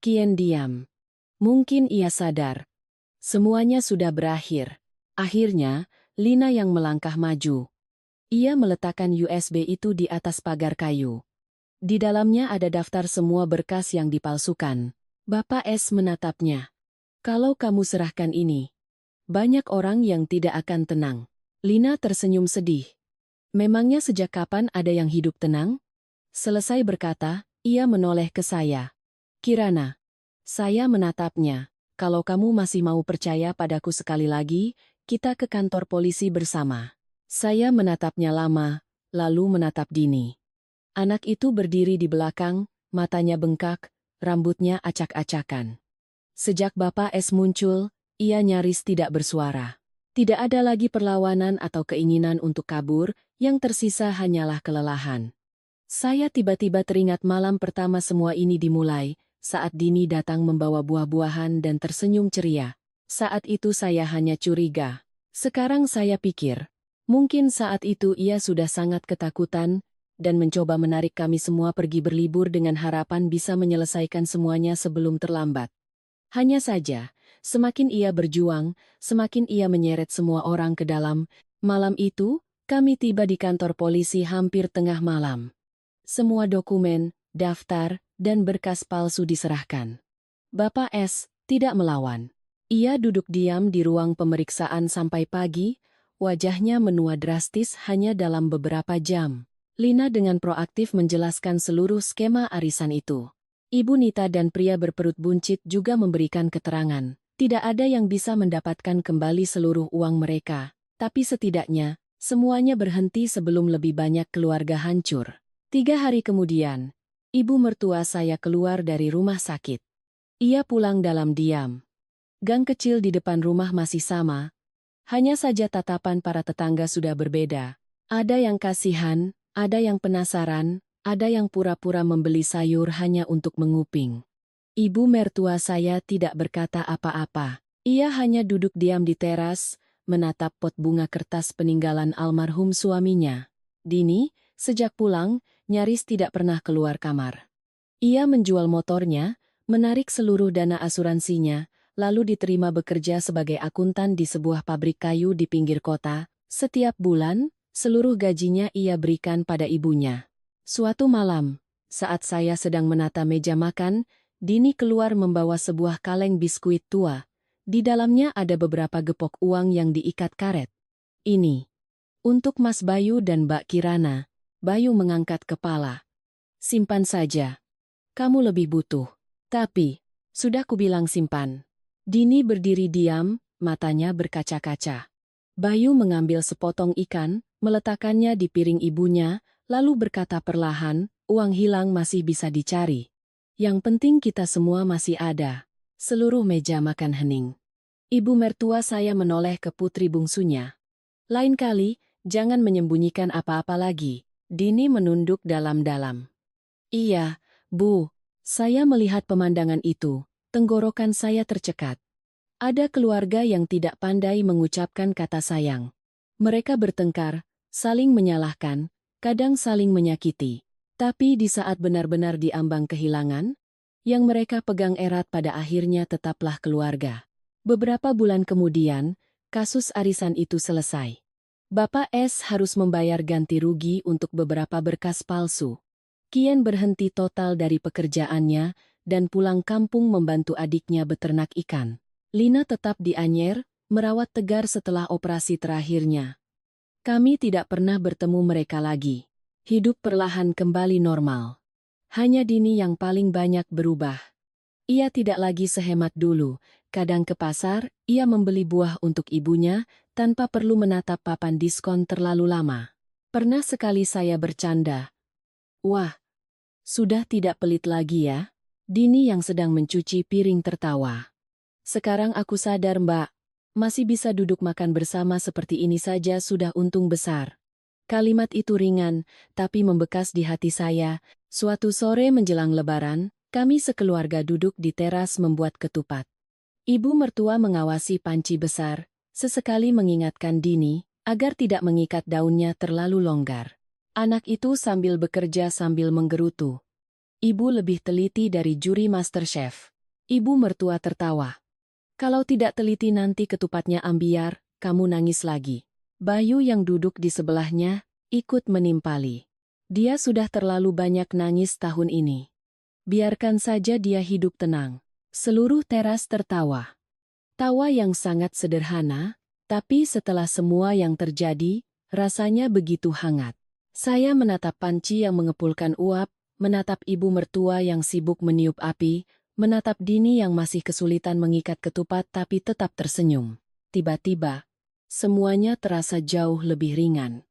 Speaker 1: Kian diam. Mungkin ia sadar. Semuanya sudah berakhir. Akhirnya, Lina yang melangkah maju. Ia meletakkan USB itu di atas pagar kayu. Di dalamnya ada daftar semua berkas yang dipalsukan. Bapak S menatapnya. Kalau kamu serahkan ini, banyak orang yang tidak akan tenang. Lina tersenyum sedih. Memangnya sejak kapan ada yang hidup tenang? Selesai berkata, ia menoleh ke saya. Kirana. Saya menatapnya. Kalau kamu masih mau percaya padaku sekali lagi, kita ke kantor polisi bersama. Saya menatapnya lama, lalu menatap Dini. Anak itu berdiri di belakang, matanya bengkak, rambutnya acak-acakan. Sejak Bapak S muncul, ia nyaris tidak bersuara. Tidak ada lagi perlawanan atau keinginan untuk kabur, yang tersisa hanyalah kelelahan. Saya tiba-tiba teringat malam pertama semua ini dimulai, saat Dini datang membawa buah-buahan dan tersenyum ceria. Saat itu saya hanya curiga. Sekarang saya pikir, mungkin saat itu ia sudah sangat ketakutan dan mencoba menarik kami semua pergi berlibur dengan harapan bisa menyelesaikan semuanya sebelum terlambat. Hanya saja, semakin ia berjuang, semakin ia menyeret semua orang ke dalam. Malam itu, kami tiba di kantor polisi hampir tengah malam. Semua dokumen, daftar, dan berkas palsu diserahkan. Bapak S tidak melawan. Ia duduk diam di ruang pemeriksaan sampai pagi, wajahnya menua drastis hanya dalam beberapa jam. Lina dengan proaktif menjelaskan seluruh skema arisan itu. Ibu Nita dan pria berperut buncit juga memberikan keterangan. Tidak ada yang bisa mendapatkan kembali seluruh uang mereka, tapi setidaknya, semuanya berhenti sebelum lebih banyak keluarga hancur. 3 hari kemudian, ibu mertua saya keluar dari rumah sakit. Ia pulang dalam diam. Gang kecil di depan rumah masih sama, hanya saja tatapan para tetangga sudah berbeda. Ada yang kasihan, ada yang penasaran, ada yang pura-pura membeli sayur hanya untuk menguping. Ibu mertua saya tidak berkata apa-apa. Ia hanya duduk diam di teras, menatap pot bunga kertas peninggalan almarhum suaminya. Dini, sejak pulang, nyaris tidak pernah keluar kamar. Ia menjual motornya, menarik seluruh dana asuransinya, lalu diterima bekerja sebagai akuntan di sebuah pabrik kayu di pinggir kota. Setiap bulan, seluruh gajinya ia berikan pada ibunya. Suatu malam, Saat saya sedang menata meja makan, Dini keluar membawa sebuah kaleng biskuit tua. Di dalamnya ada beberapa gepok uang yang diikat karet. Ini untuk Mas Bayu dan Mbak Kirana. Bayu mengangkat kepala. Simpan saja. Kamu lebih butuh. Tapi, sudah kubilang simpan. Dini berdiri diam, matanya berkaca-kaca. Bayu mengambil sepotong ikan, meletakkannya di piring ibunya, lalu berkata perlahan, uang hilang masih bisa dicari. Yang penting kita semua masih ada. Seluruh meja makan hening. Ibu mertua saya menoleh ke putri bungsunya. Lain kali, jangan menyembunyikan apa-apa lagi. Dini menunduk dalam-dalam. Iya, Bu. Saya melihat pemandangan itu. Tenggorokan saya tercekat. Ada keluarga yang tidak pandai mengucapkan kata sayang. Mereka bertengkar, saling menyalahkan, kadang saling menyakiti. Tapi di saat benar-benar diambang kehilangan, yang mereka pegang erat pada akhirnya tetaplah keluarga. Beberapa bulan kemudian, kasus arisan itu selesai. Bapak S harus membayar ganti rugi untuk beberapa berkas palsu. Kian berhenti total dari pekerjaannya dan pulang kampung membantu adiknya beternak ikan. Lina tetap di Anyer, merawat Tegar setelah operasi terakhirnya. Kami tidak pernah bertemu mereka lagi. Hidup perlahan kembali normal. Hanya Dini yang paling banyak berubah. Ia tidak lagi sehemat dulu. Kadang ke pasar, ia membeli buah untuk ibunya, tanpa perlu menatap papan diskon terlalu lama. Pernah sekali saya bercanda. Wah, sudah tidak pelit lagi ya? Dini yang sedang mencuci piring tertawa. Sekarang aku sadar, Mbak. Masih bisa duduk makan bersama seperti ini saja sudah untung besar. Kalimat itu ringan, tapi membekas di hati saya. Suatu sore menjelang Lebaran, kami sekeluarga duduk di teras membuat ketupat. Ibu mertua mengawasi panci besar, sesekali mengingatkan Dini, agar tidak mengikat daunnya terlalu longgar. Anak itu sambil bekerja sambil menggerutu. Ibu lebih teliti dari juri MasterChef. Ibu mertua tertawa. Kalau tidak teliti nanti ketupatnya ambiar, kamu nangis lagi. Bayu yang duduk di sebelahnya, ikut menimpali. Dia sudah terlalu banyak nangis tahun ini. Biarkan saja dia hidup tenang. Seluruh teras tertawa. Tawa yang sangat sederhana, tapi setelah semua yang terjadi, rasanya begitu hangat. Saya menatap panci yang mengepulkan uap, menatap ibu mertua yang sibuk meniup api, menatap Dini yang masih kesulitan mengikat ketupat tapi tetap tersenyum. Tiba-tiba, semuanya terasa jauh lebih ringan.